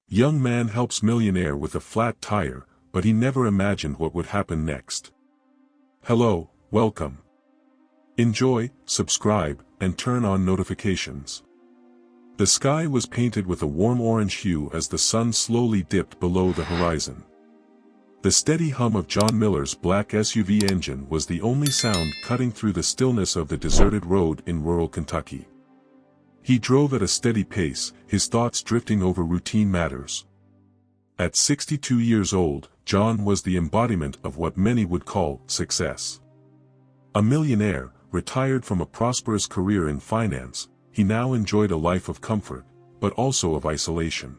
Young man helps millionaire with a flat tire, but he never imagined what would happen next. Hello, welcome. Enjoy, subscribe, and turn on notifications. The sky was painted with a warm orange hue as the sun slowly dipped below the horizon. The steady hum of John Miller's black SUV engine was the only sound cutting through the stillness of the deserted road in rural Kentucky. He drove at a steady pace, his thoughts drifting over routine matters. At 62 years old, John was the embodiment of what many would call success. A millionaire, retired from a prosperous career in finance, he now enjoyed a life of comfort, but also of isolation.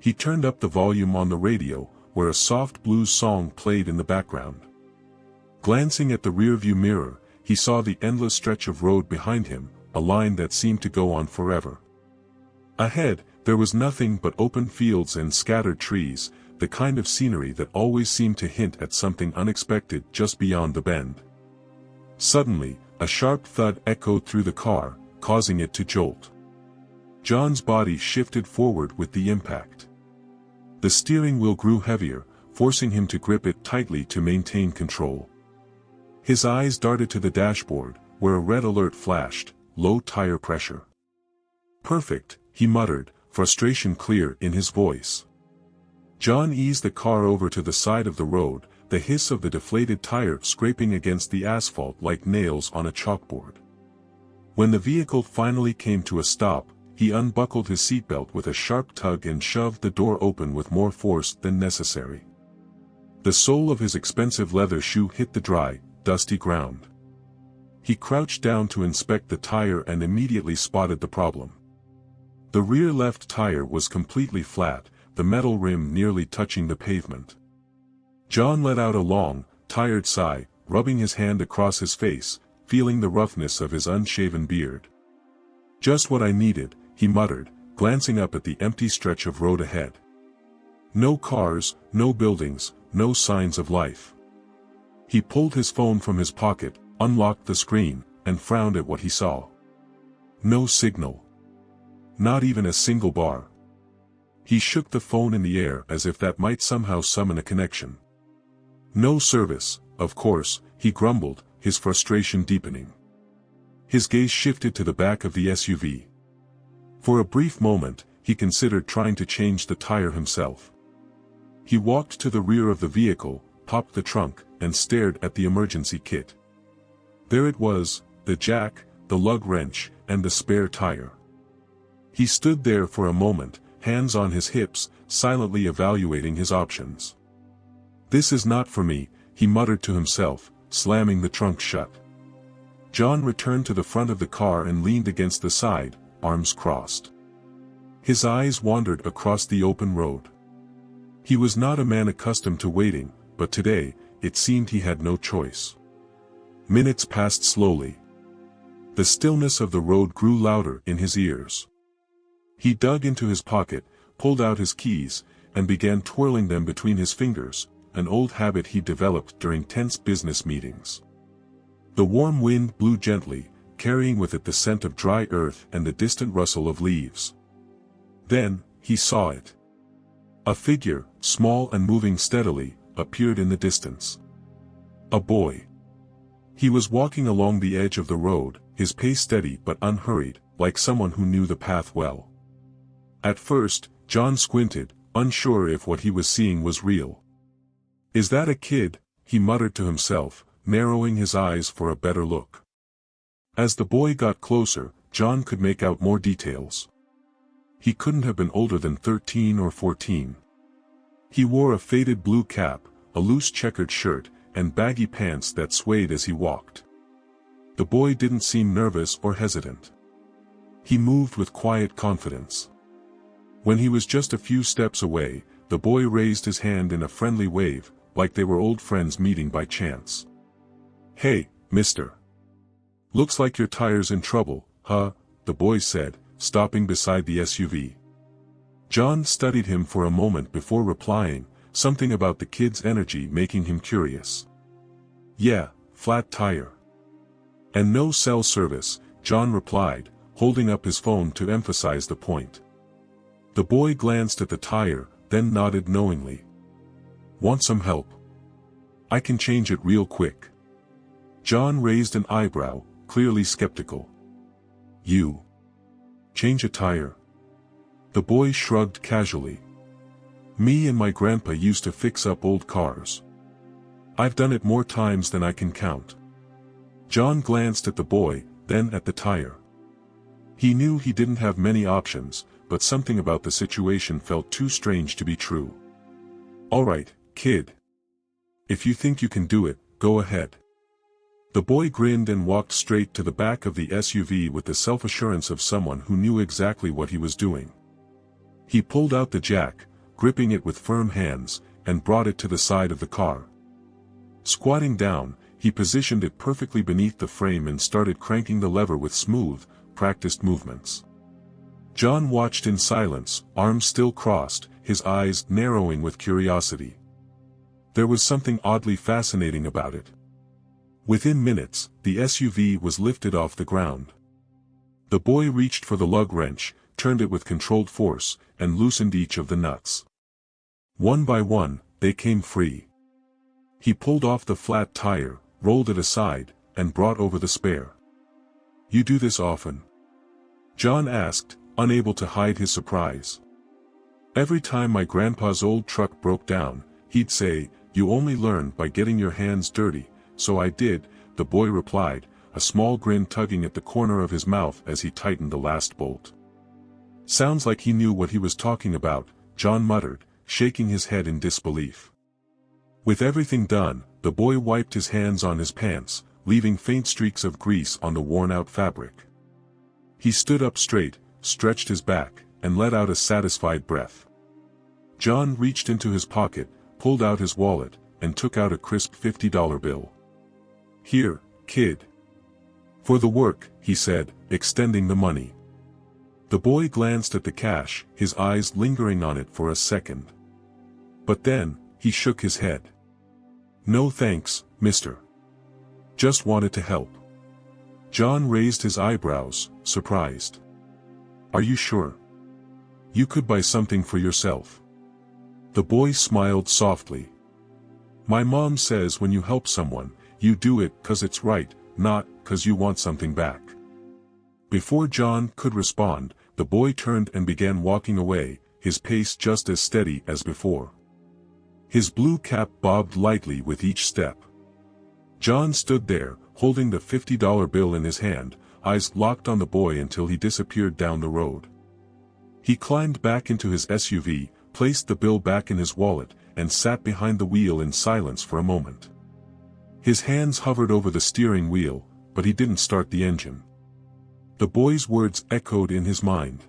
He turned up the volume on the radio, where a soft blues song played in the background. Glancing at the rearview mirror, he saw the endless stretch of road behind him, a line that seemed to go on forever. Ahead, there was nothing but open fields and scattered trees, the kind of scenery that always seemed to hint at something unexpected just beyond the bend. Suddenly, a sharp thud echoed through the car, causing it to jolt. John's body shifted forward with the impact. The steering wheel grew heavier, forcing him to grip it tightly to maintain control. His eyes darted to the dashboard, where a red alert flashed: low tire pressure. Perfect, he muttered, frustration clear in his voice. John eased the car over to the side of the road, the hiss of the deflated tire scraping against the asphalt like nails on a chalkboard. When the vehicle finally came to a stop, he unbuckled his seatbelt with a sharp tug and shoved the door open with more force than necessary. The sole of his expensive leather shoe hit the dry, dusty ground. He crouched down to inspect the tire and immediately spotted the problem. The rear left tire was completely flat, the metal rim nearly touching the pavement. John let out a long, tired sigh, rubbing his hand across his face, feeling the roughness of his unshaven beard. Just what I needed, he muttered, glancing up at the empty stretch of road ahead. No cars, no buildings, no signs of life. He pulled his phone from his pocket, unlocked the screen, and frowned at what he saw. No signal. Not even a single bar. He shook the phone in the air as if that might somehow summon a connection. No service, of course, he grumbled, his frustration deepening. His gaze shifted to the back of the SUV. For a brief moment, he considered trying to change the tire himself. He walked to the rear of the vehicle, popped the trunk, and stared at the emergency kit. There it was, the jack, the lug wrench, and the spare tire. He stood there for a moment, hands on his hips, silently evaluating his options. This is not for me, he muttered to himself, slamming the trunk shut. John returned to the front of the car and leaned against the side, arms crossed. His eyes wandered across the open road. He was not a man accustomed to waiting, but today, it seemed he had no choice. Minutes passed slowly. The stillness of the road grew louder in his ears. He dug into his pocket, pulled out his keys, and began twirling them between his fingers, an old habit he developed during tense business meetings. The warm wind blew gently, carrying with it the scent of dry earth and the distant rustle of leaves. Then, he saw it. A figure, small and moving steadily, appeared in the distance. A boy. He was walking along the edge of the road, his pace steady but unhurried, like someone who knew the path well. At first, John squinted, unsure if what he was seeing was real. "Is that a kid?" he muttered to himself, narrowing his eyes for a better look. As the boy got closer, John could make out more details. He couldn't have been older than 13 or 14. He wore a faded blue cap, a loose checkered shirt, and baggy pants that swayed as he walked. The boy didn't seem nervous or hesitant. He moved with quiet confidence. When he was just a few steps away, the boy raised his hand in a friendly wave, like they were old friends meeting by chance. "Hey, mister. Looks like your tire's in trouble, huh?" the boy said, stopping beside the SUV. John studied him for a moment before replying, something about the kid's energy making him curious. "Yeah, flat tire. And no cell service," John replied, holding up his phone to emphasize the point. The boy glanced at the tire, then nodded knowingly. Want some help? I can change it real quick. John raised an eyebrow, clearly skeptical. You change a tire? The boy shrugged casually. Me and my grandpa used to fix up old cars. I've done it more times than I can count. John glanced at the boy, then at the tire. He knew he didn't have many options, but something about the situation felt too strange to be true. All right, kid. If you think you can do it, go ahead. The boy grinned and walked straight to the back of the SUV with the self-assurance of someone who knew exactly what he was doing. He pulled out the jack, gripping it with firm hands, and brought it to the side of the car. Squatting down, he positioned it perfectly beneath the frame and started cranking the lever with smooth, practiced movements. John watched in silence, arms still crossed, his eyes narrowing with curiosity. There was something oddly fascinating about it. Within minutes, the SUV was lifted off the ground. The boy reached for the lug wrench, turned it with controlled force, and loosened each of the nuts. One by one, they came free. He pulled off the flat tire, rolled it aside, and brought over the spare. You do this often? John asked, unable to hide his surprise. Every time my grandpa's old truck broke down, he'd say, "You only learn by getting your hands dirty," so I did, the boy replied, a small grin tugging at the corner of his mouth as he tightened the last bolt. Sounds like he knew what he was talking about, John muttered, shaking his head in disbelief. With everything done, the boy wiped his hands on his pants, leaving faint streaks of grease on the worn-out fabric. He stood up straight, stretched his back, and let out a satisfied breath. John reached into his pocket, pulled out his wallet, and took out a crisp $50 bill. Here, kid. For the work, he said, extending the money. The boy glanced at the cash, his eyes lingering on it for a second. But then, he shook his head. No thanks, mister. Just wanted to help. John raised his eyebrows, surprised. Are you sure? You could buy something for yourself. The boy smiled softly. My mom says when you help someone, you do it 'cause it's right, not 'cause you want something back. Before John could respond, the boy turned and began walking away, his pace just as steady as before. His blue cap bobbed lightly with each step. John stood there, holding the $50 bill in his hand, eyes locked on the boy until he disappeared down the road. He climbed back into his SUV, placed the bill back in his wallet, and sat behind the wheel in silence for a moment. His hands hovered over the steering wheel, but he didn't start the engine. The boy's words echoed in his mind.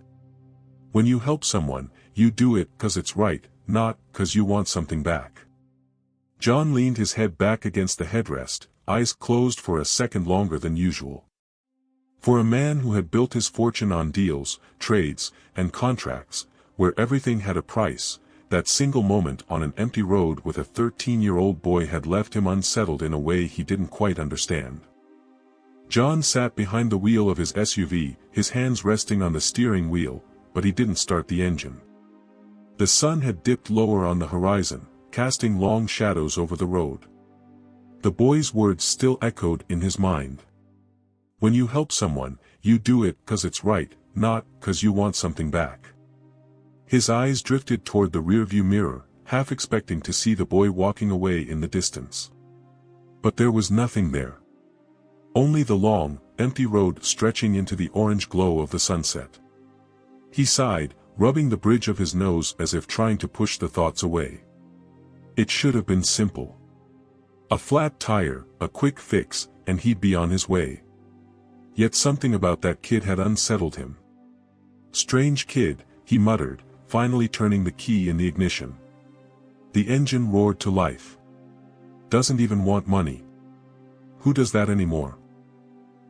When you help someone, you do it 'cause it's right, not 'cause you want something back. John leaned his head back against the headrest, eyes closed for a second longer than usual. For a man who had built his fortune on deals, trades, and contracts, where everything had a price, that single moment on an empty road with a 13-year-old boy had left him unsettled in a way he didn't quite understand. John sat behind the wheel of his SUV, his hands resting on the steering wheel, but he didn't start the engine. The sun had dipped lower on the horizon, casting long shadows over the road. The boy's words still echoed in his mind. When you help someone, you do it 'cause it's right, not 'cause you want something back. His eyes drifted toward the rearview mirror, half expecting to see the boy walking away in the distance. But there was nothing there. Only the long, empty road stretching into the orange glow of the sunset. He sighed, rubbing the bridge of his nose as if trying to push the thoughts away. It should have been simple. A flat tire, a quick fix, and he'd be on his way. Yet something about that kid had unsettled him. Strange kid, he muttered, finally turning the key in the ignition. The engine roared to life. Doesn't even want money. Who does that anymore?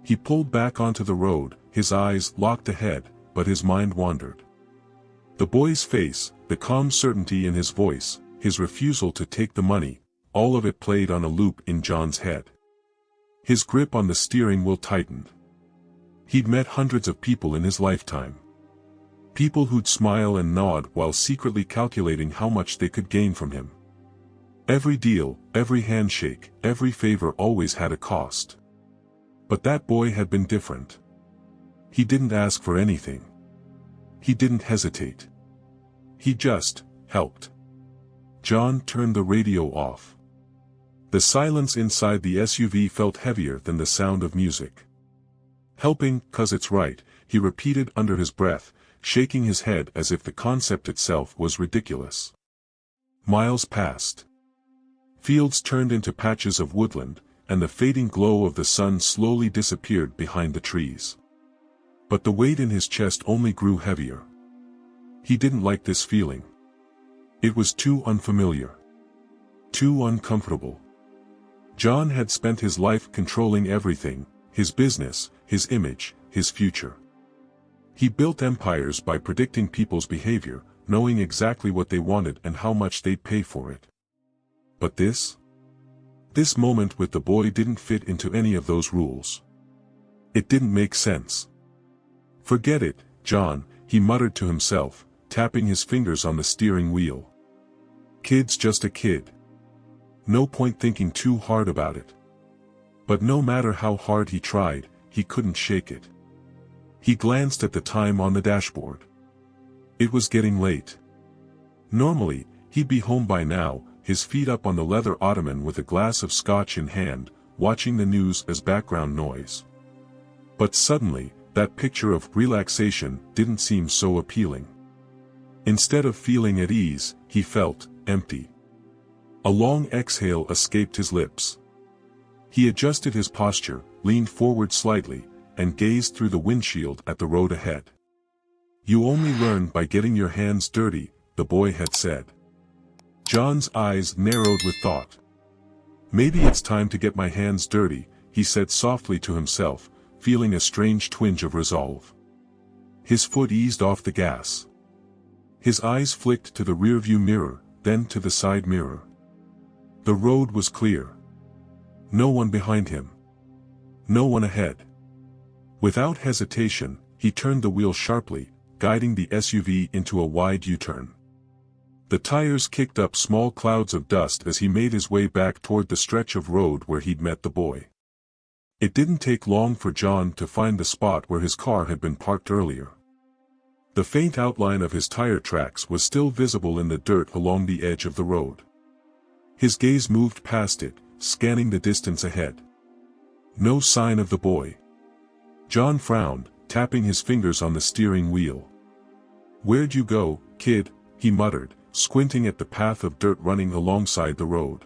He pulled back onto the road, his eyes locked ahead, but his mind wandered. The boy's face, the calm certainty in his voice, his refusal to take the money, all of it played on a loop in John's head. His grip on the steering wheel tightened. He'd met hundreds of people in his lifetime. People who'd smile and nod while secretly calculating how much they could gain from him. Every deal, every handshake, every favor always had a cost. But that boy had been different. He didn't ask for anything. He didn't hesitate. He just helped. John turned the radio off. The silence inside the SUV felt heavier than the sound of music. "Helping, 'cause it's right," he repeated under his breath, shaking his head as if the concept itself was ridiculous. Miles passed. Fields turned into patches of woodland, and the fading glow of the sun slowly disappeared behind the trees. But the weight in his chest only grew heavier. He didn't like this feeling. It was too unfamiliar. Too uncomfortable. John had spent his life controlling everything: his business, his image, his future. He built empires by predicting people's behavior, knowing exactly what they wanted and how much they'd pay for it. But this moment with the boy didn't fit into any of those rules. It didn't make sense. "Forget it, John," he muttered to himself, tapping his fingers on the steering wheel. "Kid's just a kid. No point thinking too hard about it." But no matter how hard he tried, he couldn't shake it. He glanced at the time on the dashboard. It was getting late. Normally, he'd be home by now, his feet up on the leather ottoman with a glass of scotch in hand, watching the news as background noise. But suddenly, that picture of relaxation didn't seem so appealing. Instead of feeling at ease, he felt empty. A long exhale escaped his lips. He adjusted his posture, leaned forward slightly, and gazed through the windshield at the road ahead. "You only learn by getting your hands dirty," the boy had said. John's eyes narrowed with thought. "Maybe it's time to get my hands dirty," he said softly to himself, feeling a strange twinge of resolve. His foot eased off the gas. His eyes flicked to the rearview mirror, then to the side mirror. The road was clear. No one behind him. No one ahead. Without hesitation, he turned the wheel sharply, guiding the SUV into a wide U-turn. The tires kicked up small clouds of dust as he made his way back toward the stretch of road where he'd met the boy. It didn't take long for John to find the spot where his car had been parked earlier. The faint outline of his tire tracks was still visible in the dirt along the edge of the road. His gaze moved past it, scanning the distance ahead. No sign of the boy. John frowned, tapping his fingers on the steering wheel. "Where'd you go, kid?" he muttered, squinting at the path of dirt running alongside the road.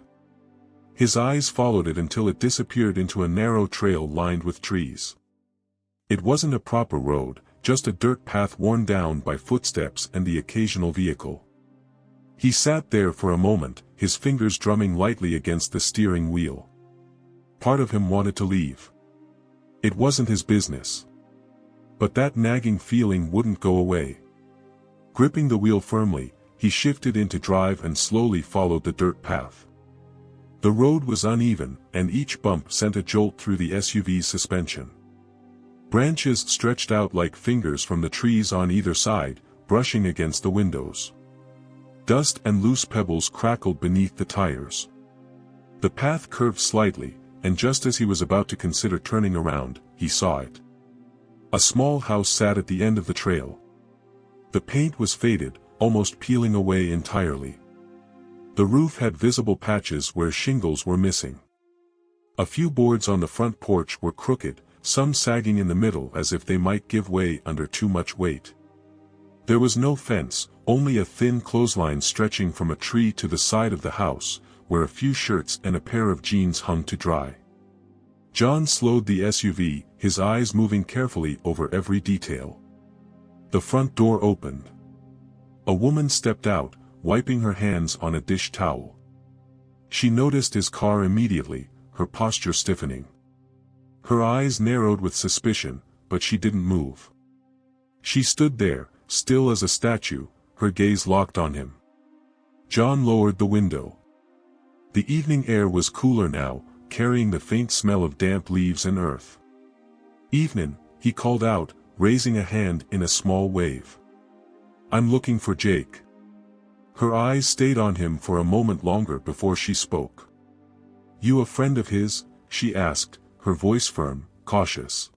His eyes followed it until it disappeared into a narrow trail lined with trees. It wasn't a proper road, just a dirt path worn down by footsteps and the occasional vehicle. He sat there for a moment, his fingers drumming lightly against the steering wheel. Part of him wanted to leave. It wasn't his business. But that nagging feeling wouldn't go away. Gripping the wheel firmly, he shifted into drive and slowly followed the dirt path. The road was uneven, and each bump sent a jolt through the SUV's suspension. Branches stretched out like fingers from the trees on either side, brushing against the windows. Dust and loose pebbles crackled beneath the tires. The path curved slightly, and just as he was about to consider turning around, he saw it. A small house sat at the end of the trail. The paint was faded, almost peeling away entirely. The roof had visible patches where shingles were missing. A few boards on the front porch were crooked, some sagging in the middle as if they might give way under too much weight. There was no fence, only a thin clothesline stretching from a tree to the side of the house, where a few shirts and a pair of jeans hung to dry. John slowed the SUV, his eyes moving carefully over every detail. The front door opened. A woman stepped out, wiping her hands on a dish towel. She noticed his car immediately, her posture stiffening. Her eyes narrowed with suspicion, but she didn't move. She stood there, still as a statue, her gaze locked on him. John lowered the window. The evening air was cooler now, carrying the faint smell of damp leaves and earth. "Evenin'," he called out, raising a hand in a small wave. I'm looking for Jake. Her eyes stayed on him for a moment longer before she spoke. You a friend of his? She asked, her voice firm, cautious.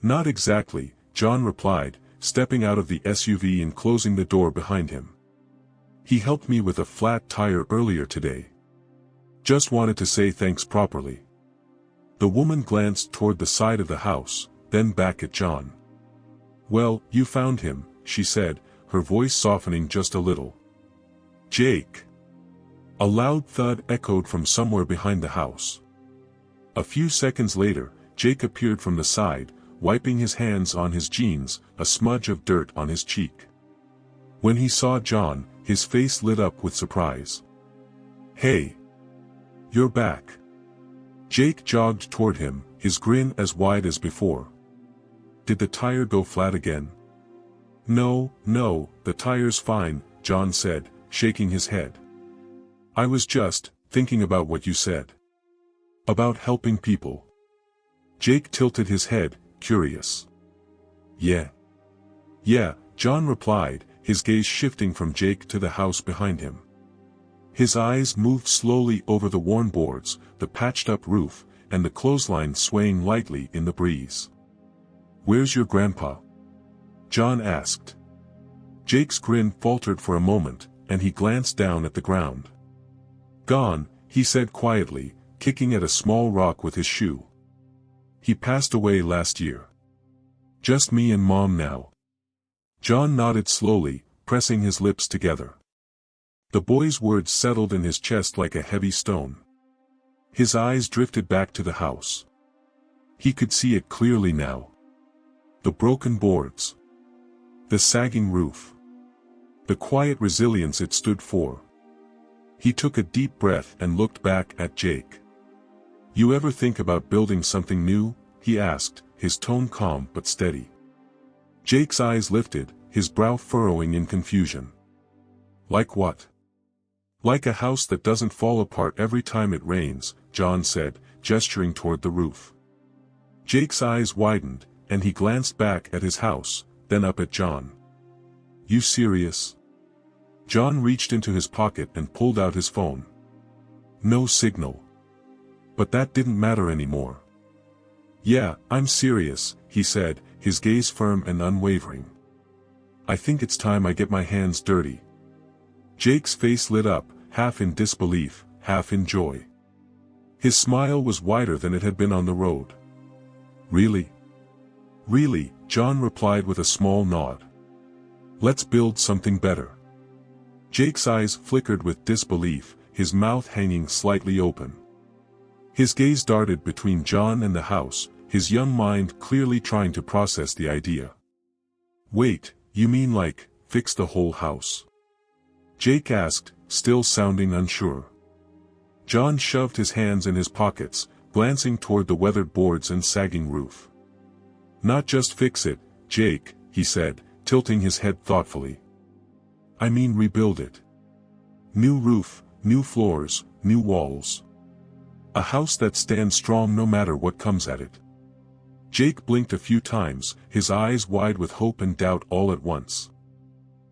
Not exactly, John replied, stepping out of the SUV and closing the door behind him. He helped me with a flat tire earlier today. Just wanted to say thanks properly. The woman glanced toward the side of the house, then back at John. Well, you found him, she said, her voice softening just a little. Jake. A loud thud echoed from somewhere behind the house. A few seconds later, Jake appeared from the side, wiping his hands on his jeans, a smudge of dirt on his cheek. When he saw John, his face lit up with surprise. Hey! You're back. Jake jogged toward him, his grin as wide as before. Did the tire go flat again? No, the tire's fine, John said, shaking his head. I was just thinking about what you said. About helping people. Jake tilted his head, curious. Yeah, John replied, his gaze shifting from Jake to the house behind him. His eyes moved slowly over the worn boards, the patched-up roof, and the clothesline swaying lightly in the breeze. Where's your grandpa? John asked. Jake's grin faltered for a moment, and he glanced down at the ground. Gone, he said quietly, kicking at a small rock with his shoe. He passed away last year. Just me and Mom now. John nodded slowly, pressing his lips together. The boy's words settled in his chest like a heavy stone. His eyes drifted back to the house. He could see it clearly now. The broken boards. The sagging roof. The quiet resilience it stood for. He took a deep breath and looked back at Jake. You ever think about building something new? He asked, his tone calm but steady. Jake's eyes lifted, his brow furrowing in confusion. Like what? Like a house that doesn't fall apart every time it rains, John said, gesturing toward the roof. Jake's eyes widened, and he glanced back at his house, then up at John. You serious? John reached into his pocket and pulled out his phone. No signal. But that didn't matter anymore. Yeah, I'm serious, he said, his gaze firm and unwavering. I think it's time I get my hands dirty. Jake's face lit up, half in disbelief, half in joy. His smile was wider than it had been on the road. Really? Really, John replied with a small nod. Let's build something better. Jake's eyes flickered with disbelief, his mouth hanging slightly open. His gaze darted between John and the house, his young mind clearly trying to process the idea. Wait, you mean like, fix the whole house? Jake asked, still sounding unsure. John shoved his hands in his pockets, glancing toward the weathered boards and sagging roof. Not just fix it, Jake, he said, tilting his head thoughtfully. I mean rebuild it. New roof, new floors, new walls. A house that stands strong no matter what comes at it. Jake blinked a few times, his eyes wide with hope and doubt all at once.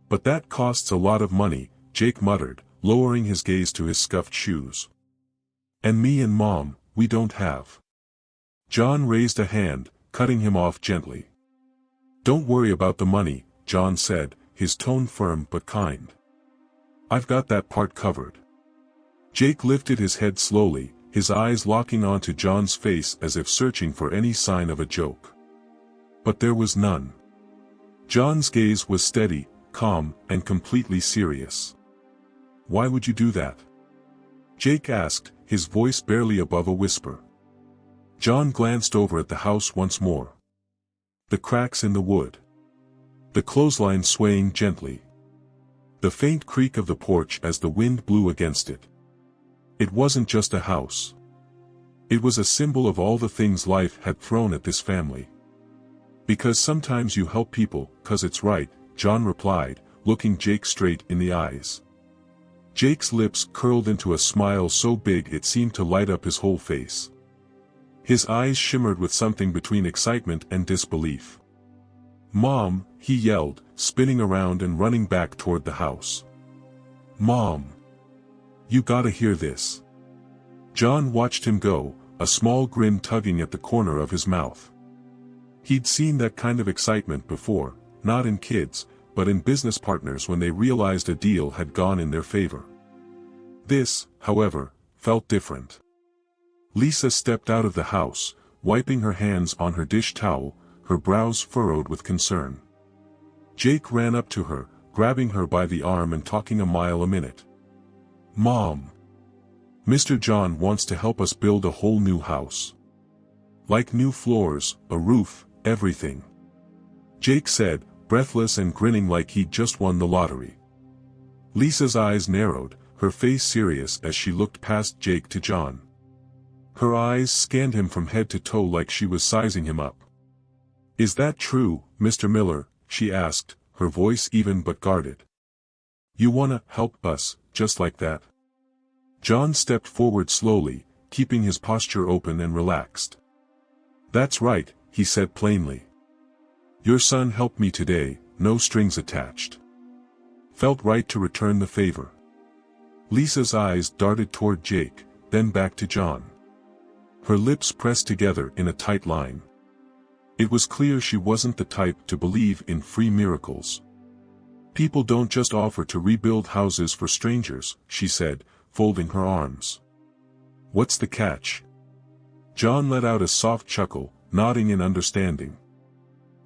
But that costs a lot of money, Jake muttered, lowering his gaze to his scuffed shoes. And me and Mom, we don't have. John raised a hand, cutting him off gently. Don't worry about the money, John said, his tone firm but kind. I've got that part covered. Jake lifted his head slowly, his eyes locking onto John's face as if searching for any sign of a joke. But there was none. John's gaze was steady, calm, and completely serious. Why would you do that? Jake asked, his voice barely above a whisper. John glanced over at the house once more. The cracks in the wood. The clothesline swaying gently. The faint creak of the porch as the wind blew against it. It wasn't just a house. It was a symbol of all the things life had thrown at this family. Because sometimes you help people, 'cause it's right, John replied, looking Jake straight in the eyes. Jake's lips curled into a smile so big it seemed to light up his whole face. His eyes shimmered with something between excitement and disbelief. Mom, he yelled, spinning around and running back toward the house. "Mom! You gotta hear this." John watched him go, a small grin tugging at the corner of his mouth. He'd seen that kind of excitement before, not in kids, but in business partners when they realized a deal had gone in their favor. This, however, felt different. Lisa stepped out of the house, wiping her hands on her dish towel, her brows furrowed with concern. Jake ran up to her, grabbing her by the arm and talking a mile a minute. "Mom! Mr. John wants to help us build a whole new house. Like new floors, a roof, everything," Jake said, breathless and grinning like he'd just won the lottery. Lisa's eyes narrowed, her face serious as she looked past Jake to John. Her eyes scanned him from head to toe like she was sizing him up. "Is that true, Mr. Miller?" she asked, her voice even but guarded. "You wanna help us, just like that?" John stepped forward slowly, keeping his posture open and relaxed. "That's right," he said plainly. "Your son helped me today, no strings attached. Felt right to return the favor." Lisa's eyes darted toward Jake, then back to John. Her lips pressed together in a tight line. It was clear she wasn't the type to believe in free miracles. "People don't just offer to rebuild houses for strangers," she said, folding her arms. "What's the catch?" John let out a soft chuckle, nodding in understanding.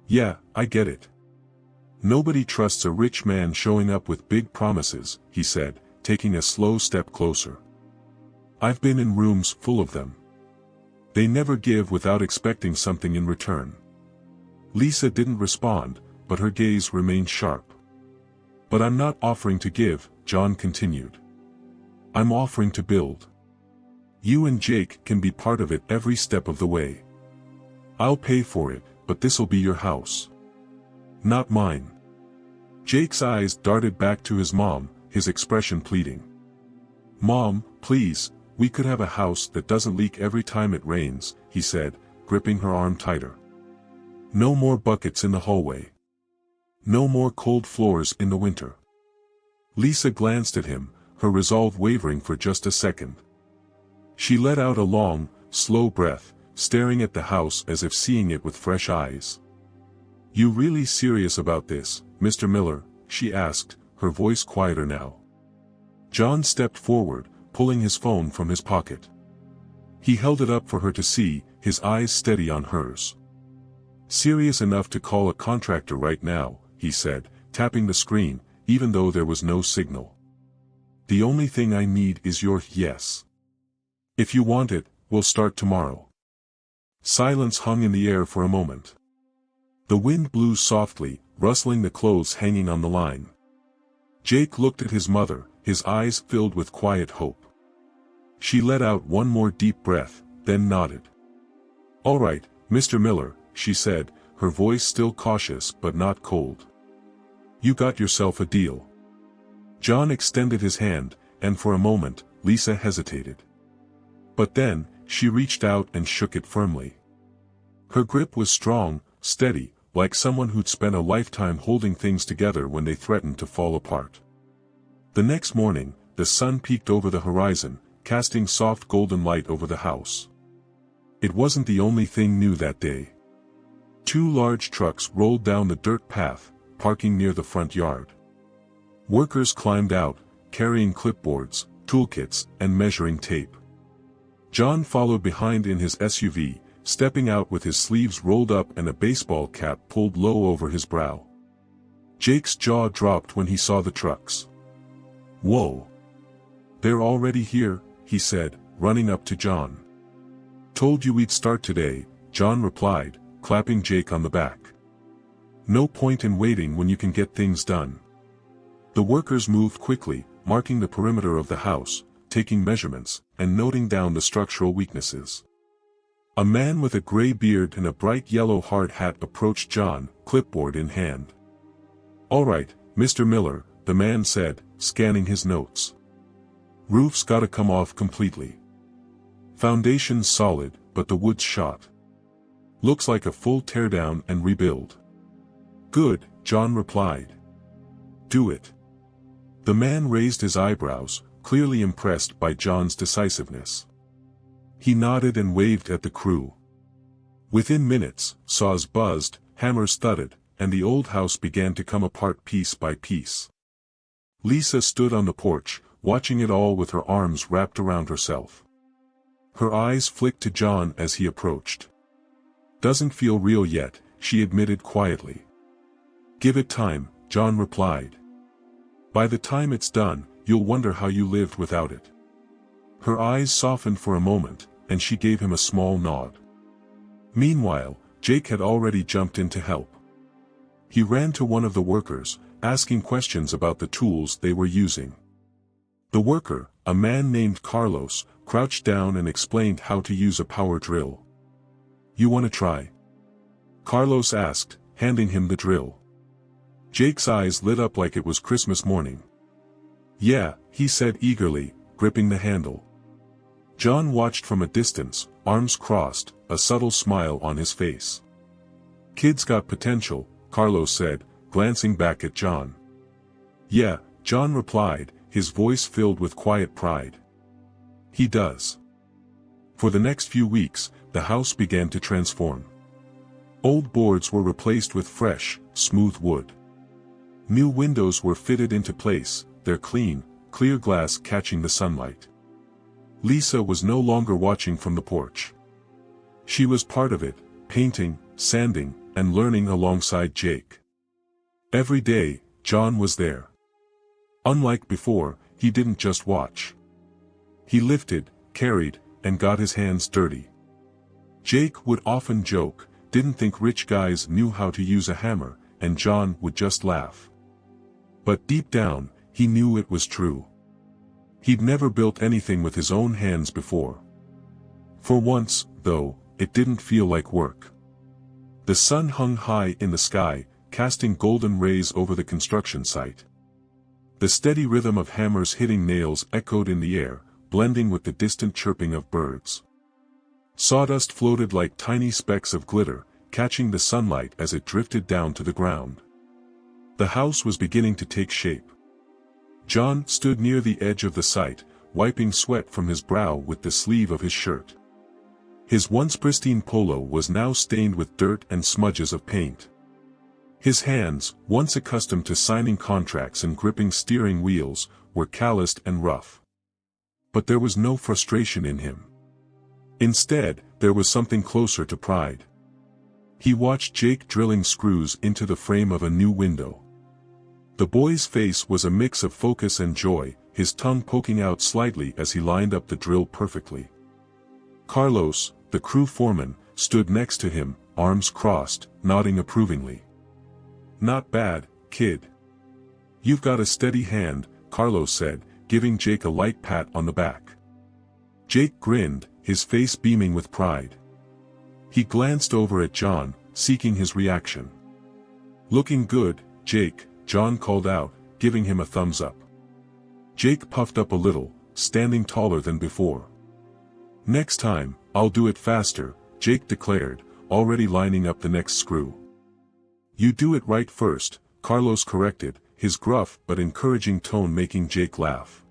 "Yeah, I get it. Nobody trusts a rich man showing up with big promises," he said, taking a slow step closer. "I've been in rooms full of them. They never give without expecting something in return." Lisa didn't respond, but her gaze remained sharp. "But I'm not offering to give," John continued. "I'm offering to build. You and Jake can be part of it every step of the way. I'll pay for it, but this'll be your house. Not mine." Jake's eyes darted back to his mom, his expression pleading. "Mom, please, we could have a house that doesn't leak every time it rains," he said, gripping her arm tighter. "No more buckets in the hallway. No more cold floors in the winter." Lisa glanced at him, her resolve wavering for just a second. She let out a long, slow breath, staring at the house as if seeing it with fresh eyes. "You really serious about this, Mr. Miller?" she asked, her voice quieter now. John stepped forward, pulling his phone from his pocket. He held it up for her to see, his eyes steady on hers. "Serious enough to call a contractor right now," he said, tapping the screen, even though there was no signal. "The only thing I need is your yes. If you want it, we'll start tomorrow." Silence hung in the air for a moment. The wind blew softly, rustling the clothes hanging on the line. Jake looked at his mother, his eyes filled with quiet hope. She let out one more deep breath, then nodded. "All right, Mr. Miller," she said, her voice still cautious but not cold. "You got yourself a deal." John extended his hand, and for a moment, Lisa hesitated. But then, she reached out and shook it firmly. Her grip was strong, steady, like someone who'd spent a lifetime holding things together when they threatened to fall apart. The next morning, the sun peeked over the horizon, casting soft golden light over the house. It wasn't the only thing new that day. 2 large trucks rolled down the dirt path, parking near the front yard. Workers climbed out, carrying clipboards, toolkits, and measuring tape. John followed behind in his SUV, stepping out with his sleeves rolled up and a baseball cap pulled low over his brow. Jake's jaw dropped when he saw the trucks. "Whoa! They're already here," he said, running up to John. "Told you we'd start today," John replied, clapping Jake on the back. "No point in waiting when you can get things done." The workers moved quickly, marking the perimeter of the house, taking measurements, and noting down the structural weaknesses. A man with a gray beard and a bright yellow hard hat approached John, clipboard in hand. "All right, Mr. Miller," the man said, scanning his notes. "Roof's gotta come off completely. Foundation's solid, but the wood's shot. Looks like a full teardown and rebuild." "Good," John replied. Do it. The man raised his eyebrows, clearly impressed by John's decisiveness. He nodded and waved at the crew. Within minutes, saws buzzed, hammers thudded, and the old house began to come apart piece by piece. Lisa stood on the porch, watching it all with her arms wrapped around herself. Her eyes flicked to John as he approached. Doesn't feel real yet, she admitted quietly. Give it time, John replied. By the time it's done, you'll wonder how you lived without it. Her eyes softened for a moment, and she gave him a small nod. Meanwhile, Jake had already jumped in to help. He ran to one of the workers, asking questions about the tools they were using. The worker, a man named Carlos, crouched down and explained how to use a power drill. You want to try? Carlos asked, handing him the drill. Jake's eyes lit up like it was Christmas morning. Yeah, he said eagerly, gripping the handle. John watched from a distance, arms crossed, a subtle smile on his face. Kid's got potential, Carlos said, glancing back at John. Yeah, John replied, his voice filled with quiet pride. He does. For the next few weeks, the house began to transform. Old boards were replaced with fresh, smooth wood. New windows were fitted into place, their clean, clear glass catching the sunlight. Lisa was no longer watching from the porch. She was part of it, painting, sanding, and learning alongside Jake. Every day, John was there. Unlike before, he didn't just watch. He lifted, carried, and got his hands dirty. Jake would often joke, didn't think rich guys knew how to use a hammer, and John would just laugh. But deep down, he knew it was true. He'd never built anything with his own hands before. For once, though, it didn't feel like work. The sun hung high in the sky, casting golden rays over the construction site. The steady rhythm of hammers hitting nails echoed in the air, blending with the distant chirping of birds. Sawdust floated like tiny specks of glitter, catching the sunlight as it drifted down to the ground. The house was beginning to take shape. John stood near the edge of the site, wiping sweat from his brow with the sleeve of his shirt. His once pristine polo was now stained with dirt and smudges of paint. His hands, once accustomed to signing contracts and gripping steering wheels, were calloused and rough. But there was no frustration in him. Instead, there was something closer to pride. He watched Jake drilling screws into the frame of a new window. The boy's face was a mix of focus and joy, his tongue poking out slightly as he lined up the drill perfectly. Carlos, the crew foreman, stood next to him, arms crossed, nodding approvingly. Not bad, kid. You've got a steady hand, Carlos said, giving Jake a light pat on the back. Jake grinned, his face beaming with pride. He glanced over at John, seeking his reaction. Looking good, Jake, John called out, giving him a thumbs up. Jake puffed up a little, standing taller than before. Next time, I'll do it faster, Jake declared, already lining up the next screw. You do it right first, Carlos corrected, his gruff but encouraging tone making Jake laugh.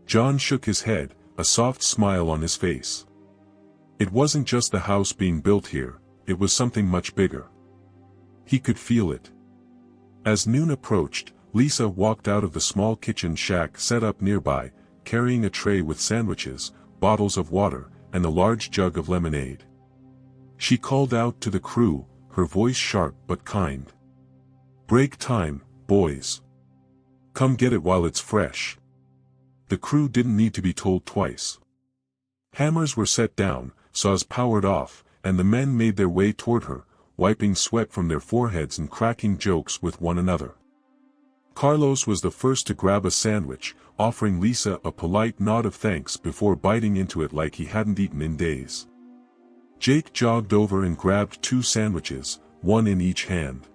John shook his head, a soft smile on his face. It wasn't just the house being built here, it was something much bigger. He could feel it. As noon approached, Lisa walked out of the small kitchen shack set up nearby, carrying a tray with sandwiches, bottles of water, and a large jug of lemonade. She called out to the crew, her voice sharp but kind. Break time, boys. Come get it while it's fresh. The crew didn't need to be told twice. Hammers were set down, saws powered off, and the men made their way toward her, wiping sweat from their foreheads and cracking jokes with one another. Carlos was the first to grab a sandwich, offering Lisa a polite nod of thanks before biting into it like he hadn't eaten in days. Jake jogged over and grabbed 2 sandwiches, one in each hand.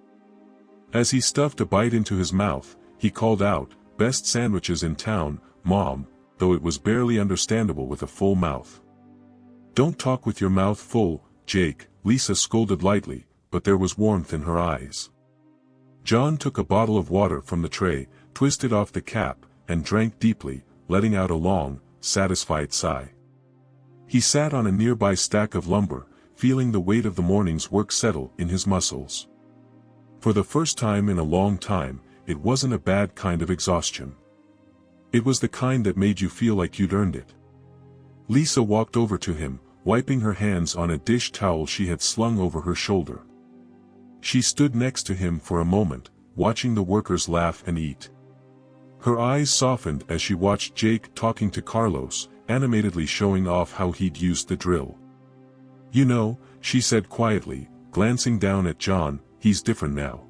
As he stuffed a bite into his mouth, he called out, "Best sandwiches in town, Mom," though it was barely understandable with a full mouth. "Don't talk with your mouth full, Jake," Lisa scolded lightly, but there was warmth in her eyes. John took a bottle of water from the tray, twisted off the cap, and drank deeply, letting out a long, satisfied sigh. He sat on a nearby stack of lumber, feeling the weight of the morning's work settle in his muscles. For the first time in a long time, it wasn't a bad kind of exhaustion. It was the kind that made you feel like you'd earned it. Lisa walked over to him, wiping her hands on a dish towel she had slung over her shoulder. She stood next to him for a moment, watching the workers laugh and eat. Her eyes softened as she watched Jake talking to Carlos, animatedly showing off how he'd used the drill. "You know," she said quietly, glancing down at John, "he's different now."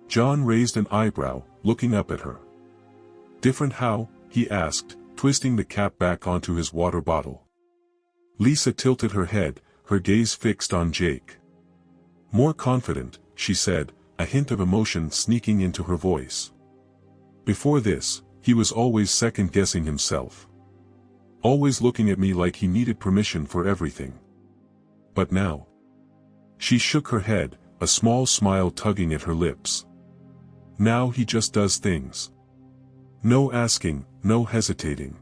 John raised an eyebrow, looking up at her. "Different how?" he asked, twisting the cap back onto his water bottle. Lisa tilted her head, her gaze fixed on Jake. "More confident," she said, a hint of emotion sneaking into her voice. "Before this, he was always second-guessing himself. Always looking at me like he needed permission for everything. But now..." She shook her head, a small smile tugging at her lips. "Now he just does things. No asking, no hesitating."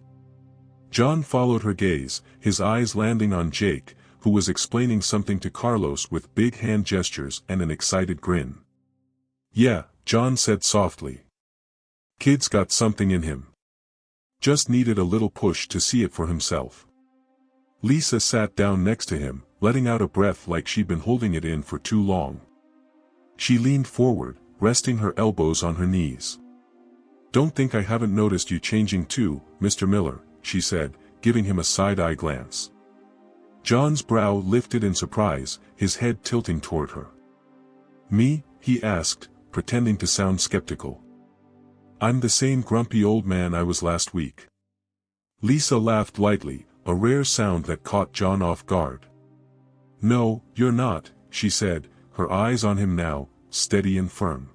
John followed her gaze, his eyes landing on Jake, who was explaining something to Carlos with big hand gestures and an excited grin. "Yeah," John said softly. "Kid's got something in him. Just needed a little push to see it for himself." Lisa sat down next to him, letting out a breath like she'd been holding it in for too long. She leaned forward, resting her elbows on her knees. "Don't think I haven't noticed you changing too, Mr. Miller," she said, giving him a side-eye glance. John's brow lifted in surprise, his head tilting toward her. "Me?" he asked, pretending to sound skeptical. "I'm the same grumpy old man I was last week." Lisa laughed lightly, a rare sound that caught John off guard. "No, you're not," she said, her eyes on him now, steady and firm.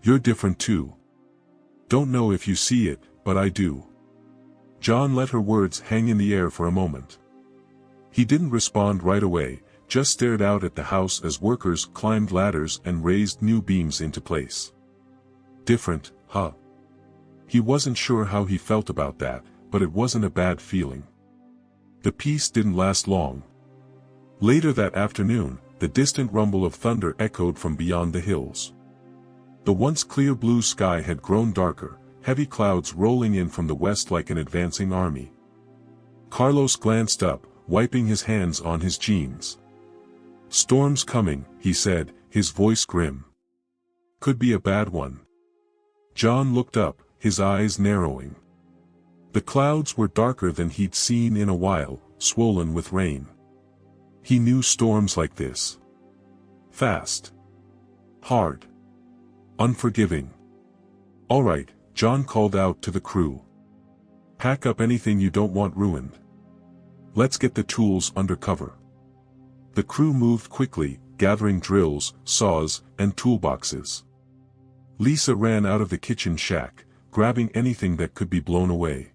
"You're different too. Don't know if you see it, but I do." John let her words hang in the air for a moment. He didn't respond right away, just stared out at the house as workers climbed ladders and raised new beams into place. "Different, huh?" He wasn't sure how he felt about that, but it wasn't a bad feeling. The peace didn't last long. Later that afternoon, the distant rumble of thunder echoed from beyond the hills. The once clear blue sky had grown darker, heavy clouds rolling in from the west like an advancing army. Carlos glanced up, wiping his hands on his jeans. "Storm's coming," he said, his voice grim. "Could be a bad one." John looked up, his eyes narrowing. The clouds were darker than he'd seen in a while, swollen with rain. He knew storms like this. Fast. Hard. Unforgiving. "All right," John called out to the crew. "Pack up anything you don't want ruined. Let's get the tools under cover." The crew moved quickly, gathering drills, saws, and toolboxes. Lisa ran out of the kitchen shack, grabbing anything that could be blown away.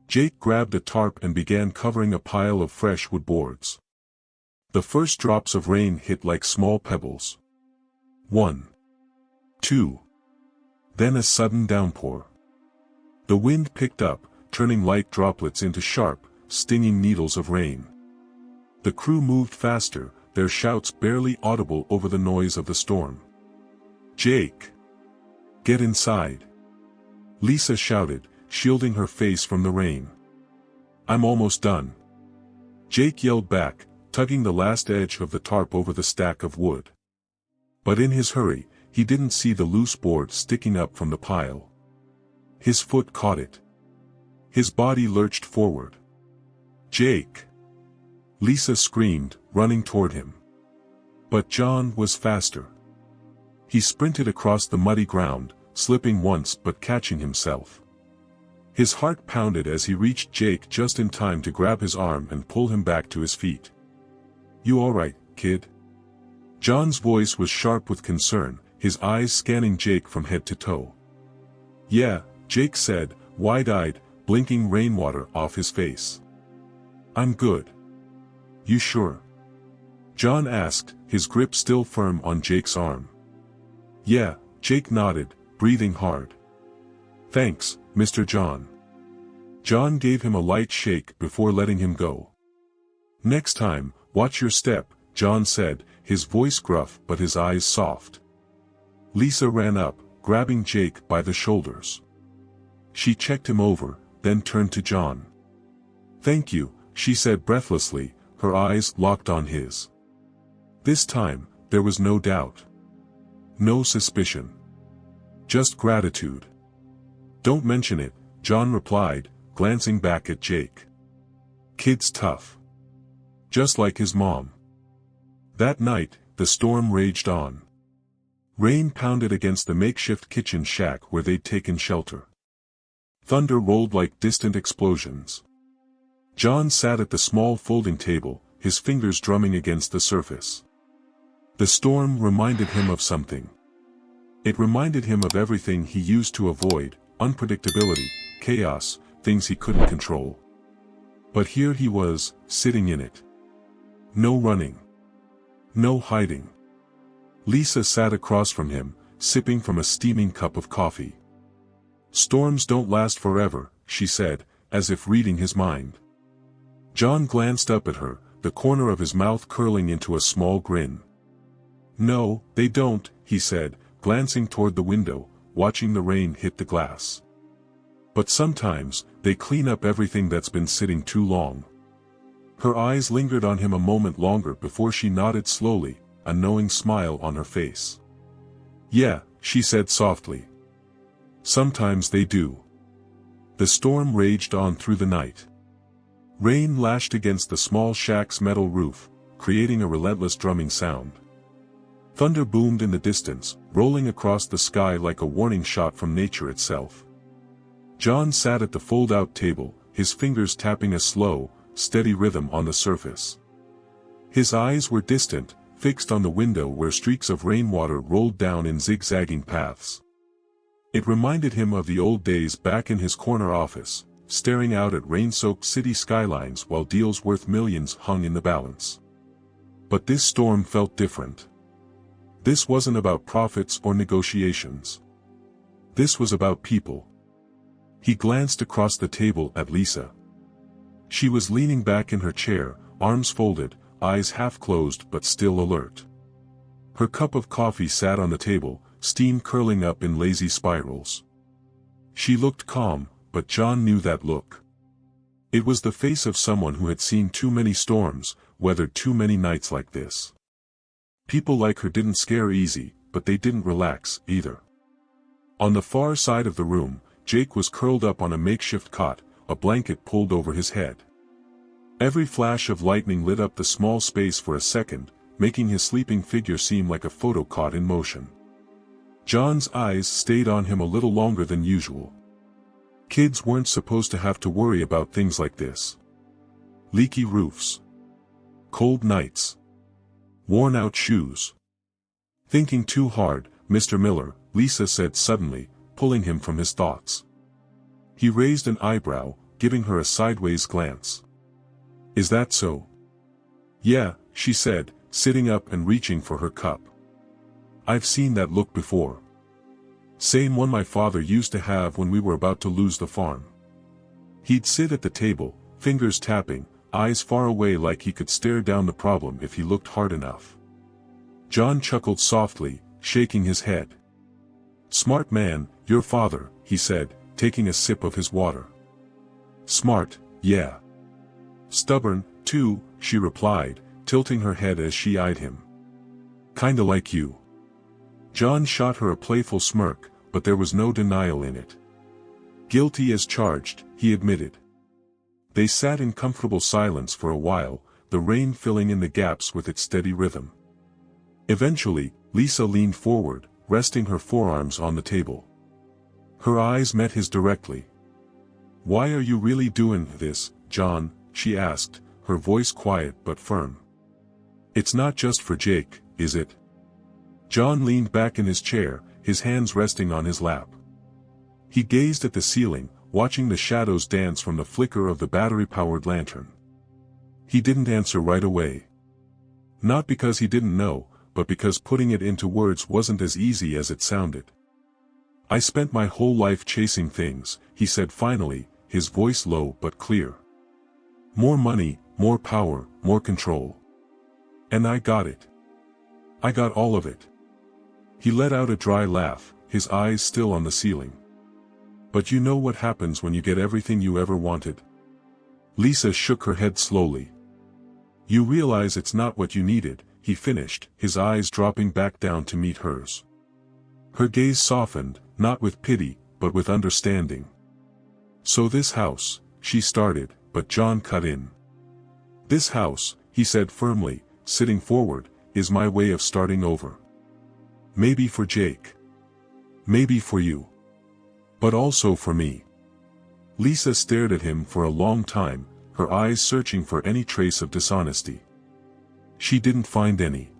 Jake grabbed a tarp and began covering a pile of fresh wood boards. The first drops of rain hit like small pebbles. 1. 2. Then a sudden downpour. The wind picked up, turning light droplets into sharp, stinging needles of rain. The crew moved faster, their shouts barely audible over the noise of the storm. "Jake! Get inside!" Lisa shouted, shielding her face from the rain. "I'm almost done." Jake yelled back, tugging the last edge of the tarp over the stack of wood. But in his hurry, he didn't see the loose board sticking up from the pile. His foot caught it. His body lurched forward. "Jake!" Lisa screamed, running toward him. But John was faster. He sprinted across the muddy ground, slipping once but catching himself. His heart pounded as he reached Jake just in time to grab his arm and pull him back to his feet. "You all right, kid?" John's voice was sharp with concern, his eyes scanning Jake from head to toe. "Yeah," Jake said, wide-eyed, blinking rainwater off his face. "I'm good." "You sure?" John asked, his grip still firm on Jake's arm. Yeah, Jake nodded, breathing hard. Thanks, Mr. John. John gave him a light shake before letting him go. Next time, watch your step, John said, his voice gruff but his eyes soft. Lisa ran up, grabbing Jake by the shoulders. She checked him over, then turned to John. Thank you, she said breathlessly, her eyes locked on his. This time, there was no doubt. No suspicion. Just gratitude. Don't mention it, John replied, glancing back at Jake. Kid's tough. Just like his mom. That night, the storm raged on. Rain pounded against the makeshift kitchen shack where they'd taken shelter. Thunder rolled like distant explosions. John sat at the small folding table, his fingers drumming against the surface. The storm reminded him of something. It reminded him of everything he used to avoid: unpredictability, chaos, things he couldn't control. But here he was, sitting in it. No running. No hiding. Lisa sat across from him, sipping from a steaming cup of coffee. Storms don't last forever, she said, as if reading his mind. John glanced up at her, the corner of his mouth curling into a small grin. No, they don't, he said, glancing toward the window, watching the rain hit the glass. But sometimes, they clean up everything that's been sitting too long. Her eyes lingered on him a moment longer before she nodded slowly, a knowing smile on her face. Yeah, she said softly. Sometimes they do. The storm raged on through the night. Rain lashed against the small shack's metal roof, creating a relentless drumming sound. Thunder boomed in the distance, rolling across the sky like a warning shot from nature itself. John sat at the fold-out table, his fingers tapping a slow, steady rhythm on the surface. His eyes were distant, fixed on the window where streaks of rainwater rolled down in zigzagging paths. It reminded him of the old days back in his corner office, staring out at rain-soaked city skylines while deals worth millions hung in the balance. But this storm felt different. This wasn't about profits or negotiations. This was about people. He glanced across the table at Lisa. She was leaning back in her chair, arms folded, eyes half closed but still alert. Her cup of coffee sat on the table, steam curling up in lazy spirals. She looked calm, but John knew that look. It was the face of someone who had seen too many storms, weathered too many nights like this. People like her didn't scare easy, but they didn't relax, either. On the far side of the room, Jake was curled up on a makeshift cot, a blanket pulled over his head. Every flash of lightning lit up the small space for a second, making his sleeping figure seem like a photo caught in motion. John's eyes stayed on him a little longer than usual. Kids weren't supposed to have to worry about things like this. Leaky roofs. Cold nights. Worn-out shoes. Thinking too hard, Mr. Miller, Lisa said suddenly, pulling him from his thoughts. He raised an eyebrow, giving her a sideways glance. Is that so? Yeah, she said, sitting up and reaching for her cup. I've seen that look before. Same one my father used to have when we were about to lose the farm. He'd sit at the table, fingers tapping, eyes far away like he could stare down the problem if he looked hard enough. John chuckled softly, shaking his head. Smart man, your father, he said, taking a sip of his water. Smart, yeah. Stubborn, too, she replied, tilting her head as she eyed him. Kinda like you. John shot her a playful smirk, but there was no denial in it. Guilty as charged, he admitted. They sat in comfortable silence for a while, the rain filling in the gaps with its steady rhythm. Eventually, Lisa leaned forward, resting her forearms on the table. Her eyes met his directly. Why are you really doing this, John? She asked, her voice quiet but firm. It's not just for Jake, is it? John leaned back in his chair, his hands resting on his lap. He gazed at the ceiling, watching the shadows dance from the flicker of the battery-powered lantern. He didn't answer right away. Not because he didn't know, but because putting it into words wasn't as easy as it sounded. "I spent my whole life chasing things," he said finally, his voice low but clear. "More money, more power, more control. And I got it. I got all of it." He let out a dry laugh, his eyes still on the ceiling. "But you know what happens when you get everything you ever wanted?" Lisa shook her head slowly. "You realize it's not what you needed," he finished, his eyes dropping back down to meet hers. Her gaze softened, not with pity, but with understanding. "So this house," she started, but John cut in. "This house," he said firmly, sitting forward, "is my way of starting over. Maybe for Jake. Maybe for you. But also for me." Lisa stared at him for a long time, her eyes searching for any trace of dishonesty. She didn't find any.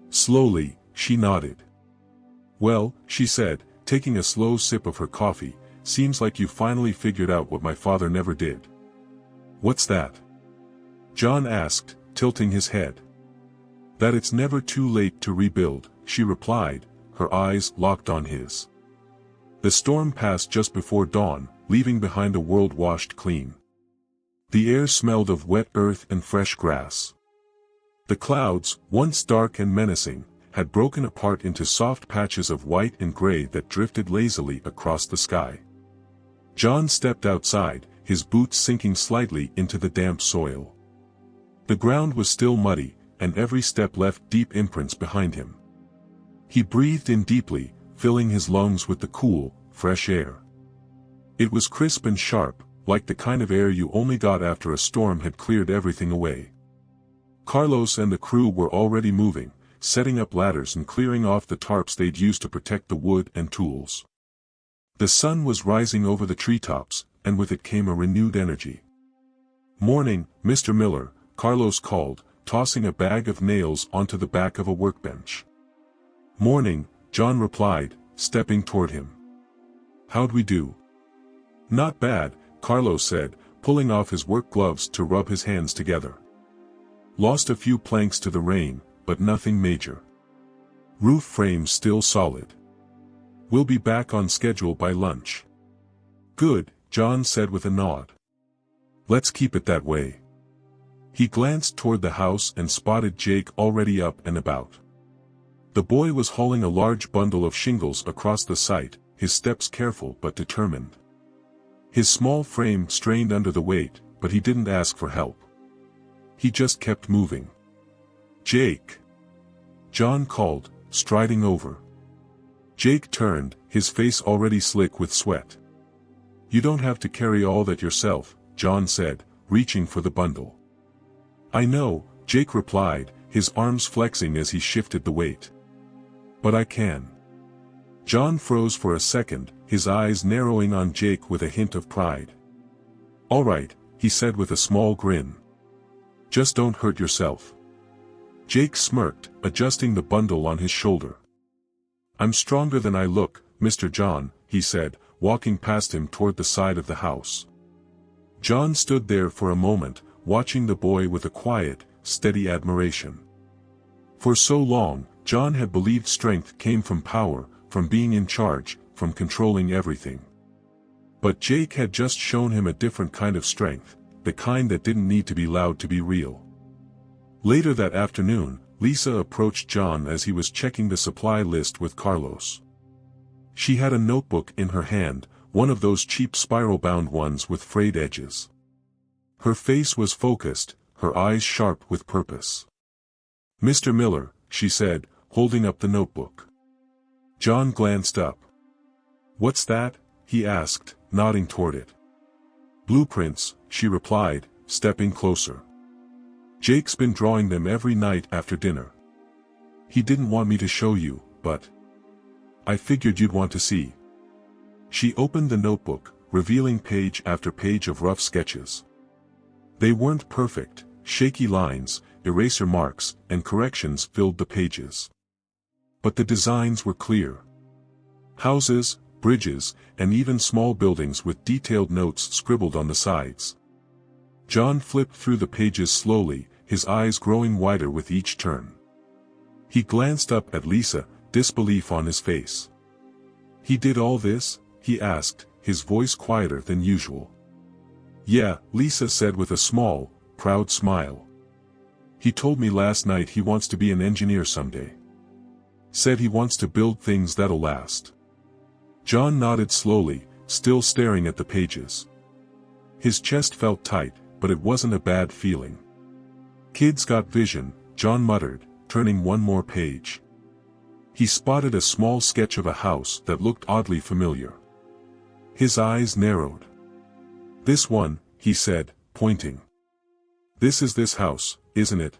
Slowly, she nodded. "Well," she said, taking a slow sip of her coffee, "seems like you finally figured out what my father never did." "What's that?" John asked, tilting his head. "That it's never too late to rebuild," she replied, her eyes locked on his. The storm passed just before dawn, leaving behind a world washed clean. The air smelled of wet earth and fresh grass. The clouds, once dark and menacing, had broken apart into soft patches of white and gray that drifted lazily across the sky. John stepped outside, his boots sinking slightly into the damp soil. The ground was still muddy, and every step left deep imprints behind him. He breathed in deeply, filling his lungs with the cool, fresh air. It was crisp and sharp, like the kind of air you only got after a storm had cleared everything away. Carlos and the crew were already moving, setting up ladders and clearing off the tarps they'd used to protect the wood and tools. The sun was rising over the treetops, and with it came a renewed energy. "Morning, Mr. Miller," Carlos called, tossing a bag of nails onto the back of a workbench. "Morning," John replied, stepping toward him. "How'd we do?" "Not bad," Carlos said, pulling off his work gloves to rub his hands together. "Lost a few planks to the rain, but nothing major. Roof frame's still solid. We'll be back on schedule by lunch." "Good," John said with a nod. "Let's keep it that way." He glanced toward the house and spotted Jake already up and about. The boy was hauling a large bundle of shingles across the site, his steps careful but determined. His small frame strained under the weight, but he didn't ask for help. He just kept moving. "Jake!" John called, striding over. Jake turned, his face already slick with sweat. "You don't have to carry all that yourself," John said, reaching for the bundle. "I know," Jake replied, his arms flexing as he shifted the weight. "But I can." John froze for a second, his eyes narrowing on Jake with a hint of pride. "All right," he said with a small grin. "Just don't hurt yourself." Jake smirked, adjusting the bundle on his shoulder. "I'm stronger than I look, Mr. John," he said, walking past him toward the side of the house. John stood there for a moment, watching the boy with a quiet, steady admiration. For so long, John had believed strength came from power, from being in charge, from controlling everything. But Jake had just shown him a different kind of strength, the kind that didn't need to be loud to be real. Later that afternoon, Lisa approached John as he was checking the supply list with Carlos. She had a notebook in her hand, one of those cheap spiral-bound ones with frayed edges. Her face was focused, her eyes sharp with purpose. "Mr. Miller," she said, holding up the notebook. John glanced up. "What's that?" he asked, nodding toward it. "Blueprints," she replied, stepping closer. "Jake's been drawing them every night after dinner. He didn't want me to show you, but I figured you'd want to see." She opened the notebook, revealing page after page of rough sketches. They weren't perfect, shaky lines, eraser marks, and corrections filled the pages. But the designs were clear. Houses, bridges, and even small buildings with detailed notes scribbled on the sides. John flipped through the pages slowly, his eyes growing wider with each turn. He glanced up at Lisa, disbelief on his face. "He did all this?" he asked, his voice quieter than usual. "Yeah," Lisa said with a small, proud smile. "He told me last night he wants to be an engineer someday. Said he wants to build things that'll last." John nodded slowly, still staring at the pages. His chest felt tight, but it wasn't a bad feeling. "Kid's got vision," John muttered, turning one more page. He spotted a small sketch of a house that looked oddly familiar. His eyes narrowed. "This one," he said, pointing. "This is this house, isn't it?"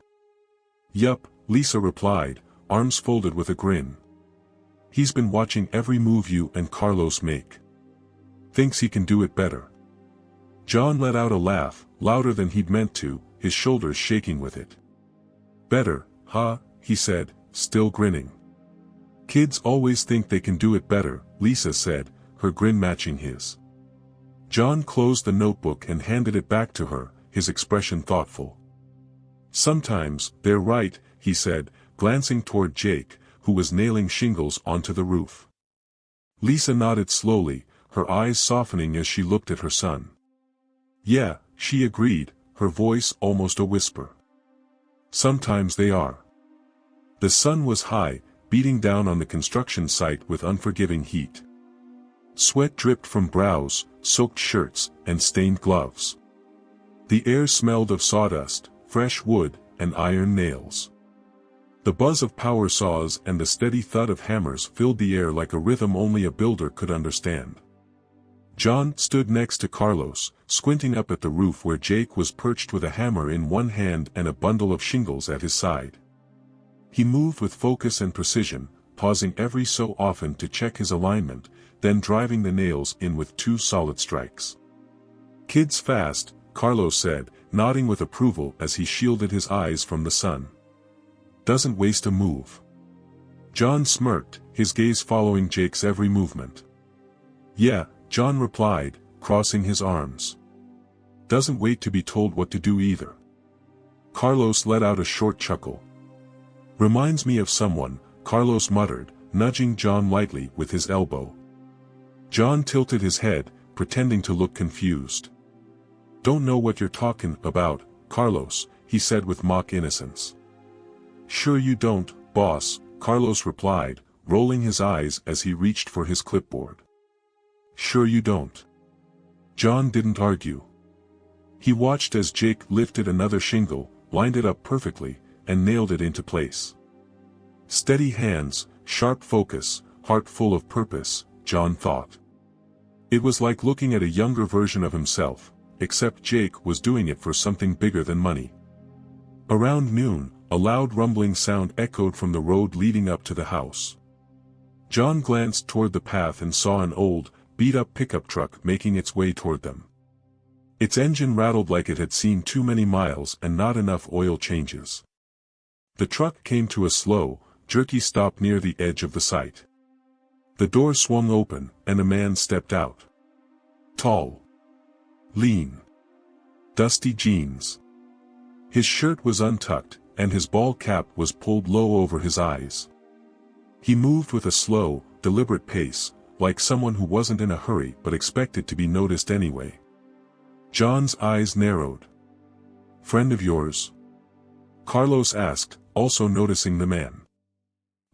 "Yup," Lisa replied, arms folded with a grin. "He's been watching every move you and Carlos make. Thinks he can do it better." John let out a laugh, louder than he'd meant to, his shoulders shaking with it. "Better, huh?" he said, still grinning. "Kids always think they can do it better," Lisa said, her grin matching his. John closed the notebook and handed it back to her, his expression thoughtful. "Sometimes, they're right," he said, glancing toward Jake, who was nailing shingles onto the roof. Lisa nodded slowly, her eyes softening as she looked at her son. "Yeah," she agreed, her voice almost a whisper. "Sometimes they are." The sun was high, beating down on the construction site with unforgiving heat. Sweat dripped from brows, soaked shirts, and stained gloves. The air smelled of sawdust, fresh wood, and iron nails. The buzz of power saws and the steady thud of hammers filled the air like a rhythm only a builder could understand. John stood next to Carlos, squinting up at the roof where Jake was perched with a hammer in one hand and a bundle of shingles at his side. He moved with focus and precision, pausing every so often to check his alignment, then driving the nails in with 2 solid strikes. "Kid's fast," Carlos said, nodding with approval as he shielded his eyes from the sun. "Doesn't waste a move." John smirked, his gaze following Jake's every movement. "Yeah," John replied, crossing his arms. "Doesn't wait to be told what to do either." Carlos let out a short chuckle. "Reminds me of someone," Carlos muttered, nudging John lightly with his elbow. John tilted his head, pretending to look confused. "Don't know what you're talking about, Carlos," he said with mock innocence. "Sure you don't, boss," Carlos replied, rolling his eyes as he reached for his clipboard. "Sure you don't." John didn't argue. He watched as Jake lifted another shingle, lined it up perfectly, and nailed it into place. Steady hands, sharp focus, heart full of purpose, John thought. It was like looking at a younger version of himself, except Jake was doing it for something bigger than money. Around noon, a loud rumbling sound echoed from the road leading up to the house. John glanced toward the path and saw an old, beat-up pickup truck making its way toward them. Its engine rattled like it had seen too many miles and not enough oil changes. The truck came to a slow, jerky stop near the edge of the site. The door swung open, and a man stepped out. Tall. Lean. Dusty jeans. His shirt was untucked, and his ball cap was pulled low over his eyes. He moved with a slow, deliberate pace, like someone who wasn't in a hurry but expected to be noticed anyway. John's eyes narrowed. "Friend of yours?" Carlos asked, also noticing the man.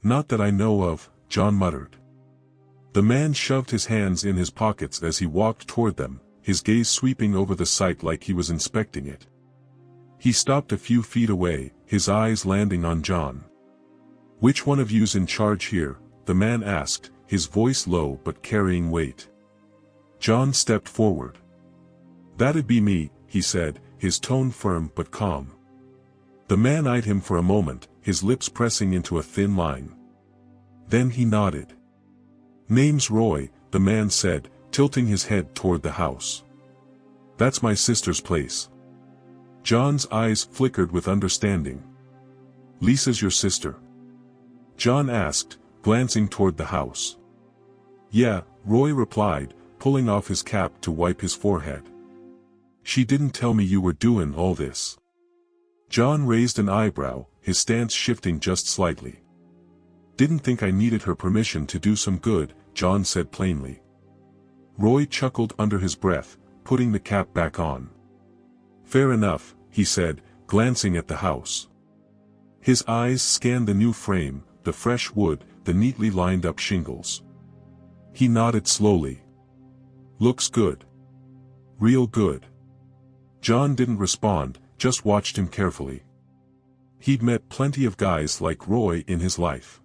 "Not that I know of," John muttered. The man shoved his hands in his pockets as he walked toward them, his gaze sweeping over the site like he was inspecting it. He stopped a few feet away, his eyes landing on John. "Which one of you's in charge here?" the man asked, his voice low but carrying weight. John stepped forward. "That'd be me," he said, his tone firm but calm. The man eyed him for a moment, his lips pressing into a thin line. Then he nodded. "Name's Roy," the man said, tilting his head toward the house. "That's my sister's place." John's eyes flickered with understanding. "Lisa's your sister?" John asked, glancing toward the house. "Yeah," Roy replied, pulling off his cap to wipe his forehead. "She didn't tell me you were doing all this." John raised an eyebrow, his stance shifting just slightly. Didn't think I needed her permission to do some good, John said plainly. Roy chuckled under his breath, putting the cap back on. Fair enough, he said, glancing at the house. His eyes scanned the new frame, the fresh wood, the neatly lined up shingles. He nodded slowly. Looks good. Real good. John didn't respond, just watched him carefully. He'd met plenty of guys like Roy in his life.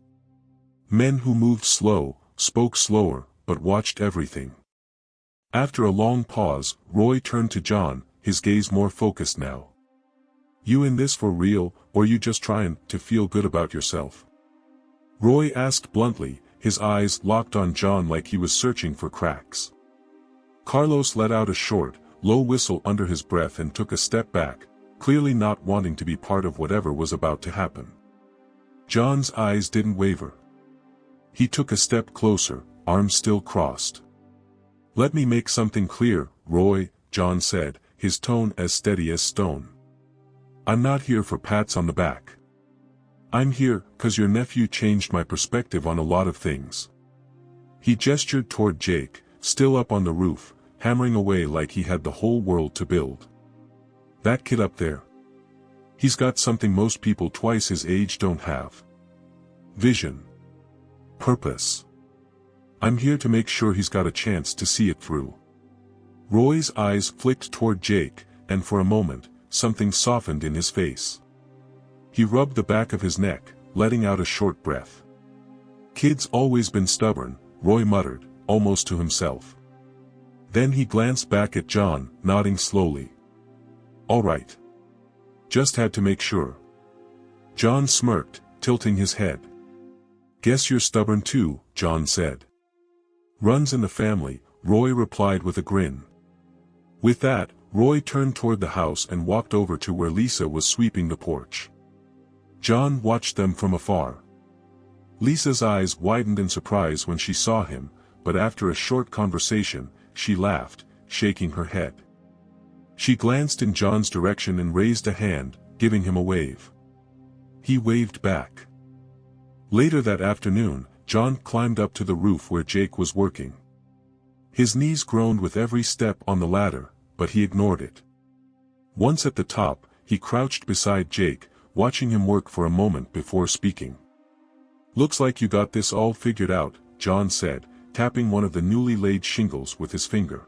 Men who moved slow, spoke slower, but watched everything. After a long pause, Roy turned to John, his gaze more focused now. You in this for real, or you just trying to feel good about yourself? Roy asked bluntly, his eyes locked on John like he was searching for cracks. Carlos let out a short, low whistle under his breath and took a step back, clearly not wanting to be part of whatever was about to happen. John's eyes didn't waver. He took a step closer, arms still crossed. Let me make something clear, Roy, John said, his tone as steady as stone. I'm not here for pats on the back. I'm here 'cause your nephew changed my perspective on a lot of things. He gestured toward Jake, still up on the roof, hammering away like he had the whole world to build. That kid up there. He's got something most people twice his age don't have. Vision. Purpose. I'm here to make sure he's got a chance to see it through. Roy's eyes flicked toward Jake, and for a moment, something softened in his face. He rubbed the back of his neck, letting out a short breath. Kid's always been stubborn, Roy muttered, almost to himself. Then he glanced back at John, nodding slowly. All right. Just had to make sure. John smirked, tilting his head. Guess you're stubborn too, John said. Runs in the family, Roy replied with a grin. With that, Roy turned toward the house and walked over to where Lisa was sweeping the porch. John watched them from afar. Lisa's eyes widened in surprise when she saw him, but after a short conversation, she laughed, shaking her head. She glanced in John's direction and raised a hand, giving him a wave. He waved back. Later that afternoon, John climbed up to the roof where Jake was working. His knees groaned with every step on the ladder, but he ignored it. Once at the top, he crouched beside Jake, watching him work for a moment before speaking. Looks like you got this all figured out, John said, tapping one of the newly laid shingles with his finger.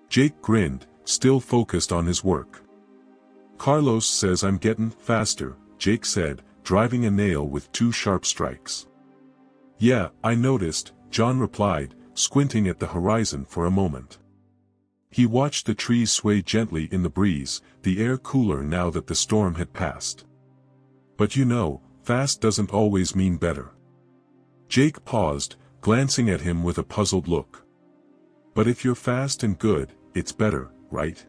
Jake grinned, still focused on his work. Carlos says I'm getting faster, Jake said, driving a nail with 2 sharp strikes. Yeah, I noticed, John replied, squinting at the horizon for a moment. He watched the trees sway gently in the breeze, the air cooler now that the storm had passed. But you know, fast doesn't always mean better. Jake paused, glancing at him with a puzzled look. But if you're fast and good, it's better, right?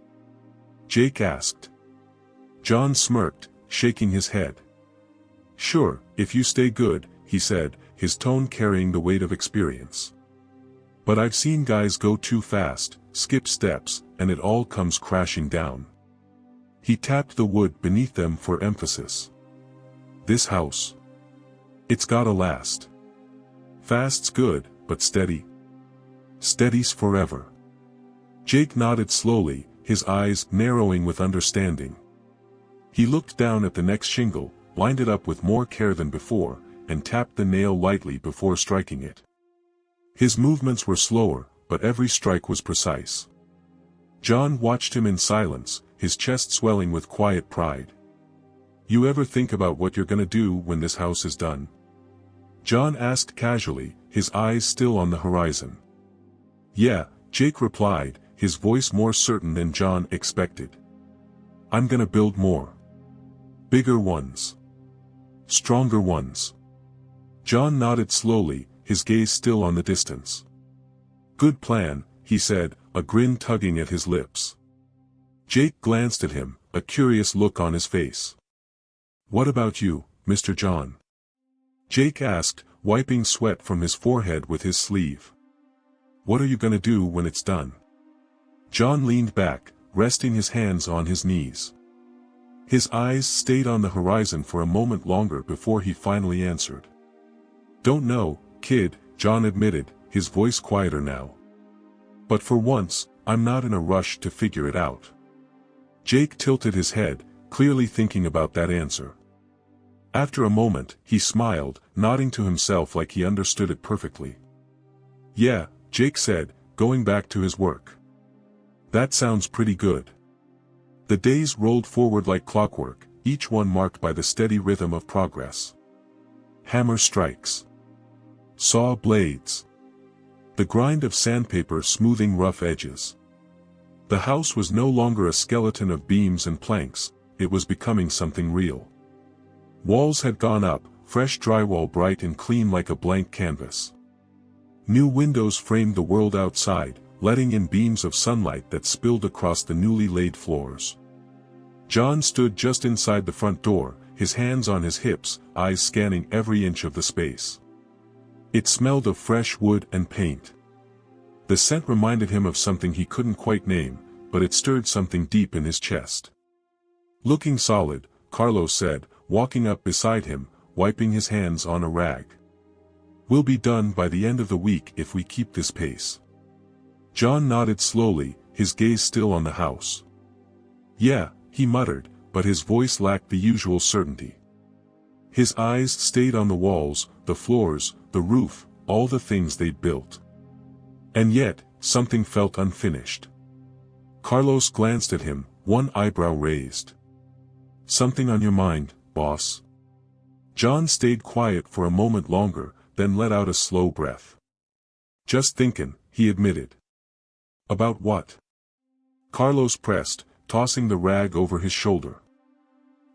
Jake asked. John smirked, shaking his head. Sure, if you stay good, he said, his tone carrying the weight of experience. But I've seen guys go too fast, skip steps, and it all comes crashing down. He tapped the wood beneath them for emphasis. This house. It's gotta last. Fast's good, but steady. Steady's forever. Jake nodded slowly, his eyes narrowing with understanding. He looked down at the next shingle, lined it up with more care than before, and tapped the nail lightly before striking it. His movements were slower, but every strike was precise. John watched him in silence, his chest swelling with quiet pride. You ever think about what you're gonna do when this house is done? John asked casually, his eyes still on the horizon. Yeah, Jake replied, his voice more certain than John expected. I'm gonna build more. Bigger ones. Stronger ones. John nodded slowly, his gaze still on the distance. Good plan, he said, a grin tugging at his lips. Jake glanced at him, a curious look on his face. What about you, Mr. John? Jake asked, wiping sweat from his forehead with his sleeve. What are you gonna do when it's done? John leaned back, resting his hands on his knees. His eyes stayed on the horizon for a moment longer before he finally answered. Don't know, kid, John admitted, his voice quieter now. But for once, I'm not in a rush to figure it out. Jake tilted his head, clearly thinking about that answer. After a moment, he smiled, nodding to himself like he understood it perfectly. Yeah, Jake said, going back to his work. That sounds pretty good. The days rolled forward like clockwork, each one marked by the steady rhythm of progress. Hammer strikes. Saw blades. The grind of sandpaper smoothing rough edges. The house was no longer a skeleton of beams and planks, it was becoming something real. Walls had gone up, fresh drywall bright and clean like a blank canvas. New windows framed the world outside, letting in beams of sunlight that spilled across the newly laid floors. John stood just inside the front door, his hands on his hips, eyes scanning every inch of the space. It smelled of fresh wood and paint. The scent reminded him of something he couldn't quite name, but it stirred something deep in his chest. Looking solid, Carlos said, walking up beside him, wiping his hands on a rag. We'll be done by the end of the week if we keep this pace. John nodded slowly, his gaze still on the house. Yeah, he muttered, but his voice lacked the usual certainty. His eyes stayed on the walls, the floors, the roof, all the things they'd built. And yet, something felt unfinished. Carlos glanced at him, one eyebrow raised. Something on your mind, boss? John stayed quiet for a moment longer, then let out a slow breath. Just thinkin', he admitted. About what? Carlos pressed, tossing the rag over his shoulder.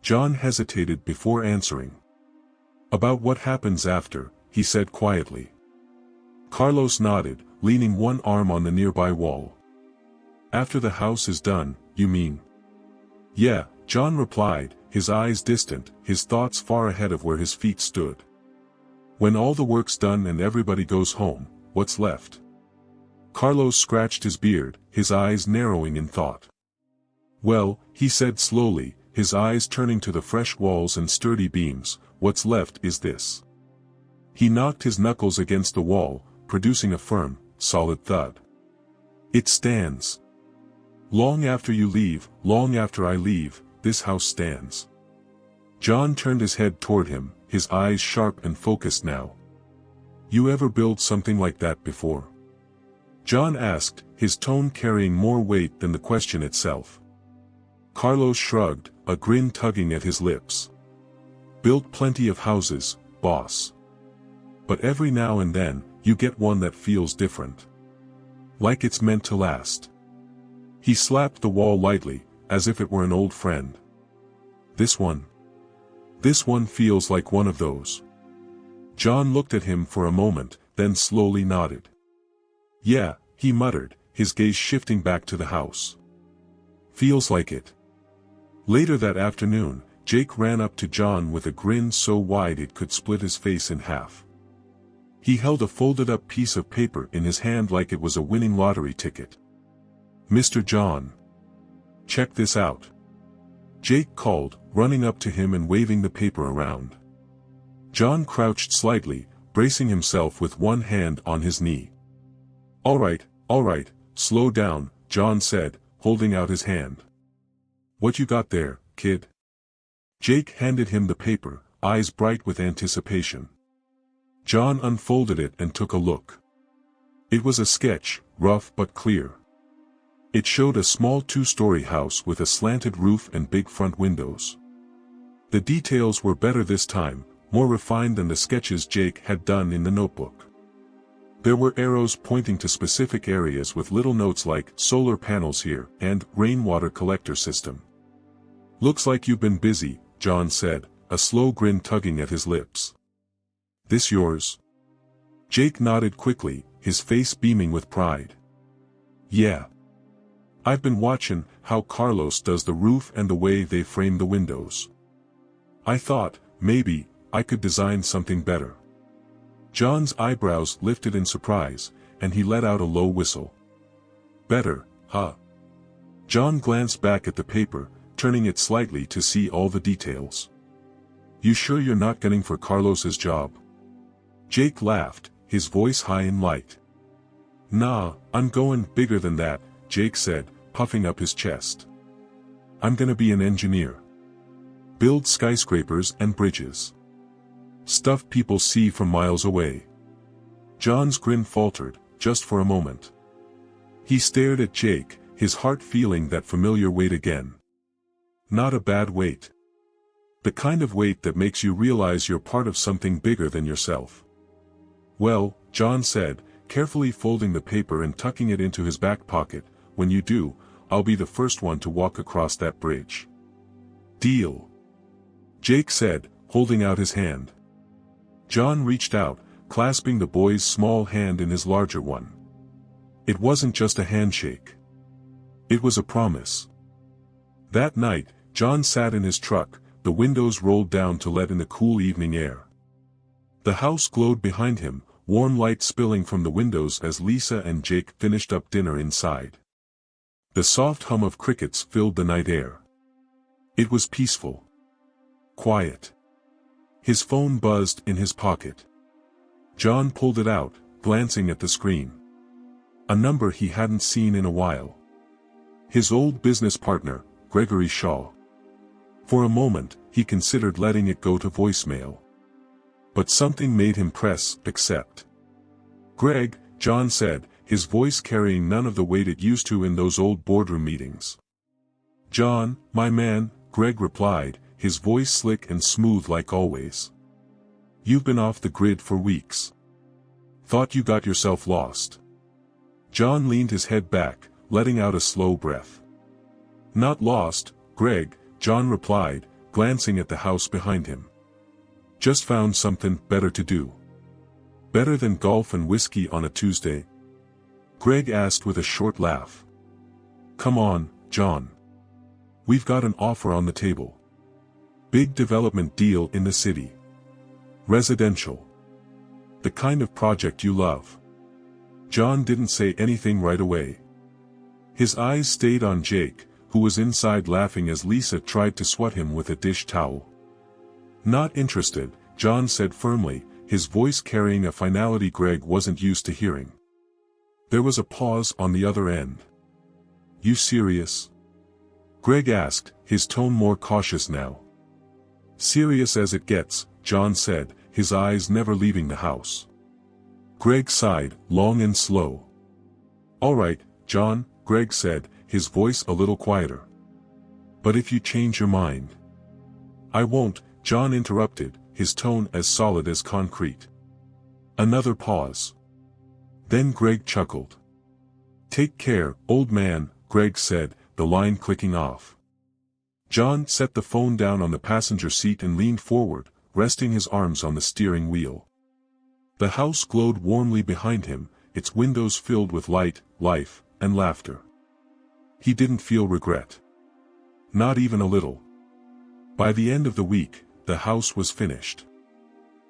John hesitated before answering. About what happens after, he said quietly. Carlos nodded, leaning one arm on the nearby wall. After the house is done, you mean? Yeah, John replied, his eyes distant, his thoughts far ahead of where his feet stood. When all the work's done and everybody goes home, what's left? Carlos scratched his beard, his eyes narrowing in thought. Well, he said slowly, his eyes turning to the fresh walls and sturdy beams, what's left is this. He knocked his knuckles against the wall, producing a firm, solid thud. It stands. Long after you leave, long after I leave, this house stands. John turned his head toward him, his eyes sharp and focused now. You ever build something like that before? John asked, his tone carrying more weight than the question itself. Carlos shrugged, a grin tugging at his lips. Built plenty of houses, boss. But every now and then, you get one that feels different. Like it's meant to last. He slapped the wall lightly, as if it were an old friend. This one? This one feels like one of those. John looked at him for a moment, then slowly nodded. Yeah, he muttered, his gaze shifting back to the house. Feels like it. Later that afternoon, Jake ran up to John with a grin so wide it could split his face in half. He held a folded-up piece of paper in his hand like it was a winning lottery ticket. Mr. John. Check this out. Jake called, running up to him and waving the paper around. John crouched slightly, bracing himself with one hand on his knee. All right, slow down, John said, holding out his hand. What you got there, kid? Jake handed him the paper, eyes bright with anticipation. John unfolded it and took a look. It was a sketch, rough but clear. It showed a small two-story house with a slanted roof and big front windows. The details were better this time, more refined than the sketches Jake had done in the notebook. There were arrows pointing to specific areas with little notes like solar panels here and rainwater collector system. Looks like you've been busy, John said, a slow grin tugging at his lips. This yours? Jake nodded quickly, his face beaming with pride. Yeah. I've been watching how Carlos does the roof and the way they frame the windows. I thought, maybe, I could design something better. John's eyebrows lifted in surprise, and he let out a low whistle. Better, huh? John glanced back at the paper, turning it slightly to see all the details. You sure you're not gunning for Carlos's job? Jake laughed, his voice high and light. "Nah, I'm going bigger than that," Jake said, puffing up his chest. "I'm gonna be an engineer. Build skyscrapers and bridges. Stuff people see from miles away." John's grin faltered, just for a moment. He stared at Jake, his heart feeling that familiar weight again. Not a bad weight. The kind of weight that makes you realize you're part of something bigger than yourself. "Well," John said, carefully folding the paper and tucking it into his back pocket, "when you do, I'll be the first one to walk across that bridge." "Deal," Jake said, holding out his hand. John reached out, clasping the boy's small hand in his larger one. It wasn't just a handshake. It was a promise. That night, John sat in his truck, the windows rolled down to let in the cool evening air. The house glowed behind him, warm light spilling from the windows as Lisa and Jake finished up dinner inside. The soft hum of crickets filled the night air. It was peaceful. Quiet. His phone buzzed in his pocket. John pulled it out, glancing at the screen. A number he hadn't seen in a while. His old business partner, Gregory Shaw. For a moment, he considered letting it go to voicemail. But something made him press accept. "Greg," John said, his voice carrying none of the weight it used to in those old boardroom meetings. "John, my man," Greg replied, his voice slick and smooth like always. "You've been off the grid for weeks. Thought you got yourself lost." John leaned his head back, letting out a slow breath. "Not lost, Greg," John replied, glancing at the house behind him. "Just found something better to do." "Better than golf and whiskey on a Tuesday?" Greg asked with a short laugh. "Come on, John. We've got an offer on the table. Big development deal in the city. Residential. The kind of project you love." John didn't say anything right away. His eyes stayed on Jake, who was inside laughing as Lisa tried to swat him with a dish towel. "Not interested," John said firmly, his voice carrying a finality Greg wasn't used to hearing. There was a pause on the other end. "You serious?" Greg asked, his tone more cautious now. "Serious as it gets," John said, his eyes never leaving the house. Greg sighed, long and slow. "All right, John," Greg said, his voice a little quieter. "But if you change your mind." "I won't," John interrupted, his tone as solid as concrete. Another pause. Then Greg chuckled. "Take care, old man," Greg said, the line clicking off. John set the phone down on the passenger seat and leaned forward, resting his arms on the steering wheel. The house glowed warmly behind him, its windows filled with light, life, and laughter. He didn't feel regret. Not even a little. By the end of the week, the house was finished.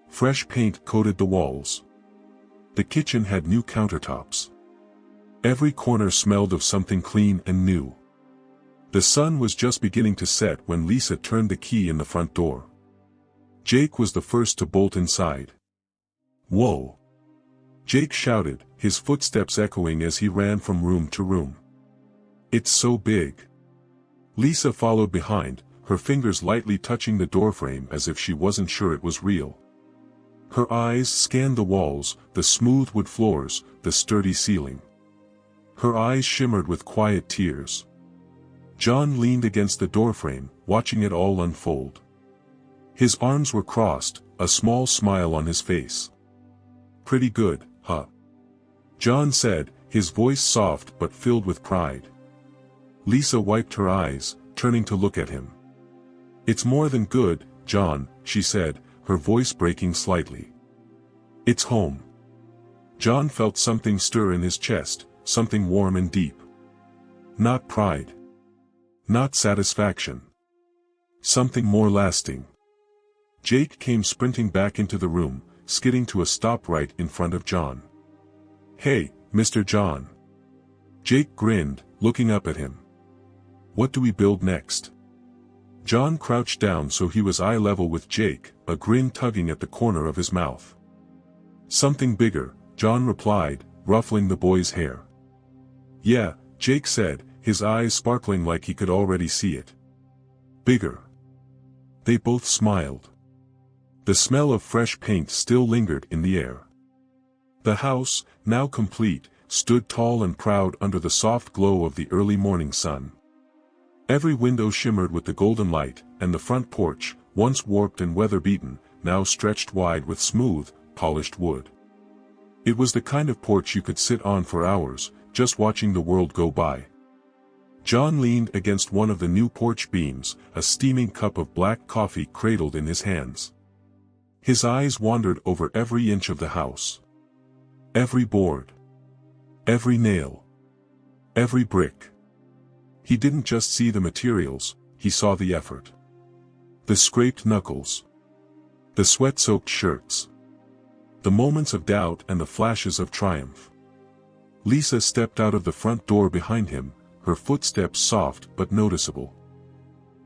Fresh paint coated the walls. The kitchen had new countertops. Every corner smelled of something clean and new. The sun was just beginning to set when Lisa turned the key in the front door. Jake was the first to bolt inside. "Whoa!" Jake shouted, his footsteps echoing as he ran from room to room. "It's so big." Lisa followed behind, her fingers lightly touching the doorframe as if she wasn't sure it was real. Her eyes scanned the walls, the smooth wood floors, the sturdy ceiling. Her eyes shimmered with quiet tears. John leaned against the doorframe, watching it all unfold. His arms were crossed, a small smile on his face. "Pretty good, huh?" John said, his voice soft but filled with pride. Lisa wiped her eyes, turning to look at him. "It's more than good, John," she said, her voice breaking slightly. "It's home." John felt something stir in his chest, something warm and deep. Not pride. Not satisfaction. Something more lasting. Jake came sprinting back into the room, skidding to a stop right in front of John. "Hey, Mr. John." Jake grinned, looking up at him. "What do we build next?" John crouched down so he was eye level with Jake, a grin tugging at the corner of his mouth. Something bigger, John replied, ruffling the boy's hair. Yeah, Jake said, his eyes sparkling like he could already see it. Bigger. They both smiled. The smell of fresh paint still lingered in the air. The house, now complete, stood tall and proud under the soft glow of the early morning sun. Every window shimmered with the golden light, and the front porch, once warped and weather-beaten, now stretched wide with smooth, polished wood. It was the kind of porch you could sit on for hours, just watching the world go by. John leaned against one of the new porch beams, a steaming cup of black coffee cradled in his hands. His eyes wandered over every inch of the house. Every board. Every nail. Every brick. He didn't just see the materials, he saw the effort. The scraped knuckles. The sweat-soaked shirts. The moments of doubt and the flashes of triumph. Lisa stepped out of the front door behind him, her footsteps soft but noticeable.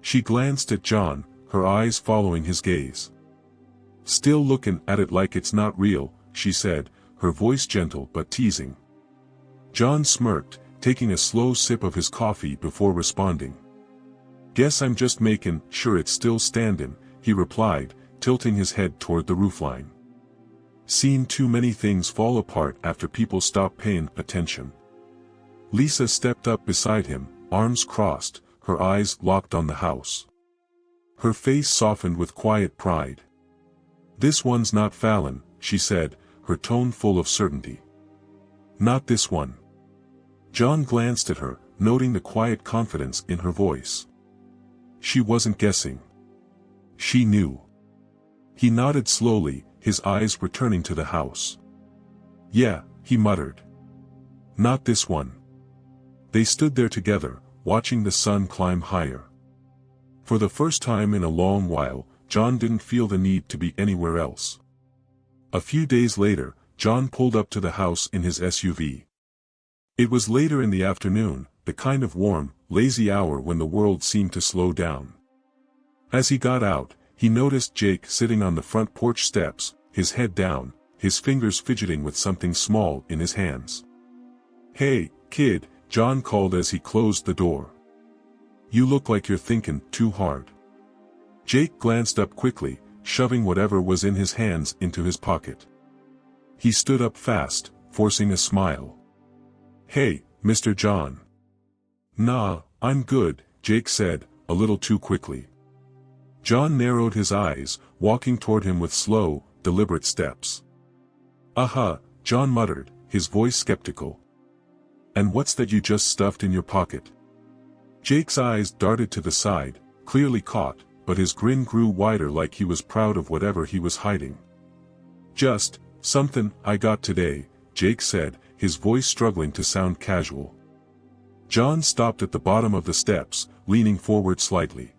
She glanced at John, her eyes following his gaze. "Still looking at it like it's not real," she said, her voice gentle but teasing. John smirked, taking a slow sip of his coffee before responding. "Guess I'm just making sure it's still standing," he replied, tilting his head toward the roofline. "Seen too many things fall apart after people stop paying attention." Lisa stepped up beside him, arms crossed, her eyes locked on the house. Her face softened with quiet pride. "This one's not Fallon," she said, her tone full of certainty. "Not this one." John glanced at her, noting the quiet confidence in her voice. She wasn't guessing. She knew. He nodded slowly, his eyes returning to the house. "Yeah," he muttered. "Not this one." They stood there together, watching the sun climb higher. For the first time in a long while, John didn't feel the need to be anywhere else. A few days later, John pulled up to the house in his SUV. It was later in the afternoon, the kind of warm, lazy hour when the world seemed to slow down. As he got out, he noticed Jake sitting on the front porch steps, his head down, his fingers fidgeting with something small in his hands. "Hey, kid," John called as he closed the door. "You look like you're thinking too hard." Jake glanced up quickly, shoving whatever was in his hands into his pocket. He stood up fast, forcing a smile. "Hey, Mr. John." "Nah, I'm good," Jake said, a little too quickly. John narrowed his eyes, walking toward him with slow, deliberate steps. John muttered, his voice skeptical. "And what's that you just stuffed in your pocket?" Jake's eyes darted to the side, clearly caught, but his grin grew wider like he was proud of whatever he was hiding. "Just something I got today," Jake said, his voice struggling to sound casual. John stopped at the bottom of the steps, leaning forward slightly.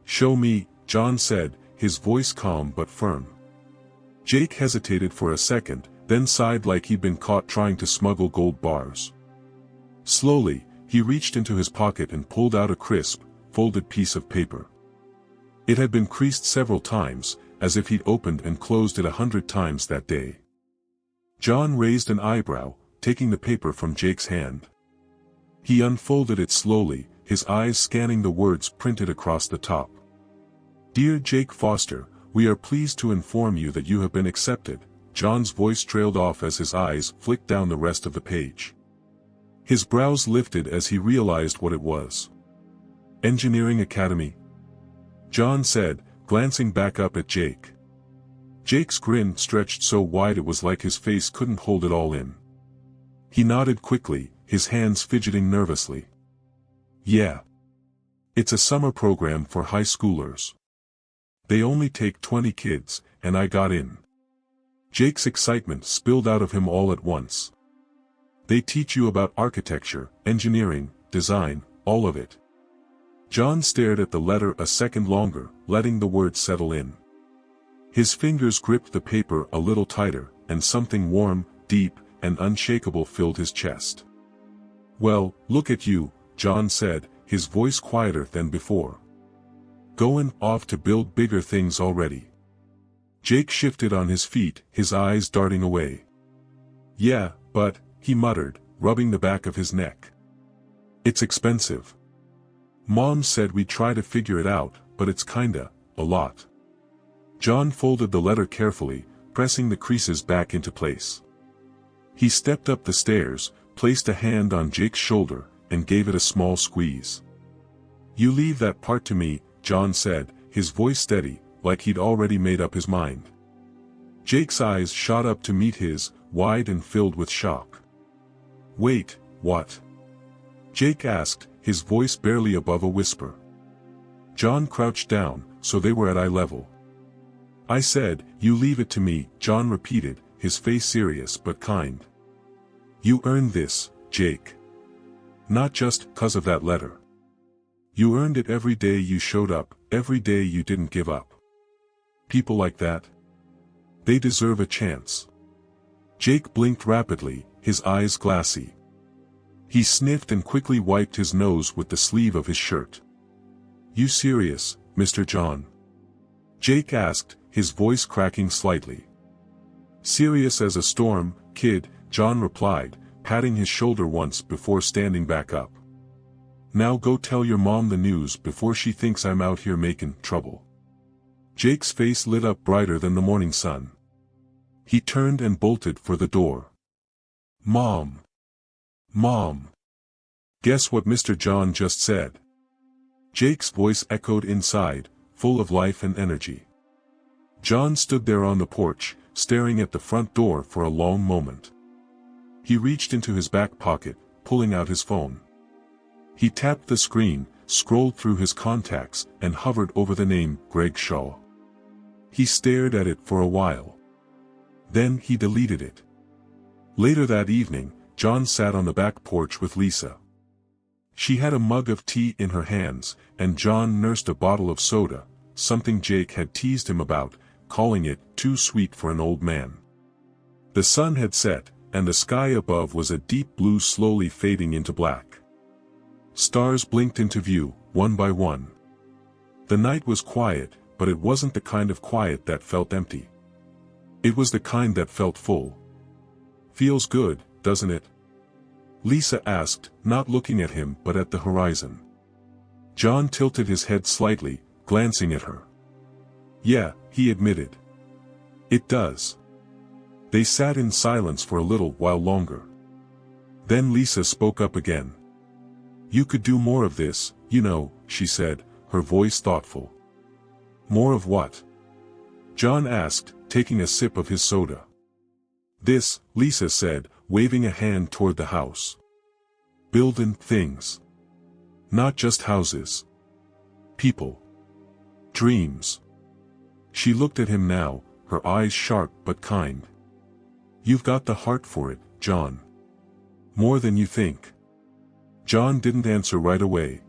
"Show me," John said, his voice calm but firm. Jake hesitated for a second, then sighed like he'd been caught trying to smuggle gold bars. Slowly, he reached into his pocket and pulled out a crisp, folded piece of paper. It had been creased several times, as if he'd opened and closed it 100 times that day. John raised an eyebrow, taking the paper from Jake's hand. He unfolded it slowly, his eyes scanning the words printed across the top. "Dear Jake Foster, we are pleased to inform you that you have been accepted." John's voice trailed off as his eyes flicked down the rest of the page. His brows lifted as he realized what it was. "Engineering Academy?" John said, glancing back up at Jake. Jake's grin stretched so wide it was like his face couldn't hold it all in. He nodded quickly, his hands fidgeting nervously. "Yeah. It's a summer program for high schoolers. They only take 20 kids, and I got in." Jake's excitement spilled out of him all at once. "They teach you about architecture, engineering, design, all of it." John stared at the letter a second longer, letting the words settle in. His fingers gripped the paper a little tighter, and something warm, deep, and unshakable filled his chest. "Well, look at you," John said, his voice quieter than before. "Going off to build bigger things already." Jake shifted on his feet, his eyes darting away. Yeah, but, he muttered, rubbing the back of his neck. It's expensive. Mom said we'd try to figure it out, but it's kinda, a lot. John folded the letter carefully, pressing the creases back into place. He stepped up the stairs, placed a hand on Jake's shoulder, and gave it a small squeeze. You leave that part to me, John said, his voice steady, like he'd already made up his mind. Jake's eyes shot up to meet his, wide and filled with shock. Wait, what? Jake asked, his voice barely above a whisper. John crouched down, so they were at eye level. I said, you leave it to me, John repeated, his face serious but kind. You earned this, Jake. Not just 'cause of that letter. You earned it every day you showed up, every day you didn't give up. People like that? They deserve a chance. Jake blinked rapidly, his eyes glassy. He sniffed and quickly wiped his nose with the sleeve of his shirt. You serious, Mr. John? Jake asked, his voice cracking slightly. Serious as a storm, kid, John replied, patting his shoulder once before standing back up. Now go tell your mom the news before she thinks I'm out here making trouble. Jake's face lit up brighter than the morning sun. He turned and bolted for the door. Mom! Mom! Guess what Mr. John just said? Jake's voice echoed inside, full of life and energy. John stood there on the porch, staring at the front door for a long moment. He reached into his back pocket, pulling out his phone. He tapped the screen, scrolled through his contacts, and hovered over the name, Greg Shaw. He stared at it for a while. Then he deleted it. Later that evening, John sat on the back porch with Lisa. She had a mug of tea in her hands, and John nursed a bottle of soda, something Jake had teased him about, calling it too sweet for an old man. The sun had set, and the sky above was a deep blue slowly fading into black. Stars blinked into view, one by one. The night was quiet, but it wasn't the kind of quiet that felt empty. It was the kind that felt full. Feels good, doesn't it? Lisa asked, not looking at him but at the horizon. John tilted his head slightly, glancing at her. Yeah, he admitted. It does. They sat in silence for a little while longer. Then Lisa spoke up again. You could do more of this, you know, she said, her voice thoughtful. More of what? John asked, taking a sip of his soda. This, Lisa said, waving a hand toward the house. Buildin' things. Not just houses. People. Dreams. She looked at him now, her eyes sharp but kind. You've got the heart for it, John. More than you think. John didn't answer right away.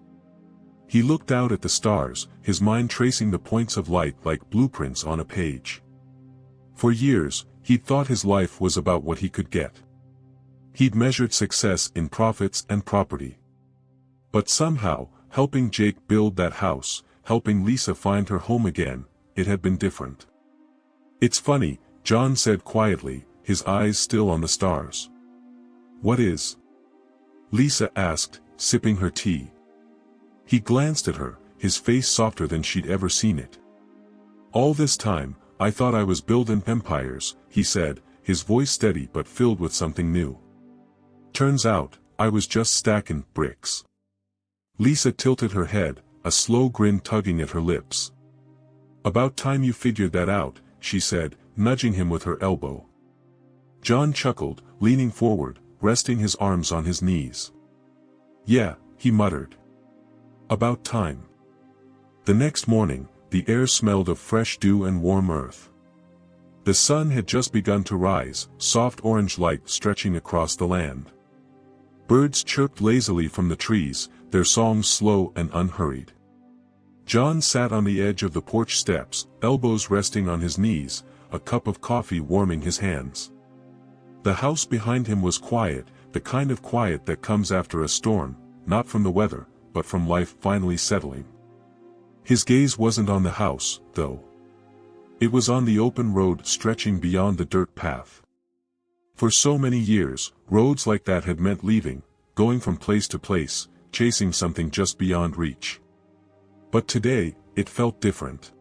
He looked out at the stars, his mind tracing the points of light like blueprints on a page. For years, he'd thought his life was about what he could get. He'd measured success in profits and property. But somehow, helping Jake build that house, helping Lisa find her home again, it had been different. It's funny, John said quietly, his eyes still on the stars. What is? Lisa asked, sipping her tea. He glanced at her, his face softer than she'd ever seen it. All this time, I thought I was building empires, he said, his voice steady but filled with something new. Turns out, I was just stacking bricks. Lisa tilted her head, a slow grin tugging at her lips. About time you figured that out, she said, nudging him with her elbow. John chuckled, leaning forward, resting his arms on his knees. Yeah, he muttered. About time. The next morning, the air smelled of fresh dew and warm earth. The sun had just begun to rise, soft orange light stretching across the land. Birds chirped lazily from the trees, their songs slow and unhurried. John sat on the edge of the porch steps, elbows resting on his knees, a cup of coffee warming his hands. The house behind him was quiet, the kind of quiet that comes after a storm, not from the weather, but from life finally settling. His gaze wasn't on the house, though. It was on the open road stretching beyond the dirt path. For so many years, roads like that had meant leaving, going from place to place, chasing something just beyond reach. But today, it felt different.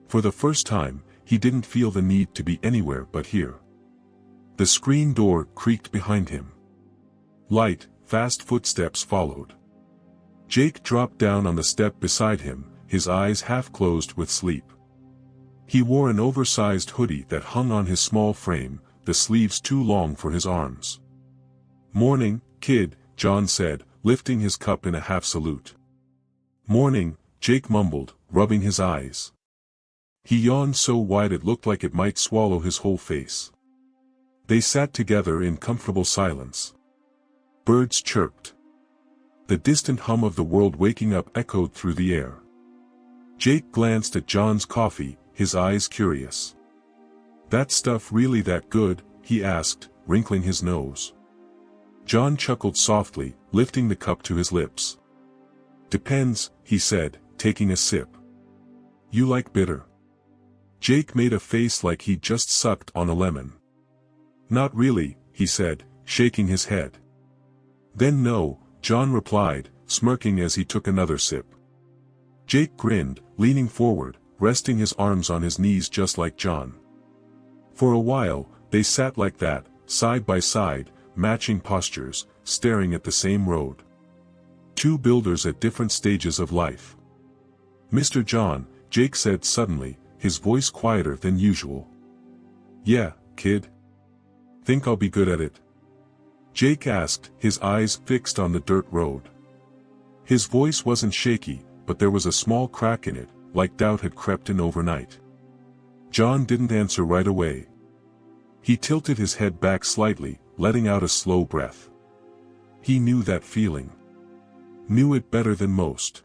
For the first time, he didn't feel the need to be anywhere but here. The screen door creaked behind him. Light, fast footsteps followed. Jake dropped down on the step beside him, his eyes half closed with sleep. He wore an oversized hoodie that hung on his small frame, the sleeves too long for his arms. "Morning, kid," John said, lifting his cup in a half salute. "Morning," Jake mumbled, rubbing his eyes. He yawned so wide it looked like it might swallow his whole face. They sat together in comfortable silence. Birds chirped. The distant hum of the world waking up echoed through the air. Jake glanced at John's coffee, his eyes curious. "That stuff really that good?" he asked, wrinkling his nose. John chuckled softly, lifting the cup to his lips. "Depends," he said, taking a sip. "You like bitter?" Jake made a face like he'd just sucked on a lemon. "Not really," he said, shaking his head. "Then no," John replied, smirking as he took another sip. Jake grinned, leaning forward, resting his arms on his knees just like John. For a while, they sat like that, side by side, matching postures, staring at the same road. Two builders at different stages of life. "Mr. John," Jake said suddenly, his voice quieter than usual. "Yeah, kid? Think I'll be good at it?" Jake asked, his eyes fixed on the dirt road. His voice wasn't shaky, but there was a small crack in it, like doubt had crept in overnight. John didn't answer right away. He tilted his head back slightly, letting out a slow breath. He knew that feeling. Knew it better than most.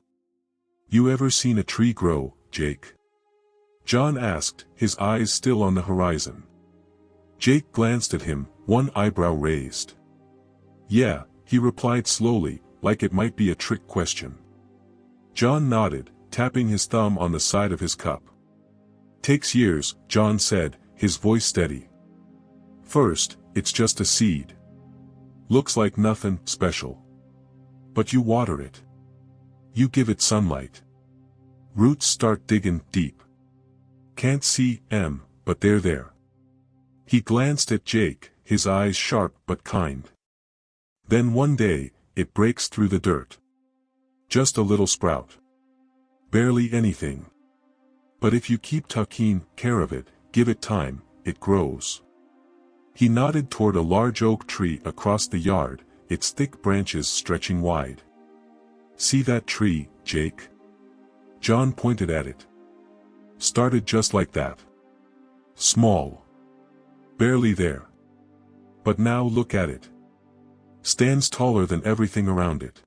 "You ever seen a tree grow, Jake?" John asked, his eyes still on the horizon. Jake glanced at him, one eyebrow raised. "Yeah," he replied slowly, like it might be a trick question. John nodded, tapping his thumb on the side of his cup. "Takes years," John said, his voice steady. "First, it's just a seed. Looks like nothing special. But you water it. You give it sunlight. Roots start digging deep. Can't see 'em, but they're there." He glanced at Jake, his eyes sharp but kind. "Then one day, it breaks through the dirt. Just a little sprout. Barely anything. But if you keep taking care of it, give it time, it grows." He nodded toward a large oak tree across the yard, its thick branches stretching wide. "See that tree, Jake?" John pointed at it. "Started just like that. Small. Barely there. But now look at it. Stands taller than everything around it."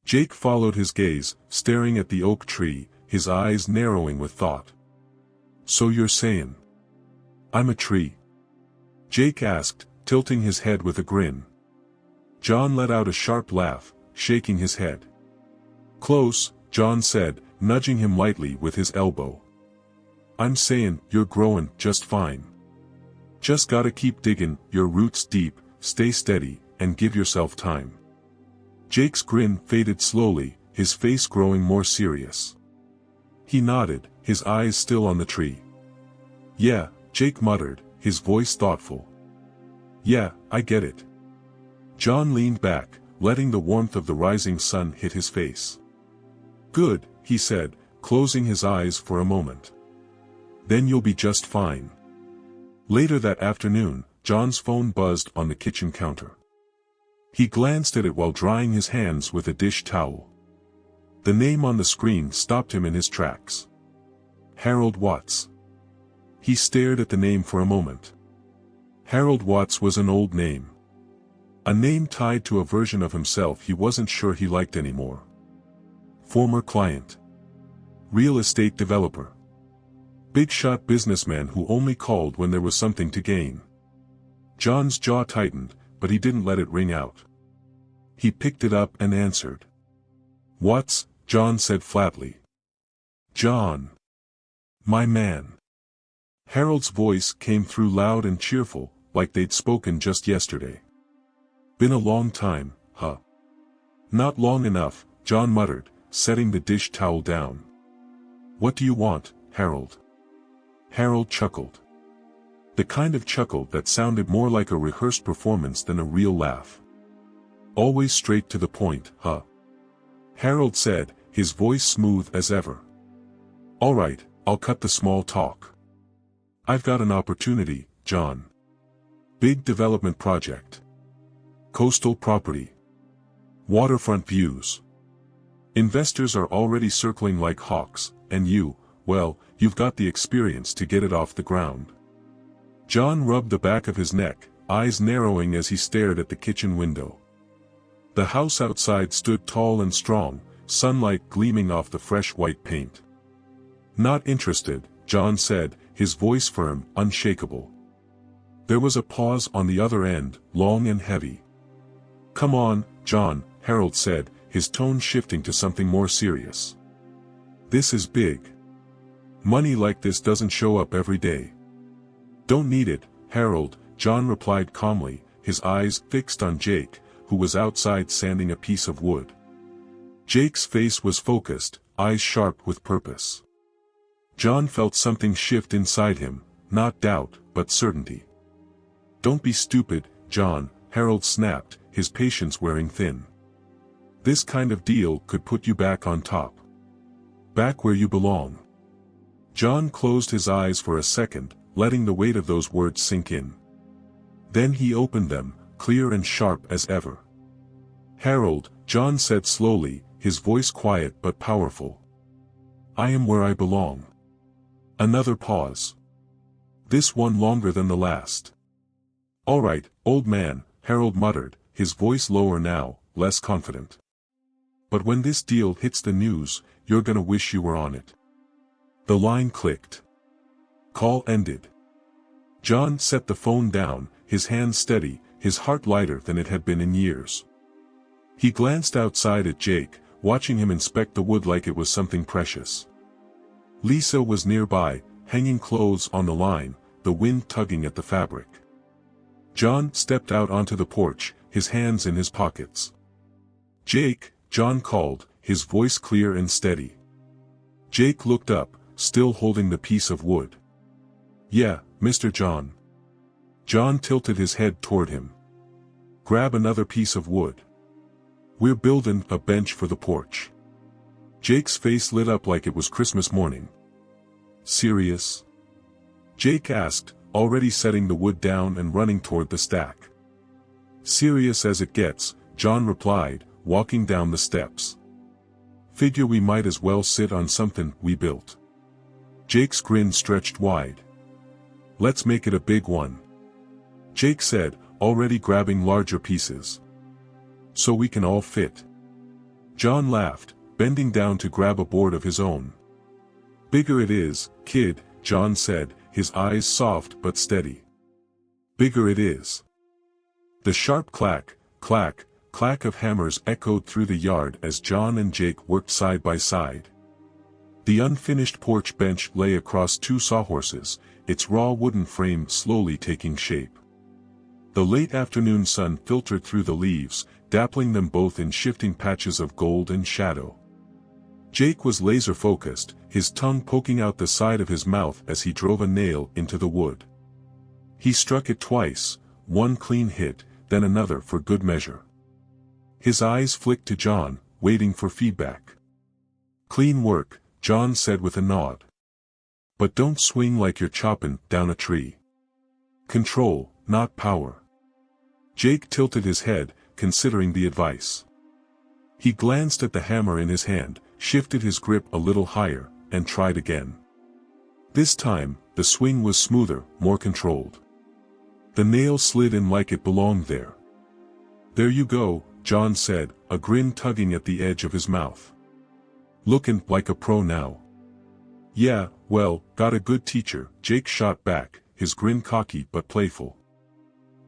Jake followed his gaze, staring at the oak tree, his eyes narrowing with thought. "So you're saying I'm a tree?" Jake asked, tilting his head with a grin. John let out a sharp laugh, shaking his head. "Close," John said, nudging him lightly with his elbow. "I'm saying you're growing just fine. Just gotta keep digging your roots deep, stay steady, and give yourself time." Jake's grin faded slowly, his face growing more serious. He nodded, his eyes still on the tree. "Yeah," Jake muttered, his voice thoughtful. "Yeah, I get it." John leaned back, letting the warmth of the rising sun hit his face. "Good," he said, closing his eyes for a moment. "Then you'll be just fine." Later that afternoon, John's phone buzzed on the kitchen counter. He glanced at it while drying his hands with a dish towel. The name on the screen stopped him in his tracks. Harold Watts. He stared at the name for a moment. Harold Watts was an old name. A name tied to a version of himself he wasn't sure he liked anymore. Former client. Real estate developer. Big-shot businessman who only called when there was something to gain. John's jaw tightened, but he didn't let it ring out. He picked it up and answered. "Watts," John said flatly. "John. My man. Harold's voice came through loud and cheerful, like they'd spoken just yesterday. Been a long time, huh? Not long enough, John muttered, setting the dish towel down. What do you want, Harold? Harold chuckled. The kind of chuckle that sounded more like a rehearsed performance than a real laugh. Always straight to the point, huh? Harold said, his voice smooth as ever. All right, I'll cut the small talk. I've got an opportunity, John. Big development project. Coastal property. Waterfront views. Investors are already circling like hawks, and you, well, you've got the experience to get it off the ground. John rubbed the back of his neck, eyes narrowing as he stared at the kitchen window. The house outside stood tall and strong, sunlight gleaming off the fresh white paint. Not interested, John said, his voice firm, unshakable. There was a pause on the other end, long and heavy. Come on, John, Harold said, his tone shifting to something more serious. This is big. Money like this doesn't show up every day. Don't need it, Harold, John replied calmly, his eyes fixed on Jake, who was outside sanding a piece of wood. Jake's face was focused, eyes sharp with purpose. John felt something shift inside him, not doubt, but certainty. Don't be stupid, John, Harold snapped, his patience wearing thin. This kind of deal could put you back on top. Back where you belong. John closed his eyes for a second, letting the weight of those words sink in. Then he opened them, clear and sharp as ever. Harold, John said slowly, his voice quiet but powerful. I am where I belong. Another pause. This one longer than the last. All right, old man, Harold muttered, his voice lower now, less confident. But when this deal hits the news, you're gonna wish you were on it. The line clicked. Call ended. John set the phone down, his hand steady, his heart lighter than it had been in years. He glanced outside at Jake, watching him inspect the wood like it was something precious. Lisa was nearby, hanging clothes on the line, the wind tugging at the fabric. John stepped out onto the porch, his hands in his pockets. Jake, John called, his voice clear and steady. Jake looked up, still holding the piece of wood. Yeah, Mr. John. John tilted his head toward him. Grab another piece of wood. We're building a bench for the porch. Jake's face lit up like it was Christmas morning. Serious? Jake asked, already setting the wood down and running toward the stack. Serious as it gets, John replied, walking down the steps. Figure we might as well sit on something we built. Jake's grin stretched wide. Let's make it a big one. Jake said, already grabbing larger pieces. So we can all fit. John laughed, bending down to grab a board of his own. Bigger it is, kid, John said, his eyes soft but steady. Bigger it is. The sharp clack, clack, clack of hammers echoed through the yard as John and Jake worked side by side. The unfinished porch bench lay across two sawhorses, its raw wooden frame slowly taking shape. The late afternoon sun filtered through the leaves, dappling them both in shifting patches of gold and shadow. Jake was laser-focused, his tongue poking out the side of his mouth as he drove a nail into the wood. He struck it twice, one clean hit, then another for good measure. His eyes flicked to John, waiting for feedback. Clean work, John said with a nod. But don't swing like you're chopping down a tree. Control, not power. Jake tilted his head, considering the advice. He glanced at the hammer in his hand, shifted his grip a little higher, and tried again. This time, the swing was smoother, more controlled. The nail slid in like it belonged there. There you go, John said, a grin tugging at the edge of his mouth. Looking like a pro now. Yeah, well, got a good teacher, Jake shot back, his grin cocky but playful.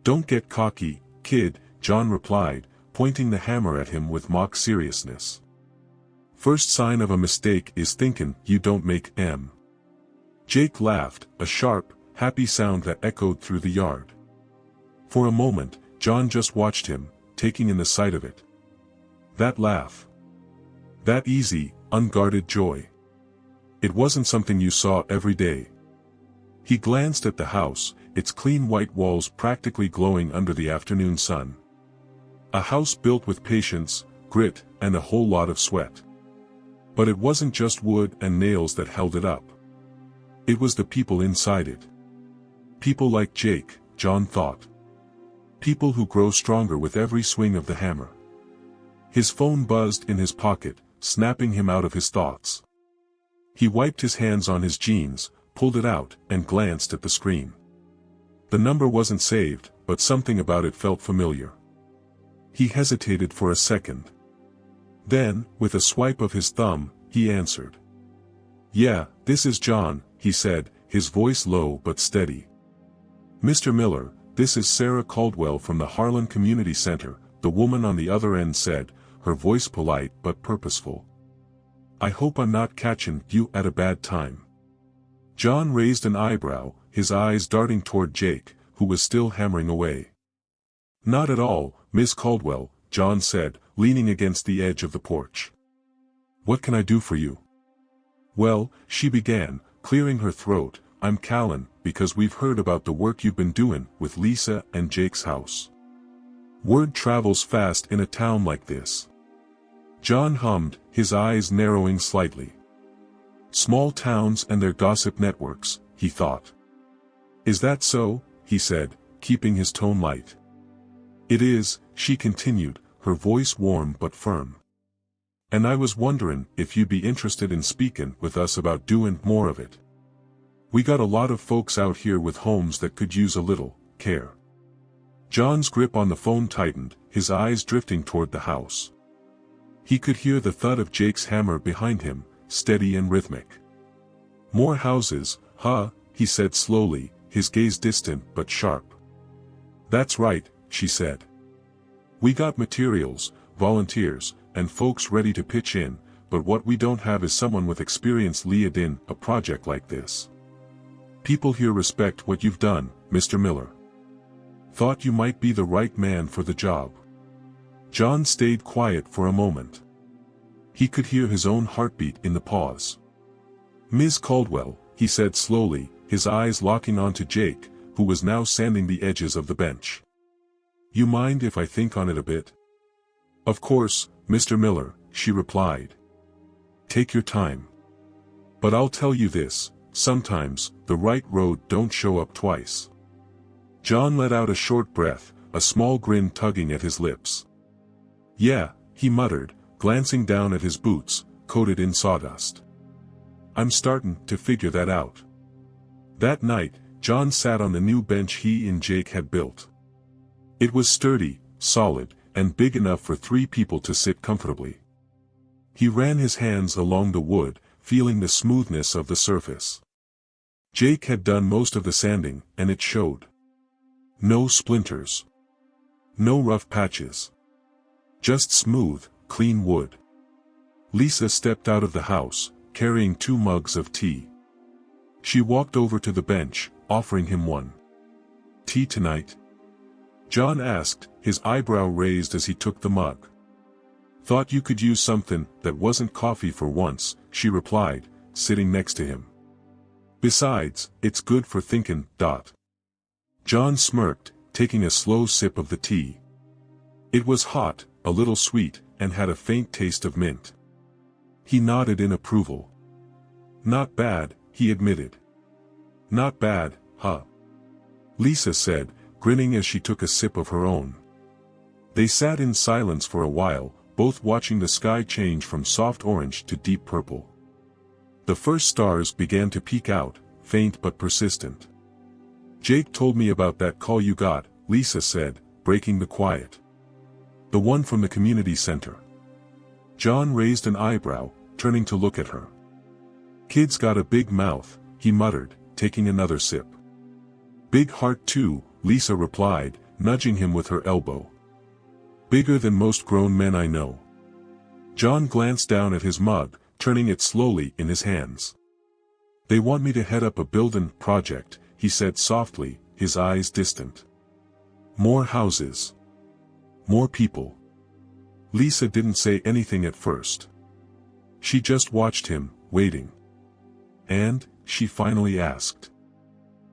Don't get cocky, kid, John replied, pointing the hammer at him with mock seriousness. First sign of a mistake is thinking you don't make M. Jake laughed, a sharp, happy sound that echoed through the yard. For a moment, John just watched him, taking in the sight of it. That laugh. That easy, unguarded joy. It wasn't something you saw every day. He glanced at the house, its clean white walls practically glowing under the afternoon sun. A house built with patience, grit, and a whole lot of sweat. But it wasn't just wood and nails that held it up. It was the people inside it. People like Jake, John thought. People who grow stronger with every swing of the hammer. His phone buzzed in his pocket, snapping him out of his thoughts. He wiped his hands on his jeans, pulled it out, and glanced at the screen. The number wasn't saved, but something about it felt familiar. He hesitated for a second. Then, with a swipe of his thumb, he answered. "Yeah, this is John," he said, his voice low but steady. "Mr. Miller, this is Sarah Caldwell from the Harlan Community Center," the woman on the other end said, her voice polite but purposeful. "I hope I'm not catching you at a bad time." John raised an eyebrow, his eyes darting toward Jake, who was still hammering away. "Not at all, Miss Caldwell," John said, leaning against the edge of the porch. "What can I do for you?" "Well," she began, clearing her throat, "I'm calling, because we've heard about the work you've been doing with Lisa and Jake's house. Word travels fast in a town like this." John hummed, his eyes narrowing slightly. Small towns and their gossip networks, he thought. "Is that so?" he said, keeping his tone light. "It is," she continued, her voice warm but firm. "And I was wondering if you'd be interested in speaking with us about doing more of it. We got a lot of folks out here with homes that could use a little care." John's grip on the phone tightened, his eyes drifting toward the house. He could hear the thud of Jake's hammer behind him, steady and rhythmic. "More houses, huh?" he said slowly, his gaze distant but sharp. "That's right," she said. "We got materials, volunteers, and folks ready to pitch in, but what we don't have is someone with experience lead in a project like this. People here respect what you've done, Mr. Miller. Thought you might be the right man for the job." John stayed quiet for a moment. He could hear his own heartbeat in the pause. "Ms. Caldwell," he said slowly, his eyes locking onto Jake, who was now sanding the edges of the bench. "You mind if I think on it a bit?" "Of course, Mr. Miller," she replied. "Take your time. But I'll tell you this, sometimes, the right road don't show up twice." John let out a short breath, a small grin tugging at his lips. "Yeah," he muttered, glancing down at his boots, coated in sawdust. "I'm starting to figure that out." That night, John sat on the new bench he and Jake had built. It was sturdy, solid, and big enough for 3 people to sit comfortably. He ran his hands along the wood, feeling the smoothness of the surface. Jake had done most of the sanding, and it showed. No splinters. No rough patches. Just smooth, clean wood. Lisa stepped out of the house, carrying 2 mugs of tea. She walked over to the bench, offering him one. "Tea tonight?" John asked, his eyebrow raised as he took the mug. "Thought you could use something that wasn't coffee for once," she replied, sitting next to him. "Besides, it's good for thinking." John smirked, taking a slow sip of the tea. It was hot, a little sweet, and had a faint taste of mint. He nodded in approval. "Not bad," he admitted. "Not bad, huh?" Lisa said, grinning as she took a sip of her own. They sat in silence for a while, both watching the sky change from soft orange to deep purple. The first stars began to peek out, faint but persistent. "Jake told me about that call you got," Lisa said, breaking the quiet. "The one from the community center." John raised an eyebrow, turning to look at her. "Kid's got a big mouth," he muttered, taking another sip. "Big heart too," Lisa replied, nudging him with her elbow. "Bigger than most grown men I know." John glanced down at his mug, turning it slowly in his hands. They want me to head up a building project, he said softly, his eyes distant. More houses. More people. Lisa didn't say anything at first. She just watched him, waiting. And, she finally asked.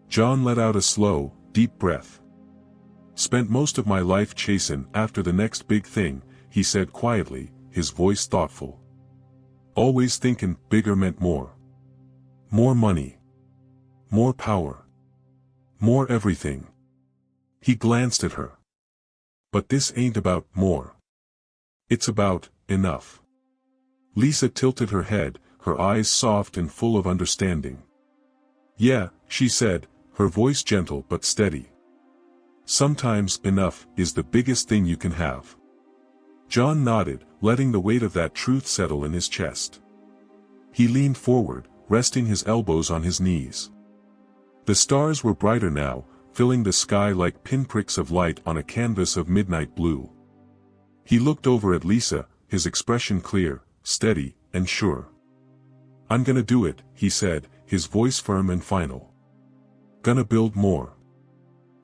John let out a slow, deep breath. Spent most of my life chasing after the next big thing, he said quietly, his voice thoughtful. Always thinking bigger meant more. More money. More power. More everything. He glanced at her. But this ain't about more. It's about enough. Lisa tilted her head, her eyes soft and full of understanding. Yeah, she said, her voice gentle but steady. Sometimes enough is the biggest thing you can have. John nodded, letting the weight of that truth settle in his chest. He leaned forward, resting his elbows on his knees. The stars were brighter now, filling the sky like pinpricks of light on a canvas of midnight blue. He looked over at Lisa, his expression clear, steady, and sure. I'm gonna do it, he said, his voice firm and final. Gonna build more.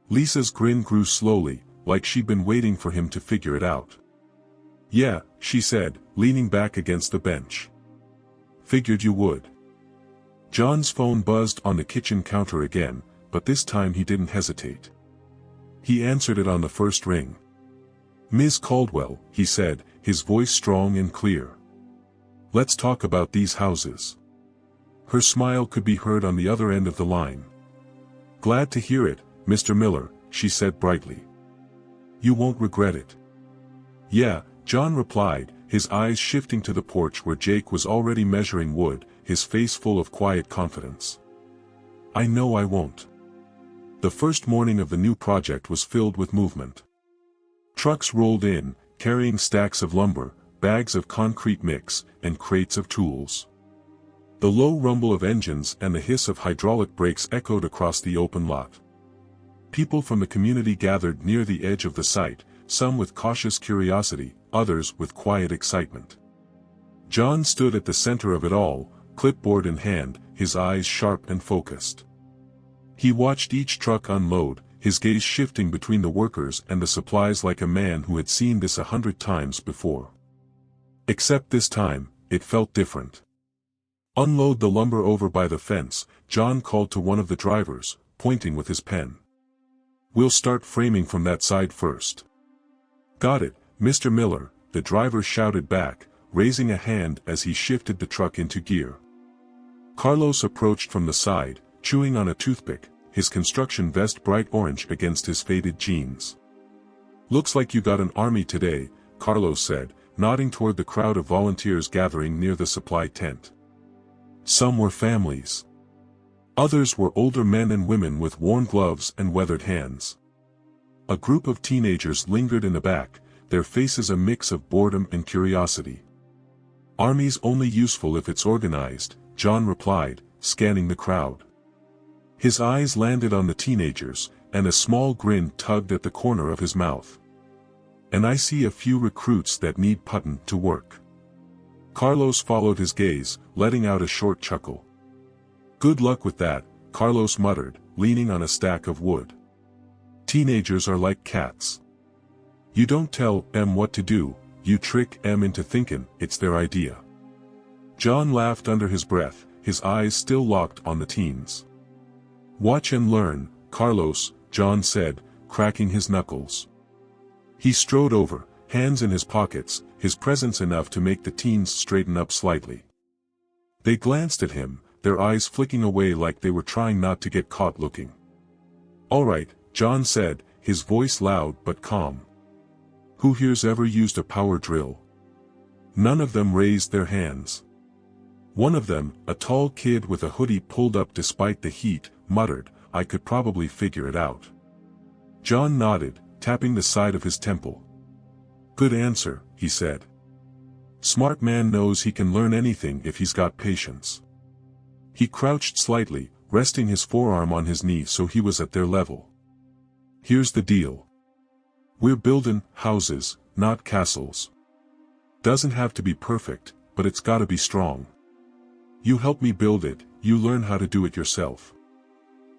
Lisa's grin grew slowly, like she'd been waiting for him to figure it out. Yeah, she said, leaning back against the bench. Figured you would. John's phone buzzed on the kitchen counter again, but this time he didn't hesitate. He answered it on the first ring. Ms. Caldwell, he said, his voice strong and clear. Let's talk about these houses. Her smile could be heard on the other end of the line. Glad to hear it, Mr. Miller, she said brightly. You won't regret it. Yeah, John replied, his eyes shifting to the porch where Jake was already measuring wood, his face full of quiet confidence. I know I won't. The first morning of the new project was filled with movement. Trucks rolled in, carrying stacks of lumber, bags of concrete mix, and crates of tools. The low rumble of engines and the hiss of hydraulic brakes echoed across the open lot. People from the community gathered near the edge of the site, some with cautious curiosity, others with quiet excitement. John stood at the center of it all, clipboard in hand, his eyes sharp and focused. He watched each truck unload, his gaze shifting between the workers and the supplies like a man who had seen this 100 times before. Except this time, it felt different. Unload the lumber over by the fence, John called to one of the drivers, pointing with his pen. We'll start framing from that side first. Got it, Mr. Miller, the driver shouted back, raising a hand as he shifted the truck into gear. Carlos approached from the side, chewing on a toothpick, his construction vest bright orange against his faded jeans. Looks like you got an army today, Carlos said, nodding toward the crowd of volunteers gathering near the supply tent. Some were families. Others were older men and women with worn gloves and weathered hands. A group of teenagers lingered in the back, their faces a mix of boredom and curiosity. Army's only useful if it's organized, John replied, scanning the crowd. His eyes landed on the teenagers, and a small grin tugged at the corner of his mouth. And I see a few recruits that need puttin' to work. Carlos followed his gaze, letting out a short chuckle. Good luck with that, Carlos muttered, leaning on a stack of wood. Teenagers are like cats. You don't tell them what to do, you trick them into thinking it's their idea. John laughed under his breath, his eyes still locked on the teens. Watch and learn, Carlos, John said, cracking his knuckles. He strode over, hands in his pockets, his presence enough to make the teens straighten up slightly. They glanced at him, their eyes flicking away like they were trying not to get caught looking. All right, John said, his voice loud but calm. Who here's ever used a power drill? None of them raised their hands. One of them, a tall kid with a hoodie pulled up despite the heat, muttered, I could probably figure it out. John nodded, tapping the side of his temple. Good answer, he said. Smart man knows he can learn anything if he's got patience. He crouched slightly, resting his forearm on his knee so he was at their level. Here's the deal. We're building houses, not castles. Doesn't have to be perfect, but it's gotta be strong. You help me build it, you learn how to do it yourself.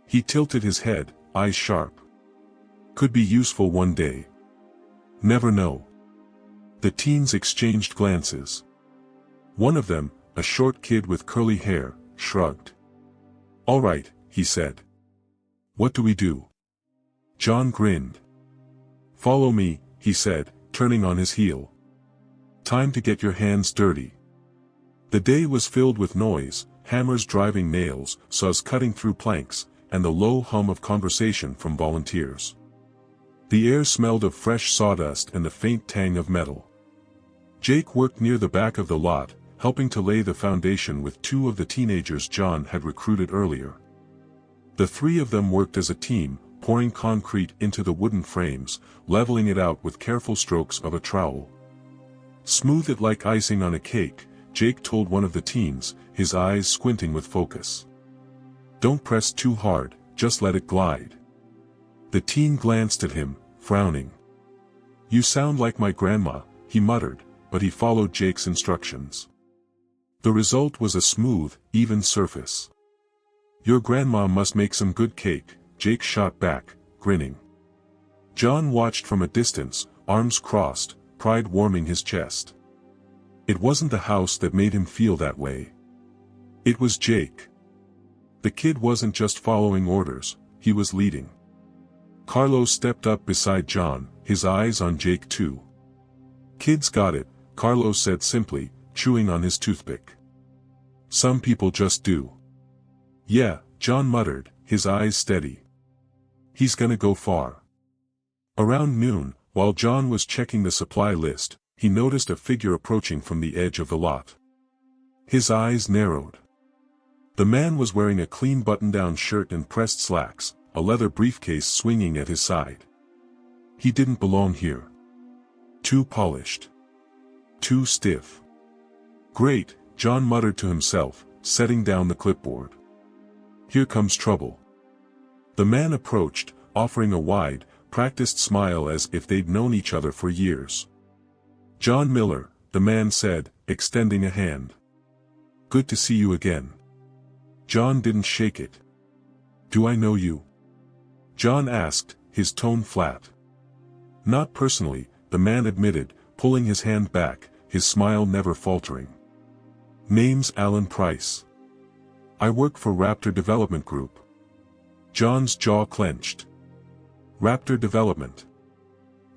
He tilted his head, eyes sharp. Could be useful one day. Never know. The teens exchanged glances. One of them, a short kid with curly hair, shrugged. All right, he said. What do we do? John grinned. Follow me, he said, turning on his heel. Time to get your hands dirty. The day was filled with noise, hammers driving nails, saws cutting through planks, and the low hum of conversation from volunteers. The air smelled of fresh sawdust and the faint tang of metal. Jake worked near the back of the lot, helping to lay the foundation with two of the teenagers John had recruited earlier. The three of them worked as a team, pouring concrete into the wooden frames, leveling it out with careful strokes of a trowel. Smooth it like icing on a cake, Jake told one of the teens, his eyes squinting with focus. Don't press too hard, just let it glide. The teen glanced at him, frowning. You sound like my grandma, he muttered, but he followed Jake's instructions. The result was a smooth, even surface. Your grandma must make some good cake, Jake shot back, grinning. John watched from a distance, arms crossed, pride warming his chest. It wasn't the house that made him feel that way. It was Jake. The kid wasn't just following orders, he was leading. Carlos stepped up beside John, his eyes on Jake too. Kids got it, Carlos said simply, chewing on his toothpick. Some people just do. Yeah, John muttered, his eyes steady. He's gonna go far. Around noon, while John was checking the supply list, he noticed a figure approaching from the edge of the lot. His eyes narrowed. The man was wearing a clean button-down shirt and pressed slacks, a leather briefcase swinging at his side. He didn't belong here. Too polished. Too stiff. Great, John muttered to himself, setting down the clipboard. Here comes trouble. The man approached, offering a wide, practiced smile as if they'd known each other for years. John Miller, the man said, extending a hand. Good to see you again. John didn't shake it. Do I know you? John asked, his tone flat. Not personally, the man admitted, pulling his hand back, his smile never faltering. Name's Alan Price. I work for Raptor Development Group. John's jaw clenched. Raptor Development.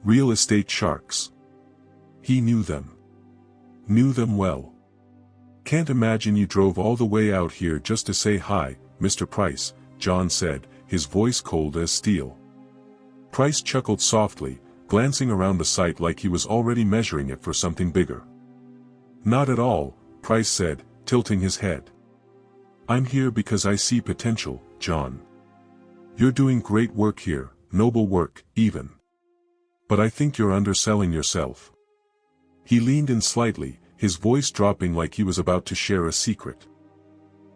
Real estate sharks. He knew them. Knew them well. Can't imagine you drove all the way out here just to say hi, Mr. Price, John said, his voice cold as steel. Price chuckled softly, glancing around the site like he was already measuring it for something bigger. Not at all, Price said, tilting his head. I'm here because I see potential, John. You're doing great work here, noble work, even. But I think you're underselling yourself. He leaned in slightly, his voice dropping like he was about to share a secret.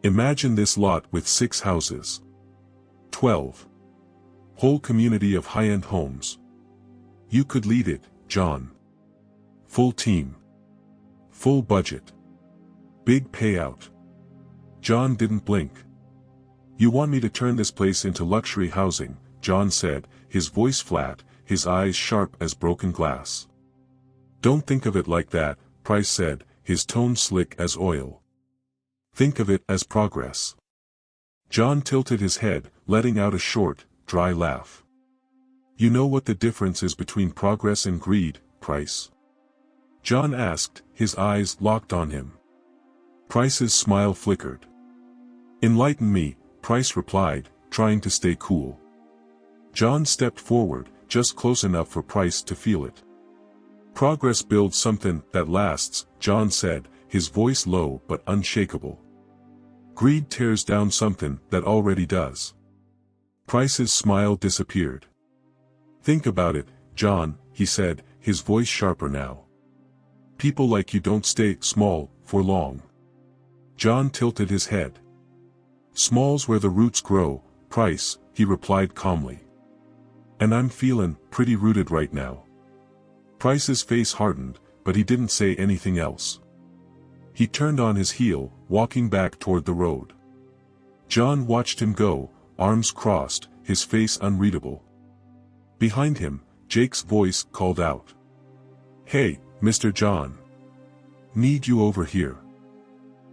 Imagine this lot with 6 houses. 12. Whole community of high-end homes. You could lead it, John. Full team. Full budget. Big payout. John didn't blink. You want me to turn this place into luxury housing, John said, his voice flat, his eyes sharp as broken glass. Don't think of it like that, Price said, his tone slick as oil. Think of it as progress. John tilted his head, letting out a short, dry laugh. You know what the difference is between progress and greed, Price? John asked, his eyes locked on him. Price's smile flickered. Enlighten me, Price replied, trying to stay cool. John stepped forward, just close enough for Price to feel it. Progress builds something that lasts, John said, his voice low but unshakable. Greed tears down something that already does. Price's smile disappeared. Think about it, John, he said, his voice sharper now. People like you don't stay small for long. John tilted his head. Small's where the roots grow, Price, he replied calmly. And I'm feeling pretty rooted right now. Price's face hardened, but he didn't say anything else. He turned on his heel, walking back toward the road. John watched him go, arms crossed, his face unreadable. Behind him, Jake's voice called out. "Hey, Mr. John. Need you over here."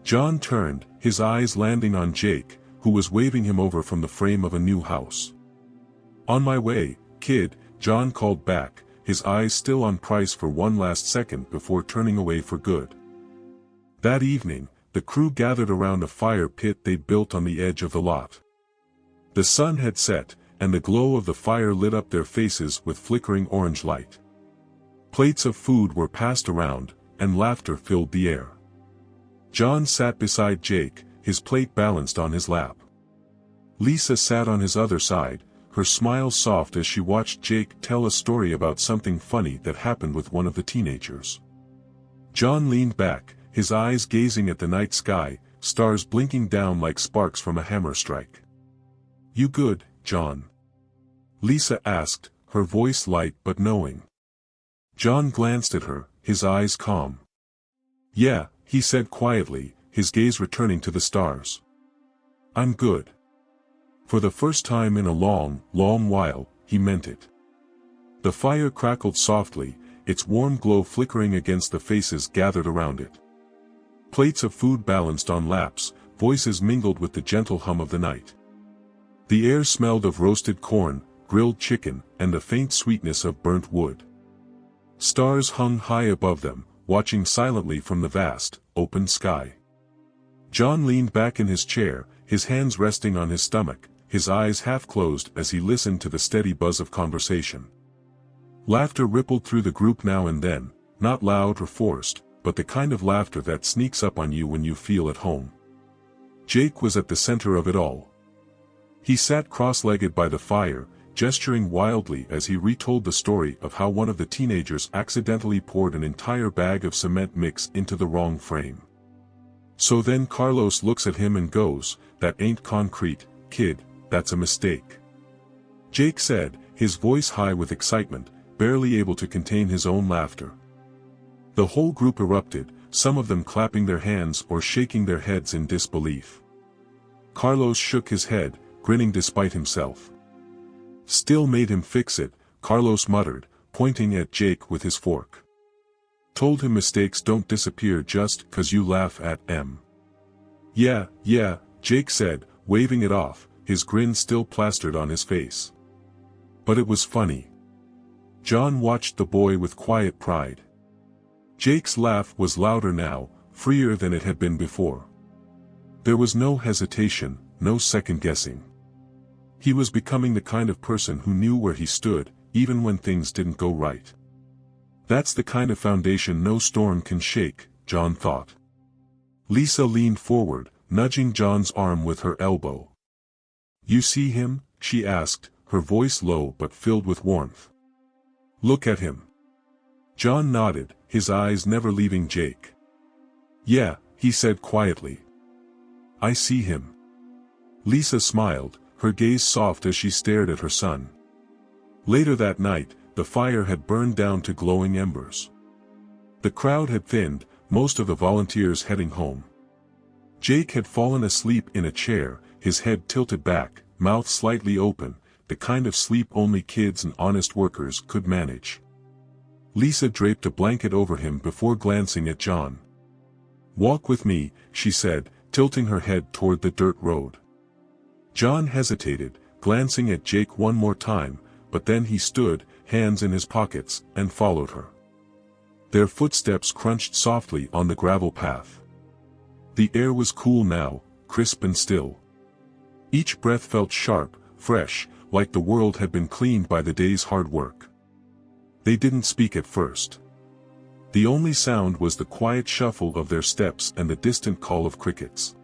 John turned, his eyes landing on Jake, who was waving him over from the frame of a new house. "On my way, kid," John called back, his eyes still on Price for one last second before turning away for good. That evening, the crew gathered around a fire pit they'd built on the edge of the lot. The sun had set, and the glow of the fire lit up their faces with flickering orange light. Plates of food were passed around, and laughter filled the air. John sat beside Jake, his plate balanced on his lap. Lisa sat on his other side, her smile soft as she watched Jake tell a story about something funny that happened with one of the teenagers. John leaned back, his eyes gazing at the night sky, stars blinking down like sparks from a hammer strike. "You good, John?" Lisa asked, her voice light but knowing. John glanced at her, his eyes calm. "Yeah," he said quietly, his gaze returning to the stars. "I'm good." For the first time in a long, long while, he meant it. The fire crackled softly, its warm glow flickering against the faces gathered around it. Plates of food balanced on laps, voices mingled with the gentle hum of the night. The air smelled of roasted corn, grilled chicken, and the faint sweetness of burnt wood. Stars hung high above them, watching silently from the vast, open sky. John leaned back in his chair, his hands resting on his stomach, his eyes half closed as he listened to the steady buzz of conversation. Laughter rippled through the group now and then, not loud or forced, but the kind of laughter that sneaks up on you when you feel at home. Jake was at the center of it all. He sat cross-legged by the fire, gesturing wildly as he retold the story of how one of the teenagers accidentally poured an entire bag of cement mix into the wrong frame. "So then Carlos looks at him and goes, 'That ain't concrete, kid, that's a mistake.'" Jake said, his voice high with excitement, barely able to contain his own laughter. The whole group erupted, some of them clapping their hands or shaking their heads in disbelief. Carlos shook his head, grinning despite himself. "Still made him fix it," Carlos muttered, pointing at Jake with his fork. "Told him mistakes don't disappear just 'cause you laugh at 'em." Yeah, Jake said, waving it off, his grin still plastered on his face. But it was funny. John watched the boy with quiet pride. Jake's laugh was louder now, freer than it had been before. There was no hesitation, no second-guessing. He was becoming the kind of person who knew where he stood, even when things didn't go right. That's the kind of foundation no storm can shake, John thought. Lisa leaned forward, nudging John's arm with her elbow. "You see him?" she asked, her voice low but filled with warmth. "Look at him." John nodded, his eyes never leaving Jake. "Yeah," he said quietly. "I see him." Lisa smiled, her gaze soft as she stared at her son. Later that night, the fire had burned down to glowing embers. The crowd had thinned, most of the volunteers heading home. Jake had fallen asleep in a chair, his head tilted back, mouth slightly open, the kind of sleep only kids and honest workers could manage. Lisa draped a blanket over him before glancing at John. "Walk with me," she said, tilting her head toward the dirt road. John hesitated, glancing at Jake one more time, but then he stood, hands in his pockets, and followed her. Their footsteps crunched softly on the gravel path. The air was cool now, crisp and still. Each breath felt sharp, fresh, like the world had been cleaned by the day's hard work. They didn't speak at first. The only sound was the quiet shuffle of their steps and the distant call of crickets.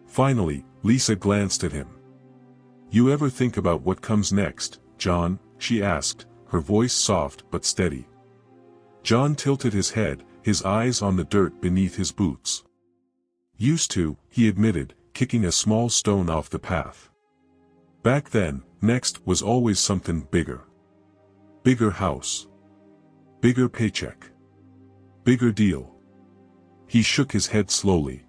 Finally, Lisa glanced at him. "You ever think about what comes next, John?" she asked, her voice soft but steady. John tilted his head, his eyes on the dirt beneath his boots. "Used to," he admitted, kicking a small stone off the path. "Back then, next was always something bigger. Bigger house. Bigger paycheck. Bigger deal." He shook his head slowly.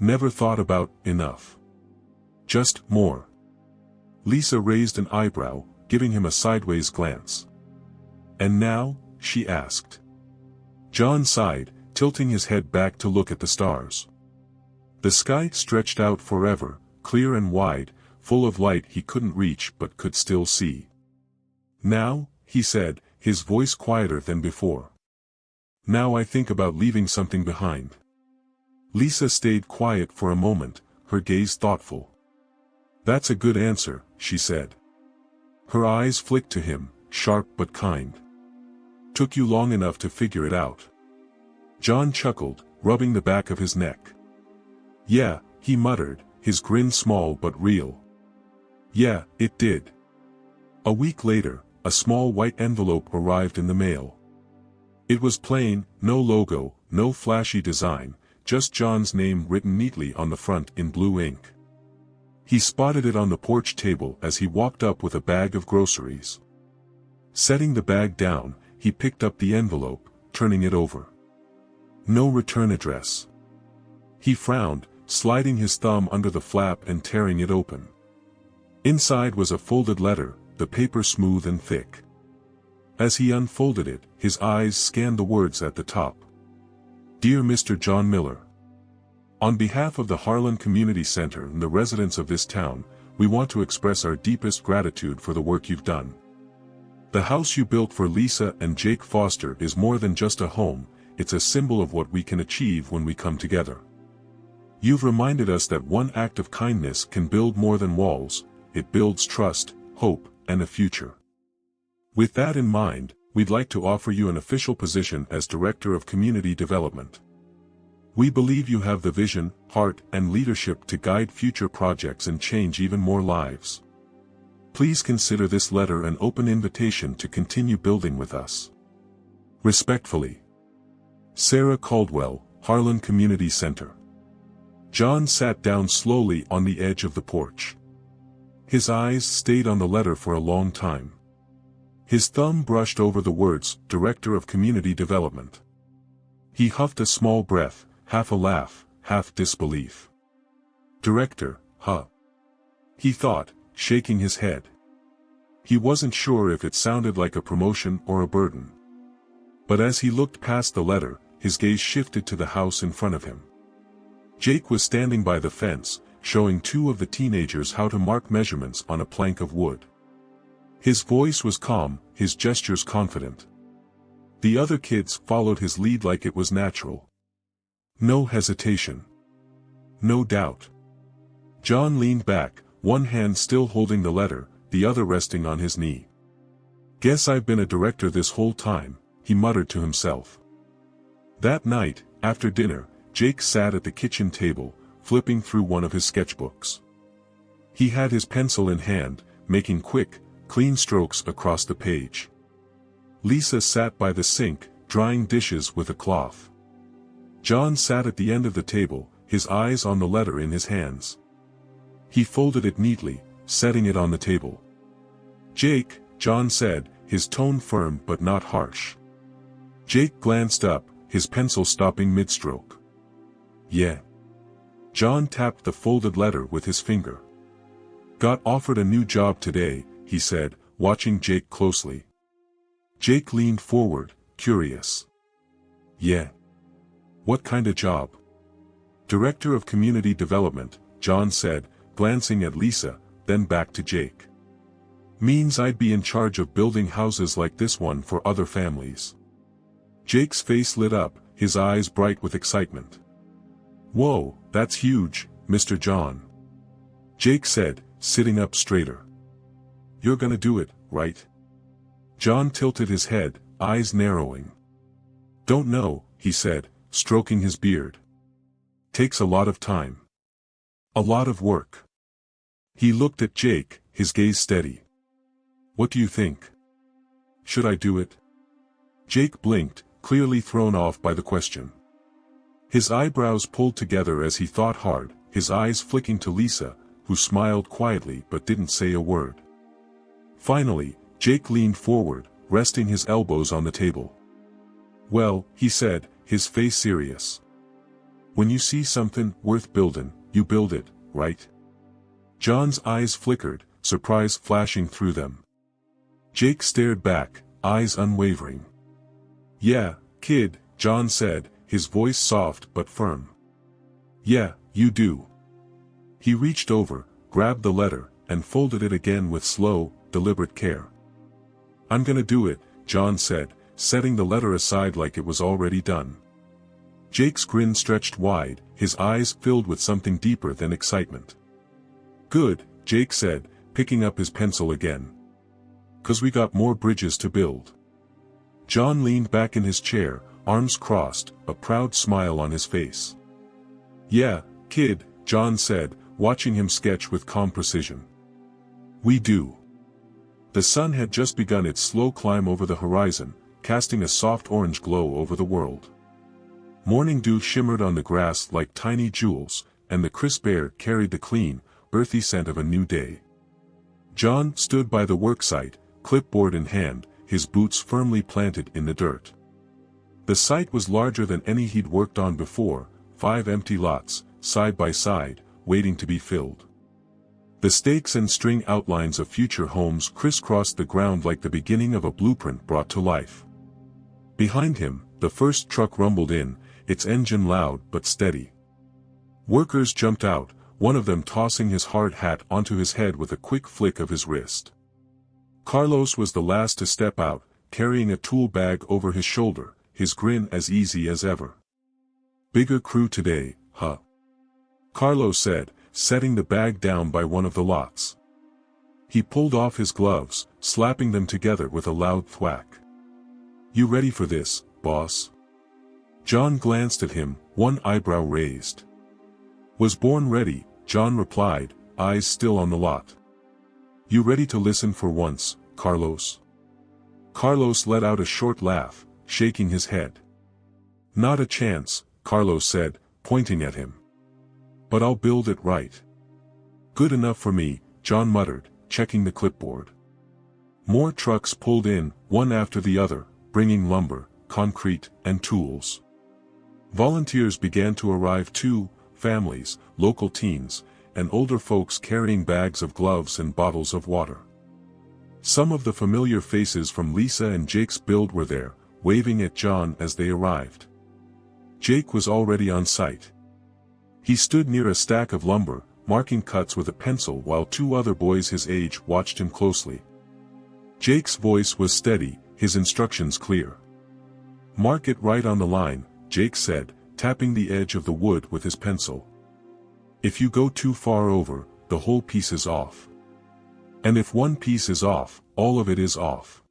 "Never thought about enough." Just more. Lisa raised an eyebrow, giving him a sideways glance. And now? She asked. John sighed, tilting his head back to look at the stars. The sky stretched out forever, clear and wide, full of light he couldn't reach but could still see. Now, he said, his voice quieter than before. Now I think about leaving something behind. Lisa stayed quiet for a moment, her gaze thoughtful. That's a good answer, she said. Her eyes flicked to him, sharp but kind. Took you long enough to figure it out? John chuckled, rubbing the back of his neck. Yeah, he muttered, his grin small but real. Yeah, it did. A week later, a small white envelope arrived in the mail. It was plain, no logo, no flashy design, just John's name written neatly on the front in blue ink. He spotted it on the porch table as he walked up with a bag of groceries. Setting the bag down, he picked up the envelope, turning it over. No return address. He frowned, sliding his thumb under the flap and tearing it open. Inside was a folded letter, the paper smooth and thick. As he unfolded it, his eyes scanned the words at the top. Dear Mr. John Miller. On behalf of the Harlan Community Center and the residents of this town, we want to express our deepest gratitude for the work you've done. The house you built for Lisa and Jake Foster is more than just a home, it's a symbol of what we can achieve when we come together. You've reminded us that one act of kindness can build more than walls, it builds trust, hope, and a future. With that in mind, we'd like to offer you an official position as Director of Community Development. We believe you have the vision, heart, and leadership to guide future projects and change even more lives. Please consider this letter an open invitation to continue building with us. Respectfully, Sarah Caldwell, Harlan Community Center. John sat down slowly on the edge of the porch. His eyes stayed on the letter for a long time. His thumb brushed over the words, Director of Community Development. He huffed a small breath, half a laugh, half disbelief. Director, huh? He thought, shaking his head. He wasn't sure if it sounded like a promotion or a burden. But as he looked past the letter, his gaze shifted to the house in front of him. Jake was standing by the fence, showing two of the teenagers how to mark measurements on a plank of wood. His voice was calm, his gestures confident. The other kids followed his lead like it was natural. No hesitation. No doubt. John leaned back, one hand still holding the letter, the other resting on his knee. Guess I've been a director this whole time, he muttered to himself. That night, after dinner, Jake sat at the kitchen table, flipping through one of his sketchbooks. He had his pencil in hand, making quick, clean strokes across the page. Lisa sat by the sink, drying dishes with a cloth. John sat at the end of the table, his eyes on the letter in his hands. He folded it neatly, setting it on the table. Jake, John said, his tone firm but not harsh. Jake glanced up, his pencil stopping mid-stroke. Yeah. John tapped the folded letter with his finger. Got offered a new job today, he said, watching Jake closely. Jake leaned forward, curious. Yeah. What kind of job? Director of Community Development, John said, glancing at Lisa, then back to Jake. Means I'd be in charge of building houses like this one for other families. Jake's face lit up, his eyes bright with excitement. Whoa, that's huge, Mr. John. Jake said, sitting up straighter. You're gonna do it, right? John tilted his head, eyes narrowing. Don't know, he said, stroking his beard. Takes a lot of time. A lot of work. He looked at Jake, his gaze steady. What do you think? Should I do it? Jake blinked, clearly thrown off by the question. His eyebrows pulled together as he thought hard, his eyes flicking to Lisa, who smiled quietly but didn't say a word. Finally, Jake leaned forward, resting his elbows on the table. Well, he said, his face serious. When you see something worth building, you build it, right? John's eyes flickered, surprise flashing through them. Jake stared back, eyes unwavering. "Yeah, kid," John said, his voice soft but firm. "Yeah, you do." He reached over, grabbed the letter, and folded it again with slow, deliberate care. "I'm gonna do it," John said, setting the letter aside like it was already done. Jake's grin stretched wide, his eyes filled with something deeper than excitement. "Good," Jake said, picking up his pencil again. "'Cause we got more bridges to build." John leaned back in his chair, arms crossed, a proud smile on his face. "Yeah, kid," John said, watching him sketch with calm precision. "We do." The sun had just begun its slow climb over the horizon, casting a soft orange glow over the world. Morning dew shimmered on the grass like tiny jewels, and the crisp air carried the clean, earthy scent of a new day. John stood by the worksite, clipboard in hand, his boots firmly planted in the dirt. The site was larger than any he'd worked on before, 5 empty lots, side by side, waiting to be filled. The stakes and string outlines of future homes crisscrossed the ground like the beginning of a blueprint brought to life. Behind him, the first truck rumbled in, its engine loud but steady. Workers jumped out, one of them tossing his hard hat onto his head with a quick flick of his wrist. Carlos was the last to step out, carrying a tool bag over his shoulder, his grin as easy as ever. "Bigger crew today, huh?" Carlos said, setting the bag down by one of the lots. He pulled off his gloves, slapping them together with a loud thwack. "You ready for this, boss?" John glanced at him, one eyebrow raised. "Was born ready," John replied, eyes still on the lot. "You ready to listen for once, Carlos?" Carlos let out a short laugh, shaking his head. "Not a chance," Carlos said, pointing at him. "But I'll build it right." "Good enough for me," John muttered, checking the clipboard. More trucks pulled in, one after the other, bringing lumber, concrete, and tools. Volunteers began to arrive too, families, local teens, and older folks carrying bags of gloves and bottles of water. Some of the familiar faces from Lisa and Jake's build were there, waving at John as they arrived. Jake was already on site. He stood near a stack of lumber, marking cuts with a pencil while 2 other boys his age watched him closely. Jake's voice was steady, his instructions clear. "Mark it right on the line," Jake said, tapping the edge of the wood with his pencil. "If you go too far over, the whole piece is off. And if one piece is off, all of it is off."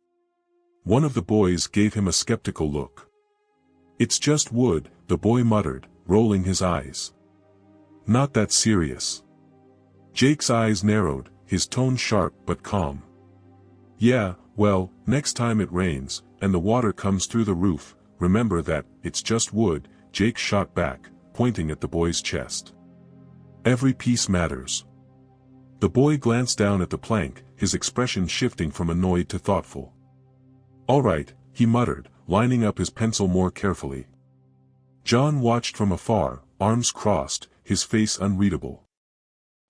One of the boys gave him a skeptical look. "It's just wood," the boy muttered, rolling his eyes. "Not that serious." Jake's eyes narrowed, his tone sharp but calm. "Yeah, well, next time it rains, and the water comes through the roof, remember that, it's just wood," Jake shot back, pointing at the boy's chest. "Every piece matters." The boy glanced down at the plank, his expression shifting from annoyed to thoughtful. "All right," he muttered, lining up his pencil more carefully. John watched from afar, arms crossed, his face unreadable.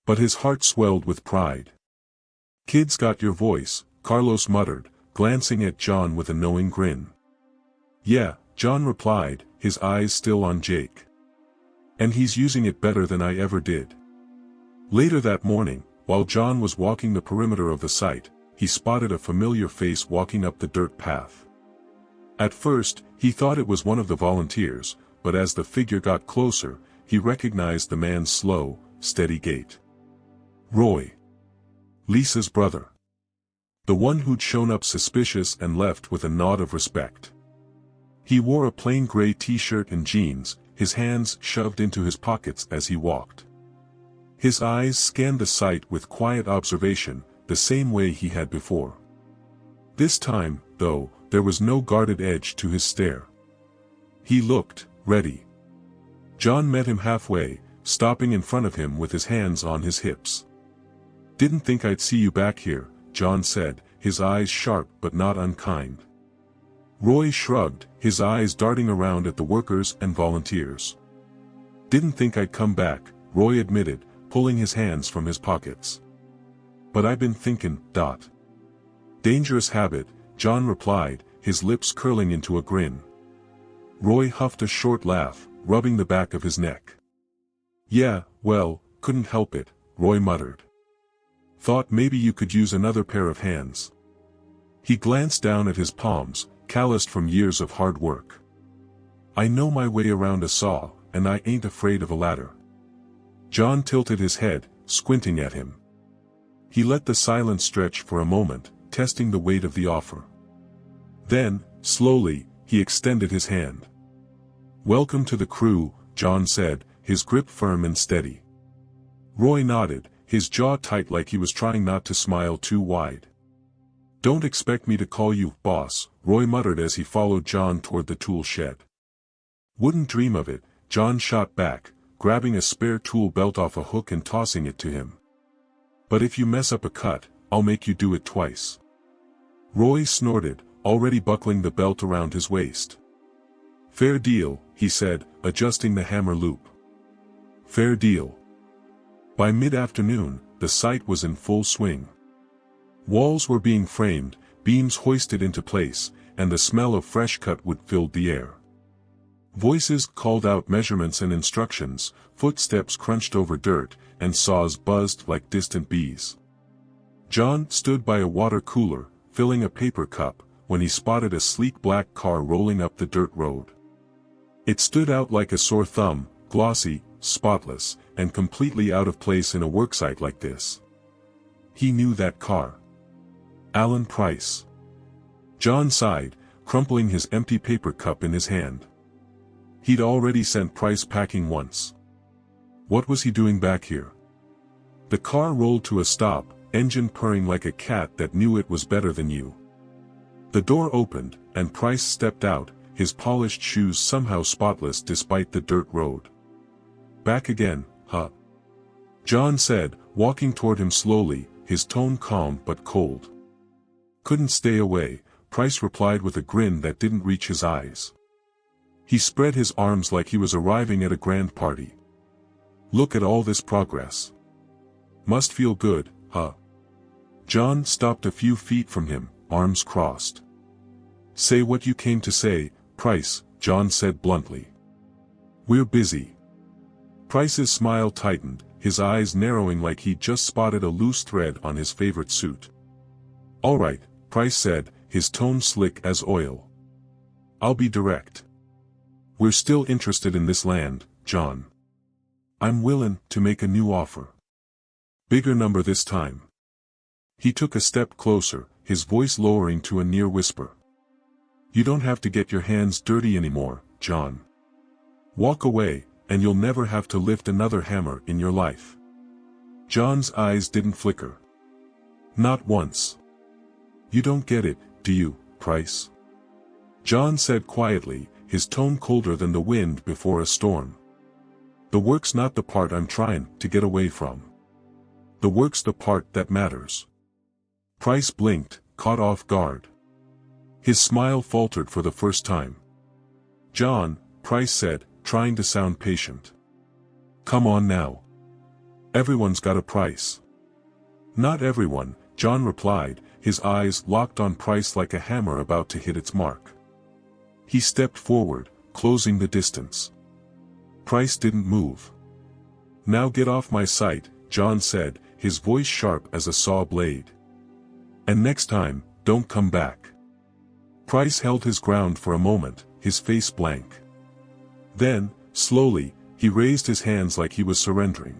But his heart swelled with pride. "Kid's got your voice," Carlos muttered, glancing at John with a knowing grin. "Yeah," John replied, his eyes still on Jake. "And he's using it better than I ever did." Later that morning, while John was walking the perimeter of the site, he spotted a familiar face walking up the dirt path. At first, he thought it was one of the volunteers, but as the figure got closer, he recognized the man's slow, steady gait. Roy. Lisa's brother. The one who'd shown up suspicious and left with a nod of respect. He wore a plain gray t-shirt and jeans, his hands shoved into his pockets as he walked. His eyes scanned the site with quiet observation, the same way he had before. This time, though, there was no guarded edge to his stare. He looked ready. John met him halfway, stopping in front of him with his hands on his hips. "Didn't think I'd see you back here," John said, his eyes sharp but not unkind. Roy shrugged, his eyes darting around at the workers and volunteers. "Didn't think I'd come back," Roy admitted, pulling his hands from his pockets. But I've been thinking. Dangerous habit, John replied, his lips curling into a grin. Roy huffed a short laugh, rubbing the back of his neck. Yeah, well, couldn't help it, Roy muttered. Thought maybe you could use another pair of hands. He glanced down at his palms, calloused from years of hard work. I know my way around a saw, and I ain't afraid of a ladder. John tilted his head, squinting at him. He let the silence stretch for a moment, testing the weight of the offer. Then, slowly, he extended his hand. Welcome to the crew, John said, his grip firm and steady. Roy nodded, his jaw tight like he was trying not to smile too wide. Don't expect me to call you boss, Roy muttered as he followed John toward the tool shed. Wouldn't dream of it, John shot back, grabbing a spare tool belt off a hook and tossing it to him. But if you mess up a cut, I'll make you do it twice. Roy snorted, already buckling the belt around his waist. Fair deal, he said, adjusting the hammer loop. Fair deal. By mid-afternoon, the site was in full swing. Walls were being framed, beams hoisted into place, and the smell of fresh-cut wood filled the air. Voices called out measurements and instructions, footsteps crunched over dirt, and saws buzzed like distant bees. John stood by a water cooler, filling a paper cup, when he spotted a sleek black car rolling up the dirt road. It stood out like a sore thumb, glossy, spotless, and completely out of place in a worksite like this. He knew that car. Alan Price. John sighed, crumpling his empty paper cup in his hand. He'd already sent Price packing once. What was he doing back here? The car rolled to a stop, engine purring like a cat that knew it was better than you. The door opened, and Price stepped out, his polished shoes somehow spotless despite the dirt road. Back again, huh? John said, walking toward him slowly, his tone calm but cold. Couldn't stay away, Price replied with a grin that didn't reach his eyes. He spread his arms like he was arriving at a grand party. Look at all this progress. Must feel good, huh? John stopped a few feet from him, arms crossed. Say what you came to say, Price, John said bluntly. We're busy. Price's smile tightened, his eyes narrowing like he'd just spotted a loose thread on his favorite suit. All right, Price said, his tone slick as oil. I'll be direct. We're still interested in this land, John. I'm willing to make a new offer. Bigger number this time. He took a step closer, his voice lowering to a near whisper. You don't have to get your hands dirty anymore, John. Walk away, and you'll never have to lift another hammer in your life. John's eyes didn't flicker. Not once. You don't get it, do you, Price? John said quietly, his tone colder than the wind before a storm. The work's not the part I'm trying to get away from. The work's the part that matters. Price blinked, caught off guard. His smile faltered for the first time. John, Price said, trying to sound patient. Come on now. Everyone's got a price. Not everyone, John replied, his eyes locked on Price like a hammer about to hit its mark. He stepped forward, closing the distance. Price didn't move. Now get off my sight, John said, his voice sharp as a saw blade. And next time, don't come back. Price held his ground for a moment, his face blank. Then, slowly, he raised his hands like he was surrendering.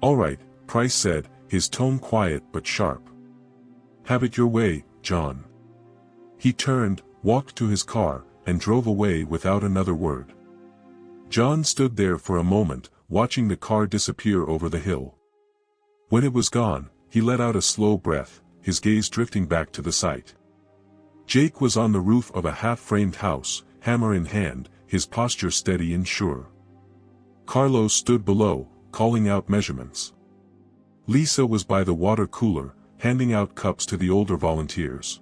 All right, Price said, his tone quiet but sharp. Have it your way, John. He turned, walked to his car, and drove away without another word. John stood there for a moment, watching the car disappear over the hill. When it was gone, he let out a slow breath, his gaze drifting back to the site. Jake was on the roof of a half-framed house, hammer in hand, his posture steady and sure. Carlos stood below, calling out measurements. Lisa was by the water cooler, handing out cups to the older volunteers.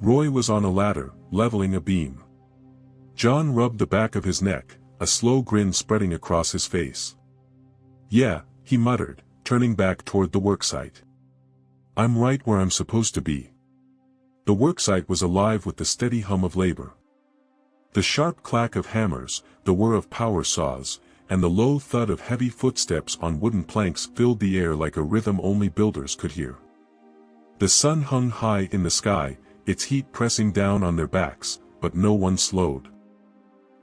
Roy was on a ladder, leveling a beam. John rubbed the back of his neck, a slow grin spreading across his face. Yeah, he muttered, turning back toward the worksite. I'm right where I'm supposed to be. The worksite was alive with the steady hum of labor. The sharp clack of hammers, the whir of power saws, and the low thud of heavy footsteps on wooden planks filled the air like a rhythm only builders could hear. The sun hung high in the sky, its heat pressing down on their backs, but no one slowed.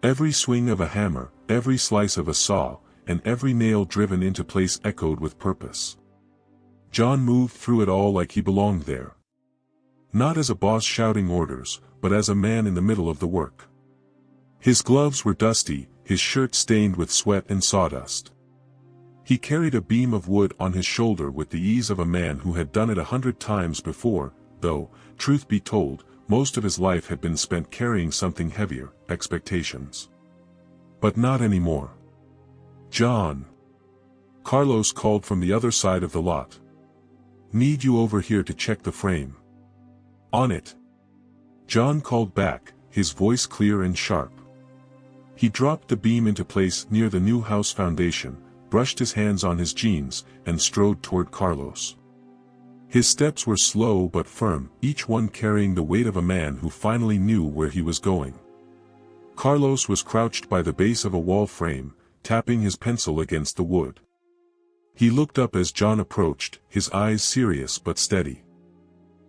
Every swing of a hammer, every slice of a saw, and every nail driven into place echoed with purpose. John moved through it all like he belonged there. Not as a boss shouting orders, but as a man in the middle of the work. His gloves were dusty, his shirt stained with sweat and sawdust. He carried a beam of wood on his shoulder with the ease of a man who had done it 100 times before, though, truth be told, most of his life had been spent carrying something heavier, expectations. But not anymore. John. Carlos called from the other side of the lot. Need you over here to check the frame. On it. John called back, his voice clear and sharp. He dropped the beam into place near the new house foundation, brushed his hands on his jeans, and strode toward Carlos. His steps were slow but firm, each one carrying the weight of a man who finally knew where he was going. Carlos was crouched by the base of a wall frame, tapping his pencil against the wood. He looked up as John approached, his eyes serious but steady.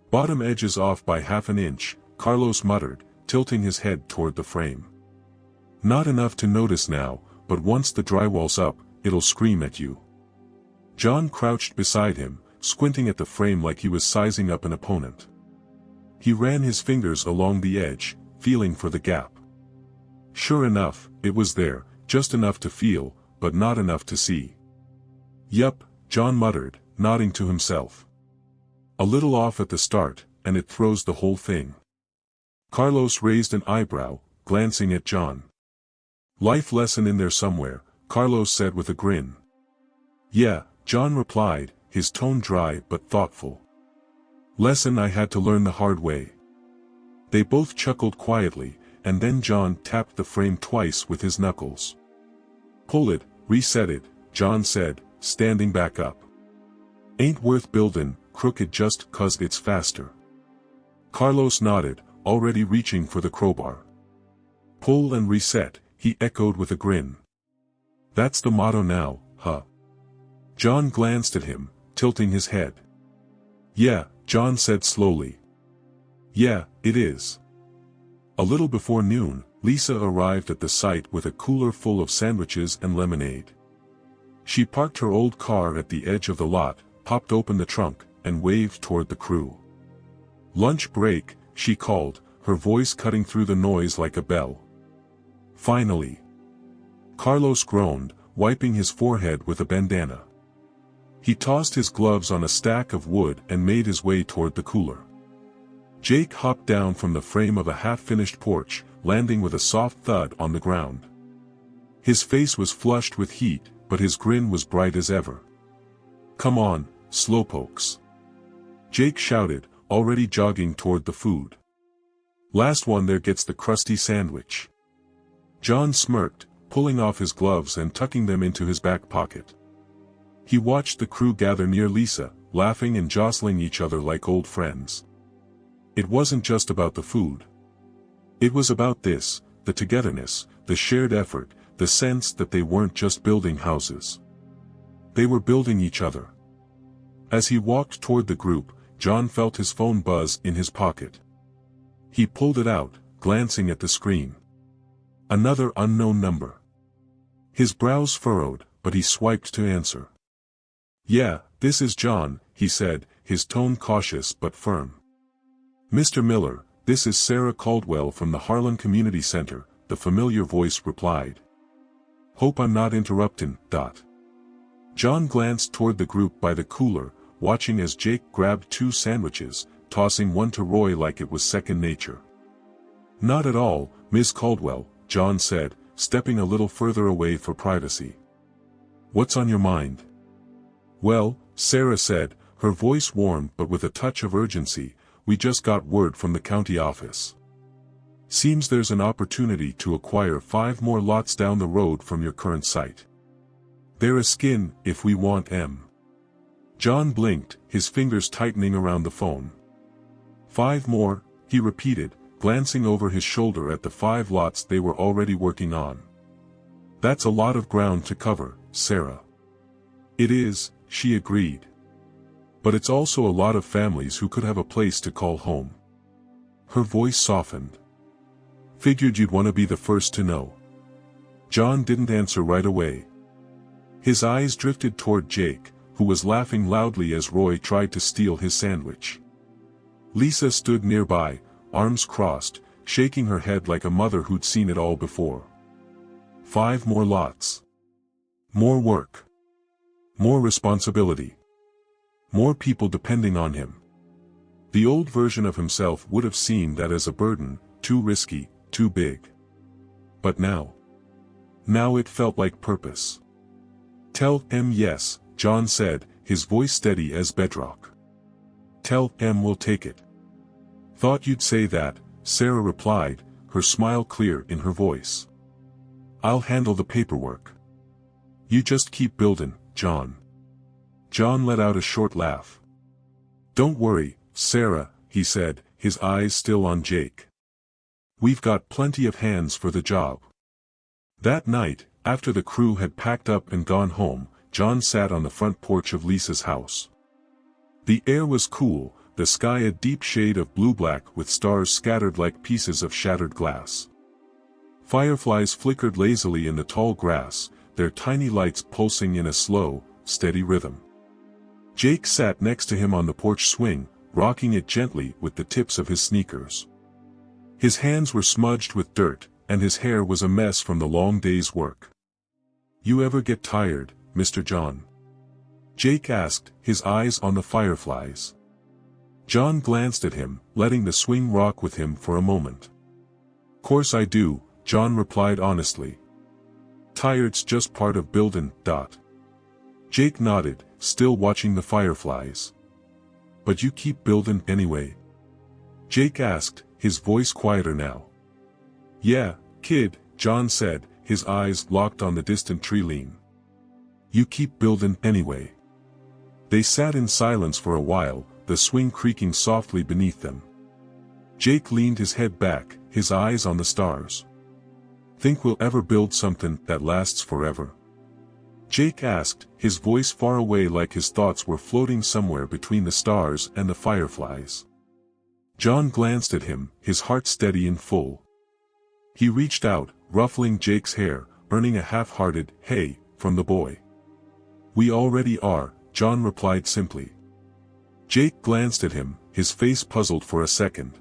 Bottom edges off by half an inch, Carlos muttered, tilting his head toward the frame. Not enough to notice now, but once the drywall's up, it'll scream at you. John crouched beside him, squinting at the frame like he was sizing up an opponent. He ran his fingers along the edge, feeling for the gap. Sure enough, it was there, just enough to feel, but not enough to see. Yup, John muttered, nodding to himself. A little off at the start, and it throws the whole thing. Carlos raised an eyebrow, glancing at John. Life lesson in there somewhere, Carlos said with a grin. Yeah, John replied, his tone dry but thoughtful. Lesson I had to learn the hard way. They both chuckled quietly, and then John tapped the frame twice with his knuckles. Pull it, reset it, John said, standing back up. Ain't worth buildin' crooked just 'cause it's faster. Carlos nodded, already reaching for the crowbar. Pull and reset, he echoed with a grin. That's the motto now, huh? John glanced at him, tilting his head. Yeah, John said slowly. Yeah, it is. A little before noon, Lisa arrived at the site with a cooler full of sandwiches and lemonade. She parked her old car at the edge of the lot, popped open the trunk, and waved toward the crew. Lunch break, she called, her voice cutting through the noise like a bell. Finally. Carlos groaned, wiping his forehead with a bandana. He tossed his gloves on a stack of wood and made his way toward the cooler. Jake hopped down from the frame of a half-finished porch, landing with a soft thud on the ground. His face was flushed with heat, but his grin was bright as ever. Come on, slowpokes. Jake shouted, already jogging toward the food. Last one there gets the crusty sandwich. John smirked, pulling off his gloves and tucking them into his back pocket. He watched the crew gather near Lisa, laughing and jostling each other like old friends. It wasn't just about the food. It was about this, the togetherness, the shared effort, the sense that they weren't just building houses. They were building each other. As he walked toward the group, John felt his phone buzz in his pocket. He pulled it out, glancing at the screen. Another unknown number. His brows furrowed, but he swiped to answer. Yeah, this is John, he said, his tone cautious but firm. Mr. Miller, this is Sarah Caldwell from the Harlan Community Center, the familiar voice replied. Hope I'm not interruptin'. John glanced toward the group by the cooler, watching as Jake grabbed 2 sandwiches, tossing one to Roy like it was second nature. Not at all, Miss Caldwell, John said, stepping a little further away for privacy. What's on your mind? Well, Sarah said, her voice warm but with a touch of urgency, we just got word from the county office. Seems there's an opportunity to acquire 5 more lots down the road from your current site. They're a skin, if we want 'em. John blinked, his fingers tightening around the phone. 5 more, he repeated, glancing over his shoulder at the 5 lots they were already working on. That's a lot of ground to cover, Sarah. It is, she agreed. But it's also a lot of families who could have a place to call home. Her voice softened. Figured you'd want to be the first to know. John didn't answer right away. His eyes drifted toward Jake, who was laughing loudly as Roy tried to steal his sandwich. Lisa stood nearby, arms crossed, shaking her head like a mother who'd seen it all before. 5 more lots. More work. More responsibility. More people depending on him. The old version of himself would have seen that as a burden, too risky, too big. But now it felt like purpose. Tell him yes, John said, his voice steady as bedrock. Tell him we'll take it. Thought you'd say that, Sarah replied, her smile clear in her voice. I'll handle the paperwork. You just keep building, John. John let out a short laugh. Don't worry, Sarah, he said, his eyes still on Jake. We've got plenty of hands for the job. That night, after the crew had packed up and gone home, John sat on the front porch of Lisa's house. The air was cool, the sky a deep shade of blue-black with stars scattered like pieces of shattered glass. Fireflies flickered lazily in the tall grass, their tiny lights pulsing in a slow, steady rhythm. Jake sat next to him on the porch swing, rocking it gently with the tips of his sneakers. His hands were smudged with dirt, and his hair was a mess from the long day's work. You ever get tired, Mr. John? Jake asked, his eyes on the fireflies. John glanced at him, letting the swing rock with him for a moment. Course I do, John replied honestly. Tired's just part of buildin'. Jake nodded, still watching the fireflies. But you keep buildin' anyway? Jake asked, his voice quieter now. Yeah, kid, John said, his eyes locked on the distant tree line. You keep buildin' anyway. They sat in silence for a while, the swing creaking softly beneath them. Jake leaned his head back, his eyes on the stars. Think we'll ever build something that lasts forever? Jake asked, his voice far away like his thoughts were floating somewhere between the stars and the fireflies. John glanced at him, his heart steady and full. He reached out, ruffling Jake's hair, earning a half-hearted, hey, from the boy. We already are, John replied simply. Jake glanced at him, his face puzzled for a second.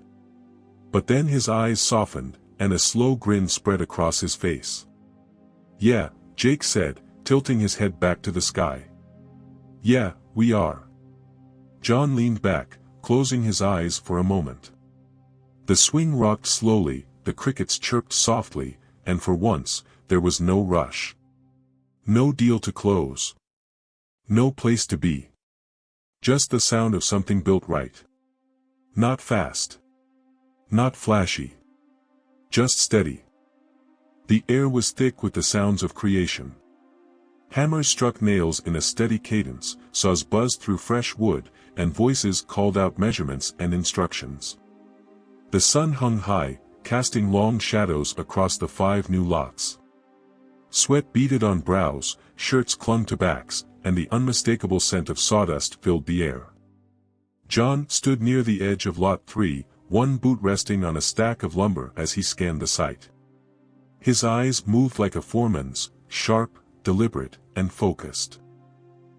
But then his eyes softened, and a slow grin spread across his face. Yeah, Jake said, tilting his head back to the sky. Yeah, we are. John leaned back, closing his eyes for a moment. The swing rocked slowly, the crickets chirped softly, and for once, there was no rush. No deal to close. No place to be. Just the sound of something built right. Not fast. Not flashy. Just steady. The air was thick with the sounds of creation. Hammers struck nails in a steady cadence, saws buzzed through fresh wood, and voices called out measurements and instructions. The sun hung high, casting long shadows across the 5 new lots. Sweat beaded on brows, shirts clung to backs, and the unmistakable scent of sawdust filled the air. John stood near the edge of Lot 3, one boot resting on a stack of lumber as he scanned the site. His eyes moved like a foreman's, sharp, deliberate, and focused.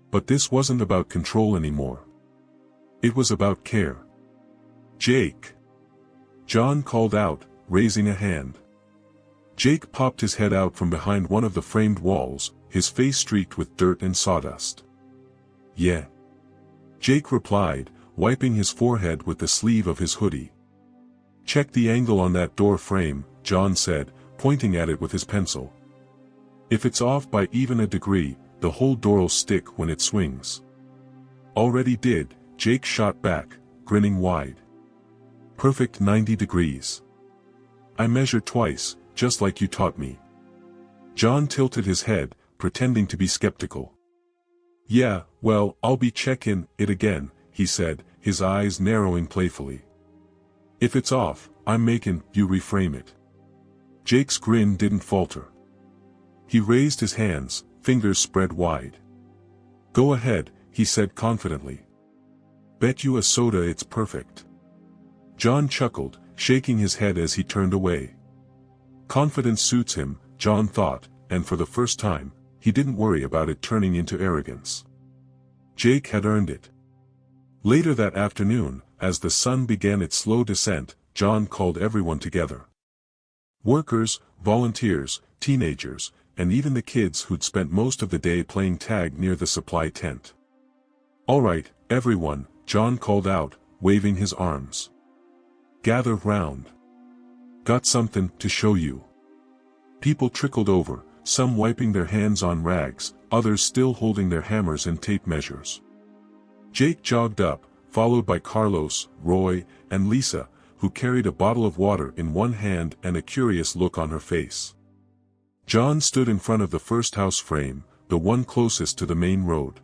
But this wasn't about control anymore. It was about care. Jake! John called out, raising a hand. Jake popped his head out from behind one of the framed walls, his face streaked with dirt and sawdust. Yeah. Jake replied, wiping his forehead with the sleeve of his hoodie. Check the angle on that door frame, John said, pointing at it with his pencil. If it's off by even a degree, the whole door'll stick when it swings. Already did, Jake shot back, grinning wide. Perfect 90 degrees. I measured twice, just like you taught me. John tilted his head, pretending to be skeptical. Yeah, well, I'll be checking it again, he said, his eyes narrowing playfully. If it's off, I'm making you reframe it. Jake's grin didn't falter. He raised his hands, fingers spread wide. Go ahead, he said confidently. Bet you a soda it's perfect. John chuckled, shaking his head as he turned away. Confidence suits him, John thought, and for the first time, he didn't worry about it turning into arrogance. Jake had earned it. Later that afternoon, as the sun began its slow descent, John called everyone together. Workers, volunteers, teenagers, and even the kids who'd spent most of the day playing tag near the supply tent. All right, everyone, John called out, waving his arms. Gather round. Got something to show you. People trickled over, some wiping their hands on rags, others still holding their hammers and tape measures. Jake jogged up, followed by Carlos, Roy, and Lisa, who carried a bottle of water in one hand and a curious look on her face. John stood in front of the first house frame, the one closest to the main road.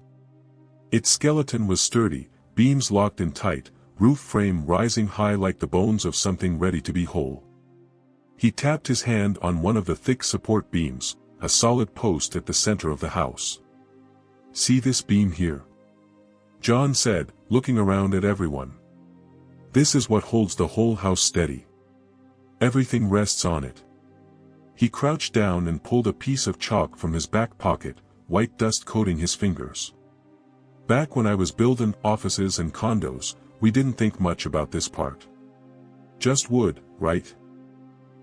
Its skeleton was sturdy, beams locked in tight, roof frame rising high like the bones of something ready to be whole. He tapped his hand on one of the thick support beams, a solid post at the center of the house. See this beam here? John said, looking around at everyone. This is what holds the whole house steady. Everything rests on it. He crouched down and pulled a piece of chalk from his back pocket, white dust coating his fingers. Back when I was building offices and condos, we didn't think much about this part. Just wood, right?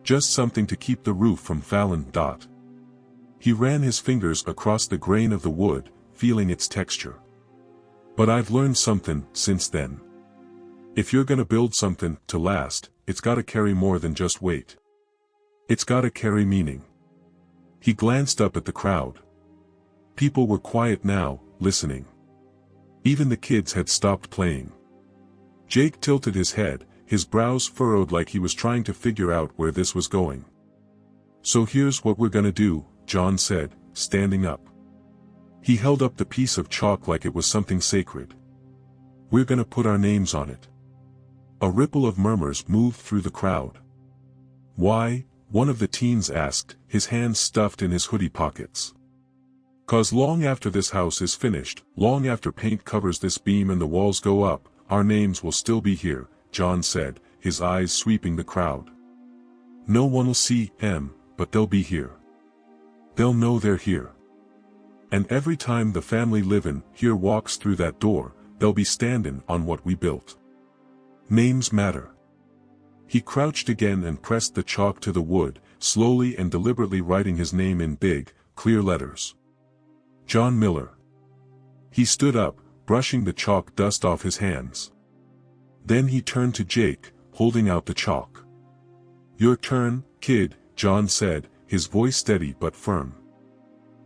Just something to keep the roof from falling. He ran his fingers across the grain of the wood, feeling its texture. But I've learned something since then. If you're gonna build something to last, it's gotta carry more than just weight. It's gotta carry meaning. He glanced up at the crowd. People were quiet now, listening. Even the kids had stopped playing. Jake tilted his head, his brows furrowed like he was trying to figure out where this was going. So here's what we're gonna do, John said, standing up. He held up the piece of chalk like it was something sacred. We're gonna put our names on it. A ripple of murmurs moved through the crowd. Why? One of the teens asked, his hands stuffed in his hoodie pockets. 'Cause long after this house is finished, long after paint covers this beam and the walls go up, our names will still be here, John said, his eyes sweeping the crowd. No one'll see them, but they'll be here. They'll know they're here. And every time the family livin' here walks through that door, they'll be standin' on what we built. Names matter. He crouched again and pressed the chalk to the wood, slowly and deliberately writing his name in big, clear letters. John Miller. He stood up, brushing the chalk dust off his hands. Then he turned to Jake, holding out the chalk. Your turn, kid, John said, his voice steady but firm.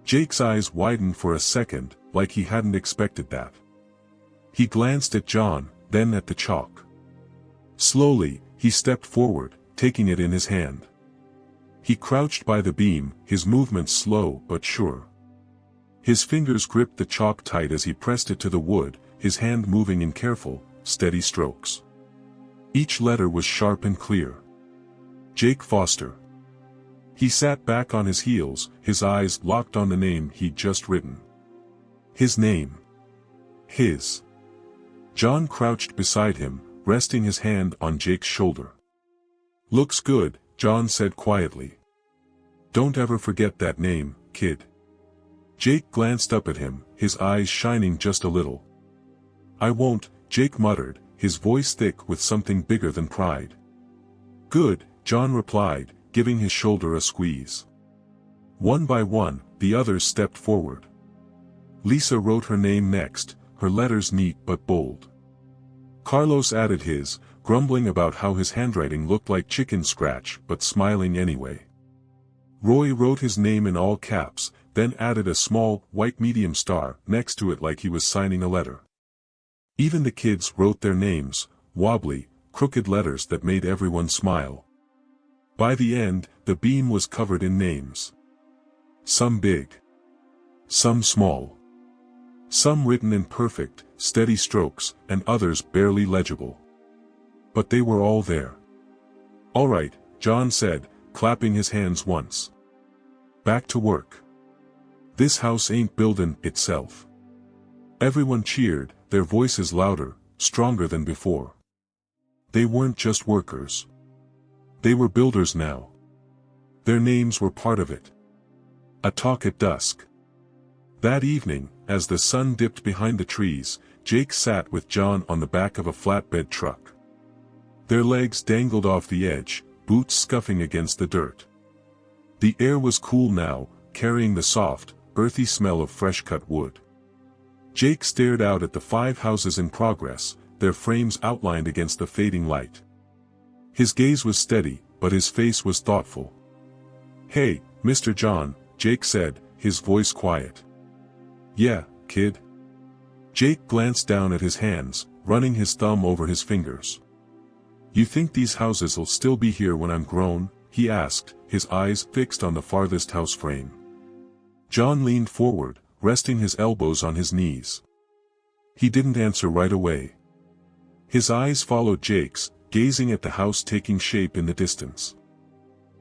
Jake's eyes widened for a second, like he hadn't expected that. He glanced at John, then at the chalk. Slowly, he stepped forward, taking it in his hand. He crouched by the beam, his movements slow but sure. His fingers gripped the chalk tight as he pressed it to the wood, his hand moving in careful, steady strokes. Each letter was sharp and clear. Jake Foster. He sat back on his heels, his eyes locked on the name he'd just written. His name. His. John crouched beside him, resting his hand on Jake's shoulder. Looks good, John said quietly. Don't ever forget that name, kid. Jake glanced up at him, his eyes shining just a little. I won't, Jake muttered, his voice thick with something bigger than pride. Good, John replied, giving his shoulder a squeeze. One by one, the others stepped forward. Lisa wrote her name next, her letters neat but bold. Carlos added his, grumbling about how his handwriting looked like chicken scratch but smiling anyway. Roy wrote his name in all caps, then added a small, white medium star next to it like he was signing a letter. Even the kids wrote their names, wobbly, crooked letters that made everyone smile. By the end, the beam was covered in names. Some big. Some small. Some written in perfect, steady strokes, and others barely legible. But they were all there. "All right," John said, clapping his hands once. "Back to work. This house ain't buildin' itself." Everyone cheered, their voices louder, stronger than before. They weren't just workers. They were builders now. Their names were part of it. A talk at dusk. That evening, as the sun dipped behind the trees, Jake sat with John on the back of a flatbed truck. Their legs dangled off the edge, boots scuffing against the dirt. The air was cool now, carrying the soft, earthy smell of fresh-cut wood. Jake stared out at the 5 houses in progress, their frames outlined against the fading light. His gaze was steady, but his face was thoughtful. "Hey, Mr. John," Jake said, his voice quiet. "Yeah, kid?" Jake glanced down at his hands, running his thumb over his fingers. "You think these houses'll still be here when I'm grown?" he asked, his eyes fixed on the farthest house frame. John leaned forward, resting his elbows on his knees. He didn't answer right away. His eyes followed Jake's, gazing at the house taking shape in the distance.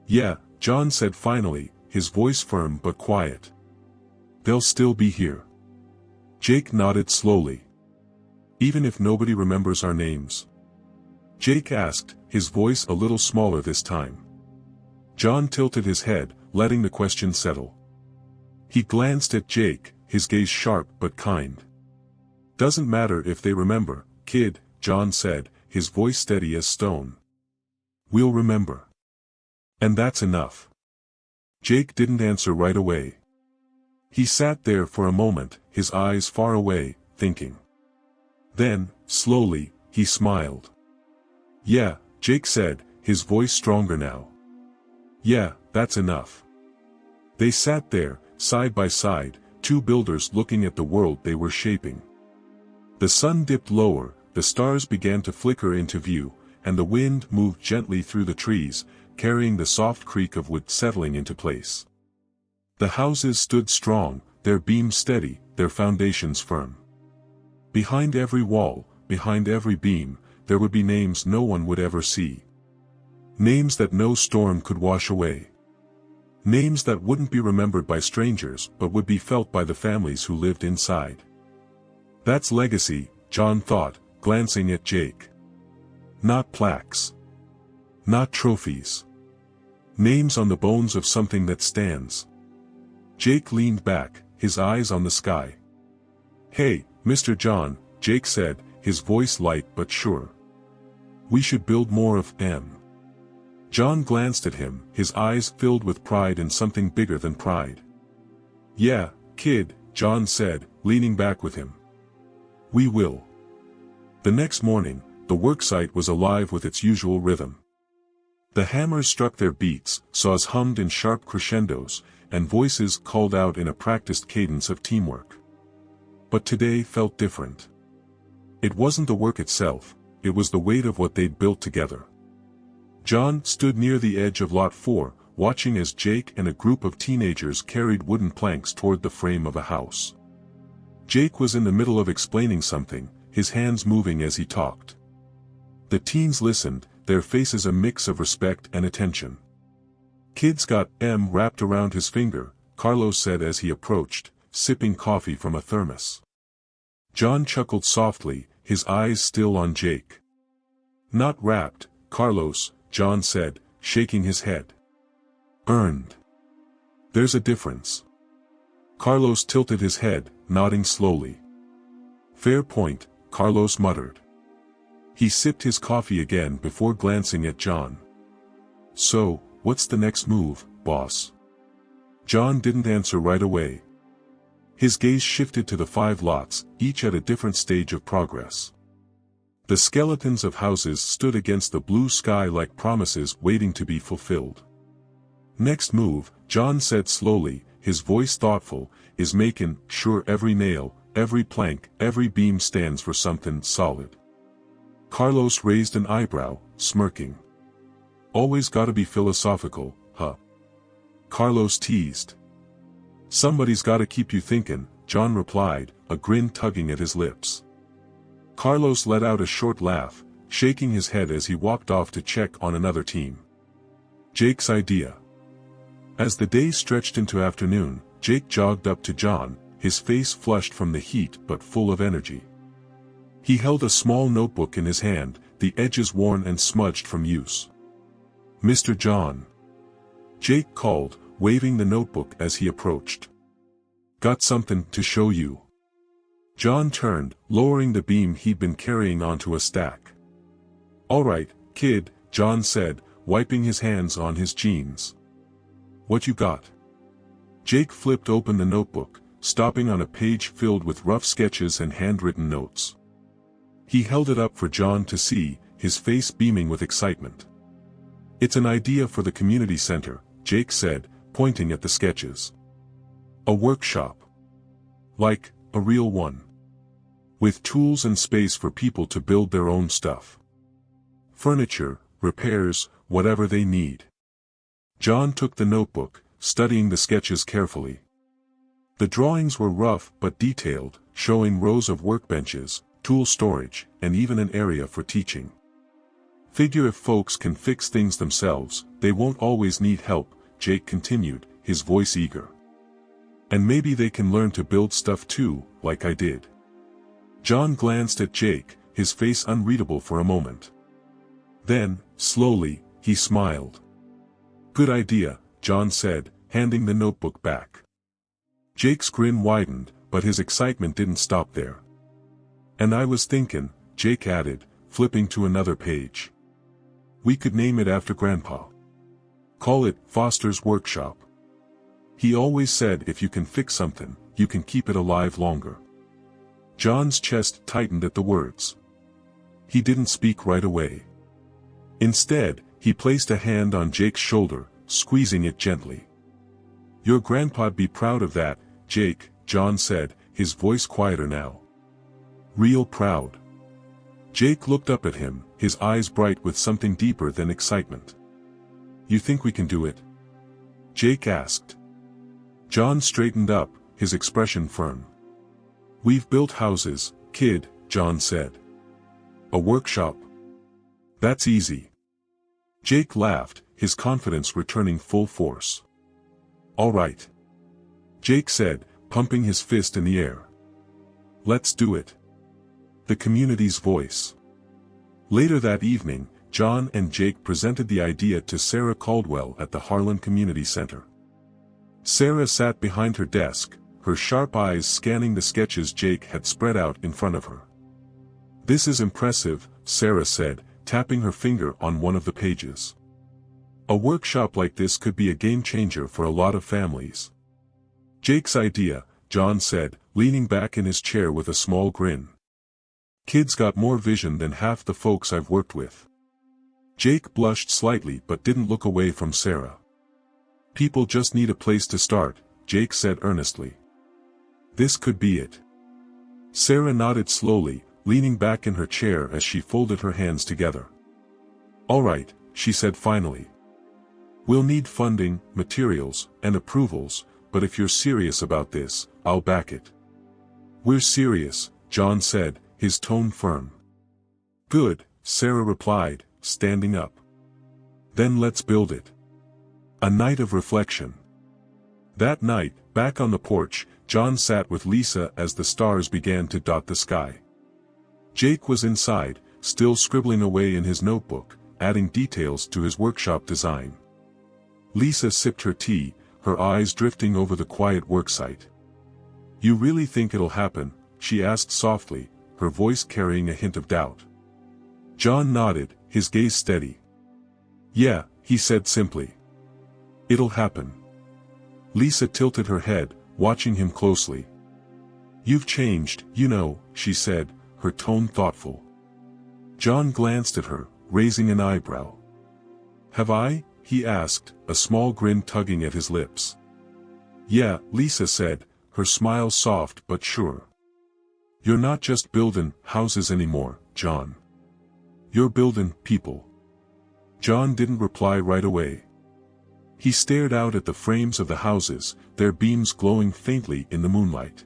"Yeah," John said finally, his voice firm but quiet. "They'll still be here." Jake nodded slowly. "Even if nobody remembers our names?" Jake asked, his voice a little smaller this time. John tilted his head, letting the question settle. He glanced at Jake, his gaze sharp but kind. "Doesn't matter if they remember, kid," John said, his voice steady as stone. "We'll remember. And that's enough." Jake didn't answer right away. He sat there for a moment, his eyes far away, thinking. Then, slowly, he smiled. "Yeah," Jake said, his voice stronger now. "Yeah, that's enough." They sat there, side by side, 2 builders looking at the world they were shaping. The sun dipped lower, the stars began to flicker into view, and the wind moved gently through the trees, carrying the soft creak of wood settling into place. The houses stood strong, their beams steady, their foundations firm. Behind every wall, behind every beam, there would be names no one would ever see. Names that no storm could wash away. Names that wouldn't be remembered by strangers but would be felt by the families who lived inside. "That's legacy," John thought, glancing at Jake. "Not plaques. Not trophies. Names on the bones of something that stands." Jake leaned back, his eyes on the sky. "Hey, Mr. John," Jake said, his voice light but sure. "We should build more of them." John glanced at him, his eyes filled with pride in something bigger than pride. "Yeah, kid," John said, leaning back with him. "We will." The next morning, the worksite was alive with its usual rhythm. The hammers struck their beats, saws hummed in sharp crescendos, and voices called out in a practiced cadence of teamwork. But today felt different. It wasn't the work itself, it was the weight of what they'd built together. John stood near the edge of Lot 4, watching as Jake and a group of teenagers carried wooden planks toward the frame of a house. Jake was in the middle of explaining something, his hands moving as he talked. The teens listened, their faces a mix of respect and attention. "Kid's got M wrapped around his finger," Carlos said as he approached, sipping coffee from a thermos. John chuckled softly, his eyes still on Jake. "Not wrapped, Carlos," John said, shaking his head. "Earned. There's a difference." Carlos tilted his head, nodding slowly. "Fair point," Carlos muttered. He sipped his coffee again before glancing at John. "So, what's the next move, boss?" John didn't answer right away. His gaze shifted to the 5 lots, each at a different stage of progress. The skeletons of houses stood against the blue sky like promises waiting to be fulfilled. "Next move," John said slowly, his voice thoughtful, "is making sure every nail, every plank, every beam stands for something solid." Carlos raised an eyebrow, smirking. "Always gotta be philosophical, huh?" Carlos teased. Somebody's gotta keep you thinking, John replied, a grin tugging at his lips. Carlos let out a short laugh, shaking his head as he walked off to check on another team. Jake's idea. As the day stretched into afternoon, Jake jogged up to John, his face flushed from the heat but full of energy. He held a small notebook in his hand, the edges worn and smudged from use. "Mr. John," Jake called, waving the notebook as he approached. "Got something to show you." John turned, lowering the beam he'd been carrying onto a stack. "All right, kid," John said, wiping his hands on his jeans. "What you got?" Jake flipped open the notebook, stopping on a page filled with rough sketches and handwritten notes. He held it up for John to see, his face beaming with excitement. "It's an idea for the community center," Jake said, pointing at the sketches. "A workshop. Like, a real one. With tools and space for people to build their own stuff. Furniture, repairs, whatever they need." John took the notebook, studying the sketches carefully. The drawings were rough but detailed, showing rows of workbenches, tool storage, and even an area for teaching. "Figure if folks can fix things themselves, they won't always need help," Jake continued, his voice eager. "And maybe they can learn to build stuff too, like I did." John glanced at Jake, his face unreadable for a moment. Then, slowly, he smiled. "Good idea," John said, handing the notebook back. Jake's grin widened, but his excitement didn't stop there. "And I was thinking," Jake added, flipping to another page. "We could name it after Grandpa. Call it Foster's Workshop. He always said if you can fix something, you can keep it alive longer." John's chest tightened at the words. He didn't speak right away. Instead, he placed a hand on Jake's shoulder, squeezing it gently. "Your grandpa'd be proud of that, Jake," John said, his voice quieter now. "Real proud." Jake looked up at him, his eyes bright with something deeper than excitement. "You think we can do it?" Jake asked. John straightened up, his expression firm. "We've built houses, kid," John said. "A workshop? That's easy." Jake laughed, his confidence returning full force. "All right," Jake said, pumping his fist in the air. "Let's do it." The community's voice. Later that evening, John and Jake presented the idea to Sarah Caldwell at the Harlan Community Center. Sarah sat behind her desk, her sharp eyes scanning the sketches Jake had spread out in front of her. "This is impressive," Sarah said, tapping her finger on one of the pages. "A workshop like this could be a game changer for a lot of families." "Jake's idea," John said, leaning back in his chair with a small grin. "Kid's got more vision than half the folks I've worked with." Jake blushed slightly but didn't look away from Sarah. "People just need a place to start," Jake said earnestly. "This could be it." Sarah nodded slowly, leaning back in her chair as she folded her hands together. "All right," she said finally. "We'll need funding, materials, and approvals, but if you're serious about this, I'll back it." "We're serious," John said, his tone firm. "Good," Sarah replied, standing up. "Then let's build it." A night of reflection. That night, back on the porch, John sat with Lisa as the stars began to dot the sky. Jake was inside, still scribbling away in his notebook, adding details to his workshop design. Lisa sipped her tea, her eyes drifting over the quiet worksite. "You really think it'll happen?" she asked softly, her voice carrying a hint of doubt. John nodded, his gaze steady. "Yeah," he said simply. "It'll happen." Lisa tilted her head, watching him closely. "You've changed, you know," she said, her tone thoughtful. John glanced at her, raising an eyebrow. "Have I?" he asked, a small grin tugging at his lips. "Yeah," Lisa said, her smile soft but sure. "You're not just building houses anymore, John. You're building people." John didn't reply right away. He stared out at the frames of the houses, their beams glowing faintly in the moonlight.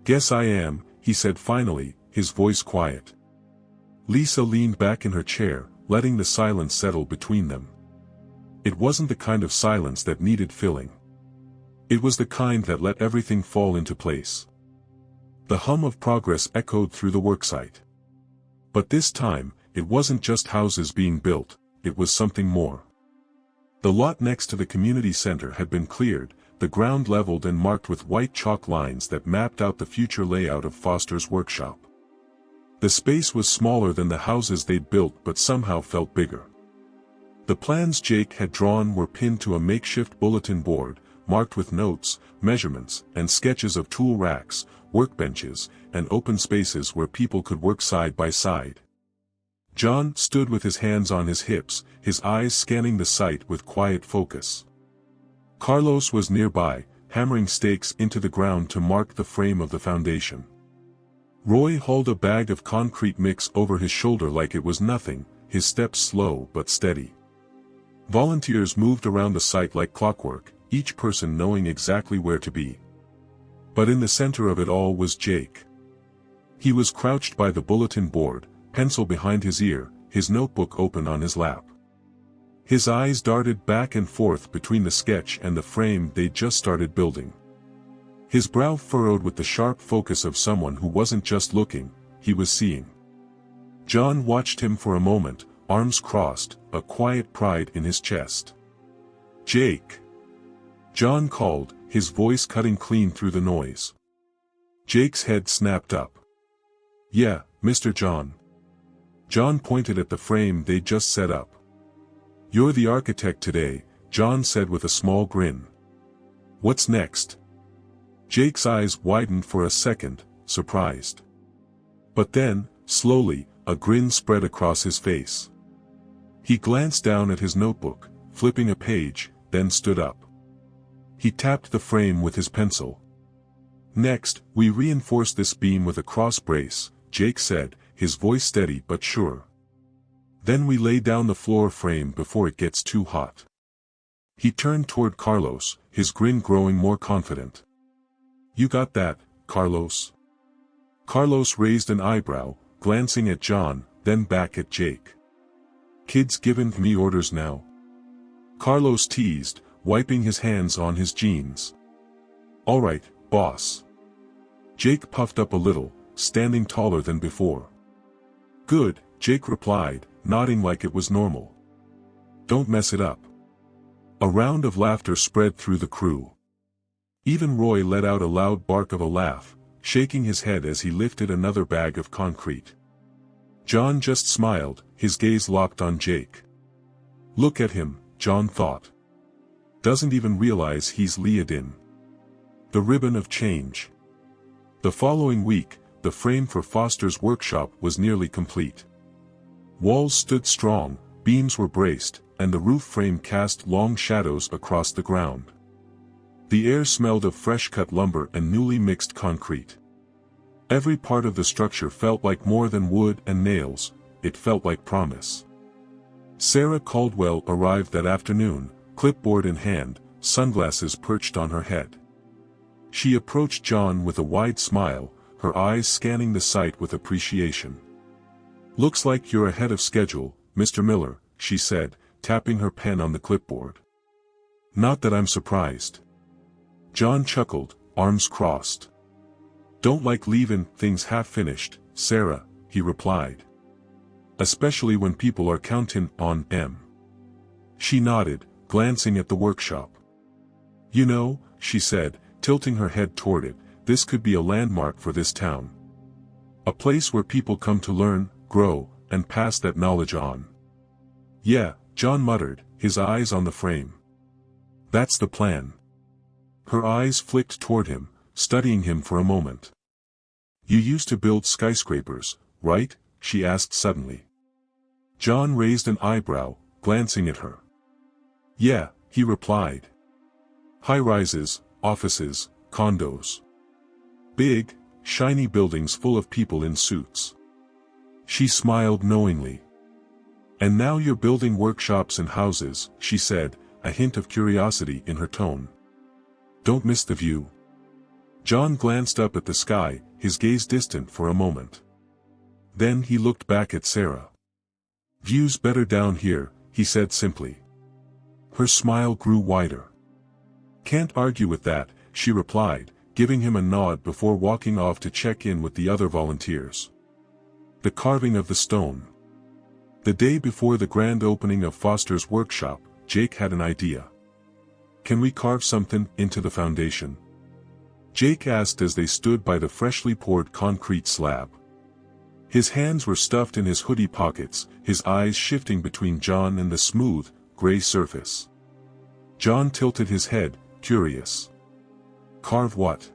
"Guess I am," he said finally, his voice quiet. Lisa leaned back in her chair, letting the silence settle between them. It wasn't the kind of silence that needed filling. It was the kind that let everything fall into place. The hum of progress echoed through the worksite. But this time, it wasn't just houses being built, it was something more. The lot next to the community center had been cleared, the ground leveled and marked with white chalk lines that mapped out the future layout of Foster's workshop. The space was smaller than the houses they'd built but somehow felt bigger. The plans Jake had drawn were pinned to a makeshift bulletin board, marked with notes, measurements, and sketches of tool racks, workbenches, and open spaces where people could work side by side. John stood with his hands on his hips, his eyes scanning the site with quiet focus. Carlos was nearby, hammering stakes into the ground to mark the frame of the foundation. Roy hauled a bag of concrete mix over his shoulder like it was nothing, his steps slow but steady. Volunteers moved around the site like clockwork, each person knowing exactly where to be. But in the center of it all was Jake. He was crouched by the bulletin board, pencil behind his ear, his notebook open on his lap. His eyes darted back and forth between the sketch and the frame they'd just started building. His brow furrowed with the sharp focus of someone who wasn't just looking, he was seeing. John watched him for a moment, arms crossed, a quiet pride in his chest. "Jake!" John called, his voice cutting clean through the noise. Jake's head snapped up. "Yeah, Mr. John." John pointed at the frame they'd just set up. "You're the architect today," John said with a small grin. "What's next?" Jake's eyes widened for a second, surprised. But then, slowly, a grin spread across his face. He glanced down at his notebook, flipping a page, then stood up. He tapped the frame with his pencil. "Next, we reinforce this beam with a cross brace," Jake said, his voice steady but sure. "Then we lay down the floor frame before it gets too hot." He turned toward Carlos, his grin growing more confident. "You got that, Carlos?" Carlos raised an eyebrow, glancing at John, then back at Jake. "Kid's giving me orders now?" Carlos teased, wiping his hands on his jeans. "All right, boss." Jake puffed up a little, standing taller than before. "Good," Jake replied, nodding like it was normal. "Don't mess it up." A round of laughter spread through the crew. Even Roy let out a loud bark of a laugh, shaking his head as he lifted another bag of concrete. John just smiled, his gaze locked on Jake. Look at him, John thought. Doesn't even realize he's lead in. The ribbon of change. The following week, the frame for Foster's workshop was nearly complete. Walls stood strong, beams were braced, and the roof frame cast long shadows across the ground. The air smelled of fresh-cut lumber and newly mixed concrete. Every part of the structure felt like more than wood and nails, it felt like promise. Sarah Caldwell arrived that afternoon, clipboard in hand, sunglasses perched on her head. She approached John with a wide smile, her eyes scanning the site with appreciation. "Looks like you're ahead of schedule, Mr. Miller," she said, tapping her pen on the clipboard. "Not that I'm surprised." John chuckled, arms crossed. "Don't like leaving things half-finished, Sarah," he replied. "Especially when people are counting on them." She nodded, glancing at the workshop. "You know," she said, tilting her head toward it, "this could be a landmark for this town. A place where people come to learn, grow, and pass that knowledge on." "Yeah," John muttered, his eyes on the frame. "That's the plan." Her eyes flicked toward him, studying him for a moment. "You used to build skyscrapers, right?" she asked suddenly. John raised an eyebrow, glancing at her. "Yeah," he replied. "High-rises, offices, condos. Big, shiny buildings full of people in suits." She smiled knowingly. "And now you're building workshops and houses," she said, a hint of curiosity in her tone. "Don't miss the view." John glanced up at the sky, his gaze distant for a moment. Then he looked back at Sarah. "View's better down here," he said simply. Her smile grew wider. "Can't argue with that," she replied, giving him a nod before walking off to check in with the other volunteers. The carving of the stone. The day before the grand opening of Foster's workshop, Jake had an idea. "Can we carve something into the foundation?" Jake asked as they stood by the freshly poured concrete slab. His hands were stuffed in his hoodie pockets, his eyes shifting between John and the smooth, gray surface. John tilted his head, curious. "Carve what?"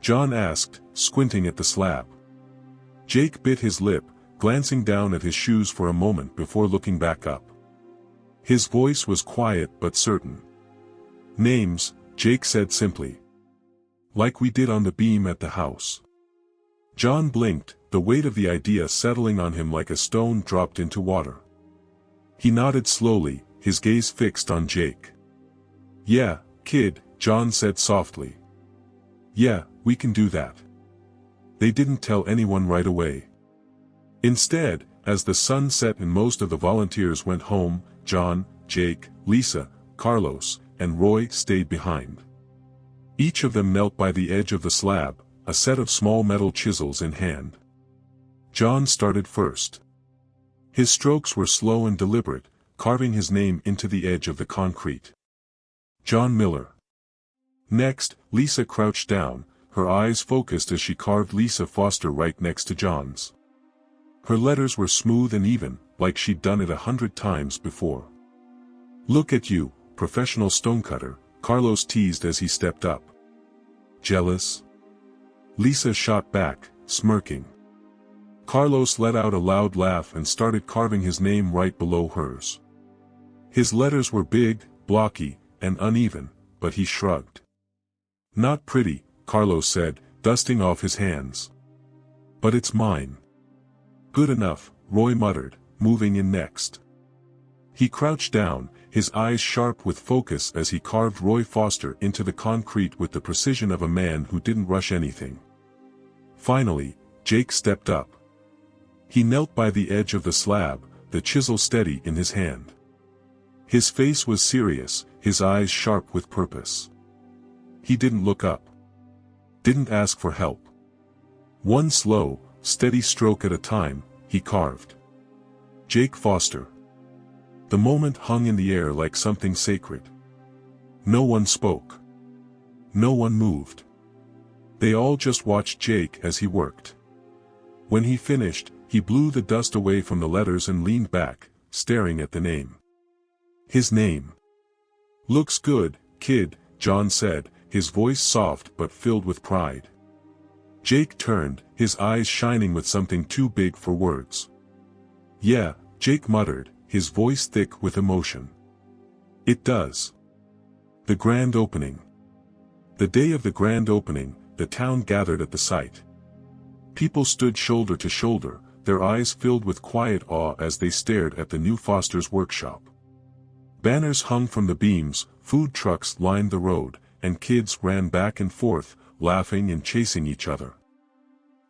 John asked, squinting at the slab. Jake bit his lip, glancing down at his shoes for a moment before looking back up. His voice was quiet but certain. "Names," Jake said simply. "Like we did on the beam at the house." John blinked, the weight of the idea settling on him like a stone dropped into water. He nodded slowly, his gaze fixed on Jake. "Yeah, kid," John said softly. "Yeah, we can do that." They didn't tell anyone right away. Instead, as the sun set and most of the volunteers went home, John, Jake, Lisa, Carlos, and Roy stayed behind. Each of them knelt by the edge of the slab, a set of small metal chisels in hand. John started first. His strokes were slow and deliberate, carving his name into the edge of the concrete. John Miller. Next, Lisa crouched down, her eyes focused as she carved Lisa Foster right next to John's. Her letters were smooth and even, like she'd done it 100 times before. "Look at you, professional stonecutter," Carlos teased as he stepped up. "Jealous?" Lisa shot back, smirking. Carlos let out a loud laugh and started carving his name right below hers. His letters were big, blocky, and uneven, but he shrugged. "Not pretty," Carlos said, dusting off his hands. "But it's mine." "Good enough," Roy muttered, moving in next. He crouched down, his eyes sharp with focus as he carved Roy Foster into the concrete with the precision of a man who didn't rush anything. Finally, Jake stepped up. He knelt by the edge of the slab, the chisel steady in his hand. His face was serious, his eyes sharp with purpose. He didn't look up. Didn't ask for help. One slow, steady stroke at a time, he carved. Jake Foster. The moment hung in the air like something sacred. No one spoke. No one moved. They all just watched Jake as he worked. When he finished, he blew the dust away from the letters and leaned back, staring at the name. His name. "Looks good, kid," John said, his voice soft but filled with pride. Jake turned, his eyes shining with something too big for words. "Yeah," Jake muttered, his voice thick with emotion. "It does." The grand opening. The day of the grand opening, the town gathered at the site. People stood shoulder to shoulder, their eyes filled with quiet awe as they stared at the new Foster's workshop. Banners hung from the beams, food trucks lined the road, and kids ran back and forth, laughing and chasing each other.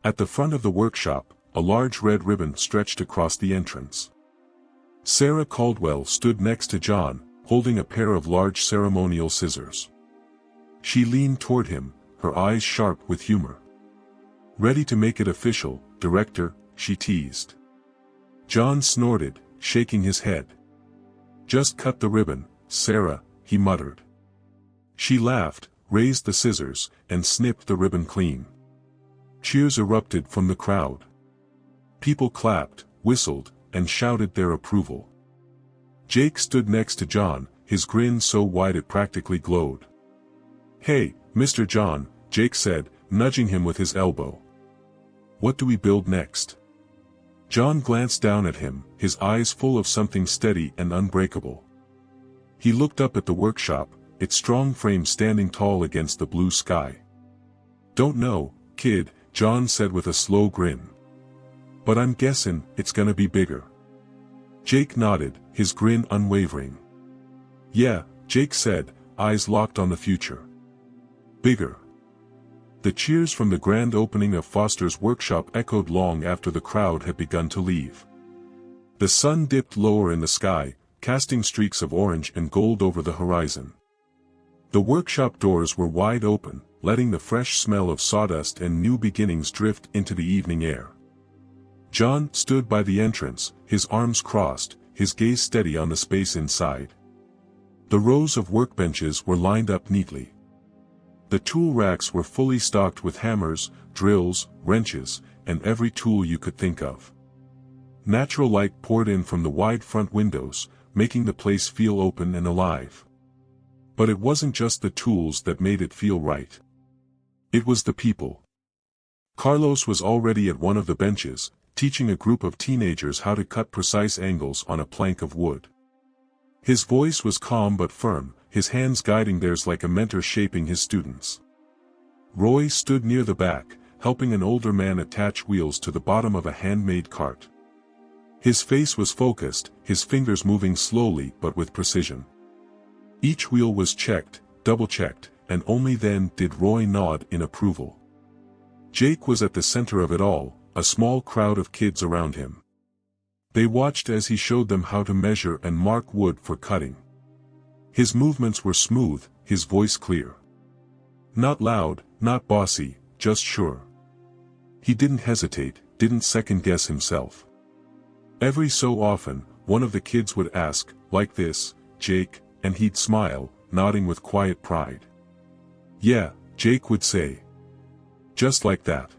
At the front of the workshop, a large red ribbon stretched across the entrance. Sarah Caldwell stood next to John, holding a pair of large ceremonial scissors. She leaned toward him, her eyes sharp with humor. "Ready to make it official, Director," she teased. John snorted, shaking his head. "Just cut the ribbon, Sarah," he muttered. She laughed, raised the scissors, and snipped the ribbon clean. Cheers erupted from the crowd. People clapped, whistled, and shouted their approval. Jake stood next to John, his grin so wide it practically glowed. "Hey, Mr. John," Jake said, nudging him with his elbow. "What do we build next?" John glanced down at him, his eyes full of something steady and unbreakable. He looked up at the workshop, its strong frame standing tall against the blue sky. "Don't know, kid," John said with a slow grin. "But I'm guessing it's gonna be bigger." Jake nodded, his grin unwavering. Yeah, Jake said, eyes locked on the future. Bigger. The cheers from the grand opening of Foster's workshop echoed long after the crowd had begun to leave. The sun dipped lower in the sky, casting streaks of orange and gold over the horizon. The workshop doors were wide open, letting the fresh smell of sawdust and new beginnings drift into the evening air. John stood by the entrance, his arms crossed, his gaze steady on the space inside. The rows of workbenches were lined up neatly. The tool racks were fully stocked with hammers, drills, wrenches, and every tool you could think of. Natural light poured in from the wide front windows, making the place feel open and alive. But it wasn't just the tools that made it feel right. It was the people. Carlos was already at one of the benches, teaching a group of teenagers how to cut precise angles on a plank of wood. His voice was calm but firm, his hands guiding theirs like a mentor shaping his students. Roy stood near the back, helping an older man attach wheels to the bottom of a handmade cart. His face was focused, his fingers moving slowly but with precision. Each wheel was checked, double-checked, and only then did Roy nod in approval. Jake was at the center of it all, a small crowd of kids around him. They watched as he showed them how to measure and mark wood for cutting. His movements were smooth, his voice clear. Not loud, not bossy, just sure. He didn't hesitate, didn't second-guess himself. Every so often, one of the kids would ask, like this, "Jake," and he'd smile, nodding with quiet pride. "Yeah," Jake would say. Just like that.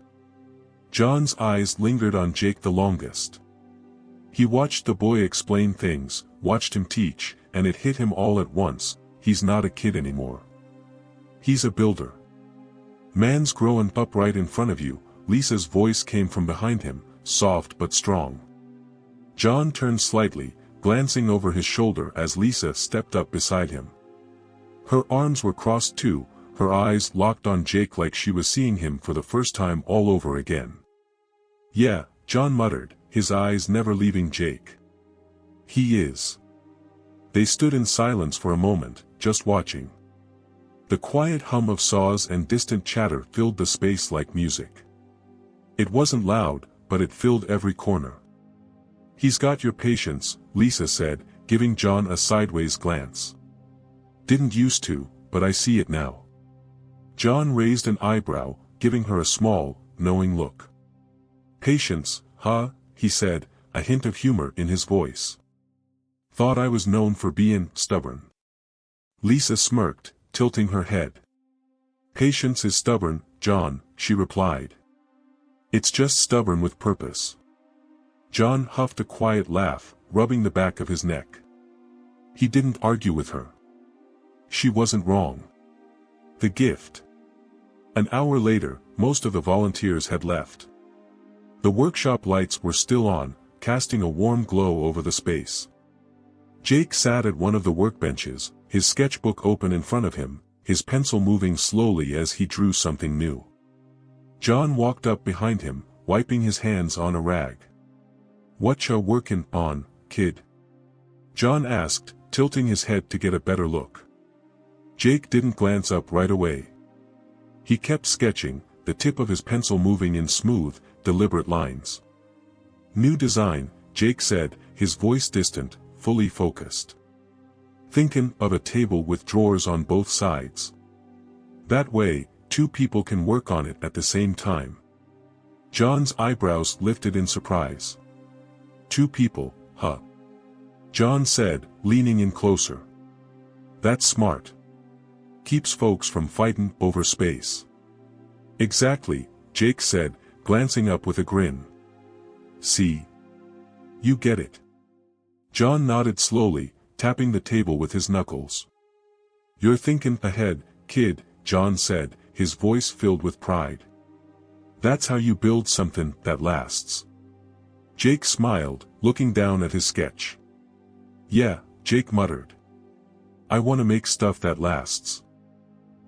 John's eyes lingered on Jake the longest. He watched the boy explain things, watched him teach, and it hit him all at once, he's not a kid anymore. He's a builder. Man's growing up right in front of you, Lisa's voice came from behind him, soft but strong. John turned slightly, glancing over his shoulder as Lisa stepped up beside him. Her arms were crossed too, her eyes locked on Jake like she was seeing him for the first time all over again. "Yeah," John muttered, his eyes never leaving Jake. "He is." They stood in silence for a moment, just watching. The quiet hum of saws and distant chatter filled the space like music. It wasn't loud, but it filled every corner. "He's got your patience," Lisa said, giving John a sideways glance. "Didn't used to, but I see it now." John raised an eyebrow, giving her a small, knowing look. "Patience, huh?" he said, a hint of humor in his voice. "Thought I was known for being stubborn." Lisa smirked, tilting her head. "Patience is stubborn, John," she replied. "It's just stubborn with purpose." John huffed a quiet laugh, rubbing the back of his neck. He didn't argue with her. She wasn't wrong. The gift. An hour later, most of the volunteers had left. The workshop lights were still on, casting a warm glow over the space. Jake sat at one of the workbenches, his sketchbook open in front of him, his pencil moving slowly as he drew something new. John walked up behind him, wiping his hands on a rag. "Whatcha workin' on, kid?" John asked, tilting his head to get a better look. Jake didn't glance up right away. He kept sketching, the tip of his pencil moving in smooth, deliberate lines. "New design," Jake said, his voice distant, fully focused. "Thinkin' of a table with drawers on both sides. That way, two people can work on it at the same time." John's eyebrows lifted in surprise. "Two people, huh?" John said, leaning in closer. "That's smart. Keeps folks from fightin' over space." "Exactly," Jake said, glancing up with a grin. "See? You get it." John nodded slowly, tapping the table with his knuckles. "You're thinkin' ahead, kid," John said, his voice filled with pride. "That's how you build something that lasts." Jake smiled, looking down at his sketch. "Yeah," Jake muttered. "I want to make stuff that lasts."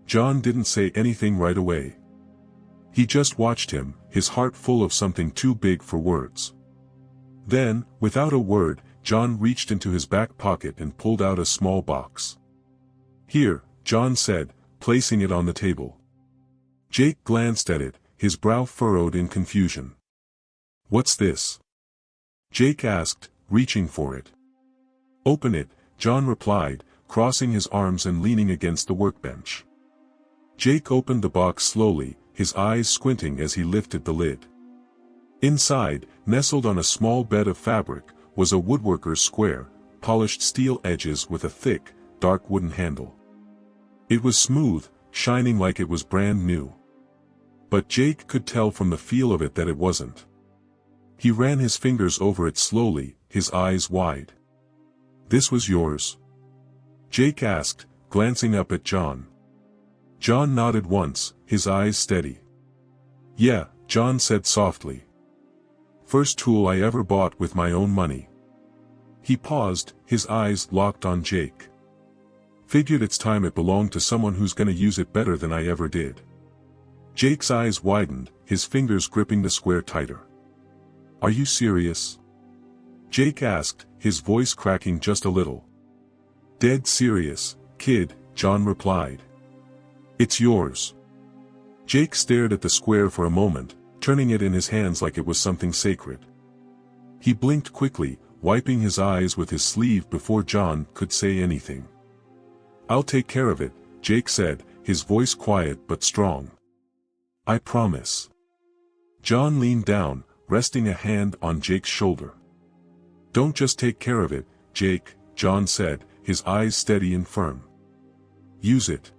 John didn't say anything right away. He just watched him, his heart full of something too big for words. Then, without a word, John reached into his back pocket and pulled out a small box. "Here," John said, placing it on the table. Jake glanced at it, his brow furrowed in confusion. "What's this?" Jake asked, reaching for it. "Open it," John replied, crossing his arms and leaning against the workbench. Jake opened the box slowly, his eyes squinting as he lifted the lid. Inside, nestled on a small bed of fabric, was a woodworker's square, polished steel edges with a thick, dark wooden handle. It was smooth, shining like it was brand new. But Jake could tell from the feel of it that it wasn't. He ran his fingers over it slowly, his eyes wide. "This was yours?" Jake asked, glancing up at John. John nodded once, his eyes steady. "Yeah," John said softly. "First tool I ever bought with my own money." He paused, his eyes locked on Jake. "Figured it's time it belonged to someone who's gonna use it better than I ever did." Jake's eyes widened, his fingers gripping the square tighter. "Are you serious?" Jake asked, his voice cracking just a little. "Dead serious, kid," John replied. "It's yours." Jake stared at the square for a moment, turning it in his hands like it was something sacred. He blinked quickly, wiping his eyes with his sleeve before John could say anything. "I'll take care of it," Jake said, his voice quiet but strong. "I promise." John leaned down, resting a hand on Jake's shoulder. "Don't just take care of it, Jake," John said, his eyes steady and firm. "Use it.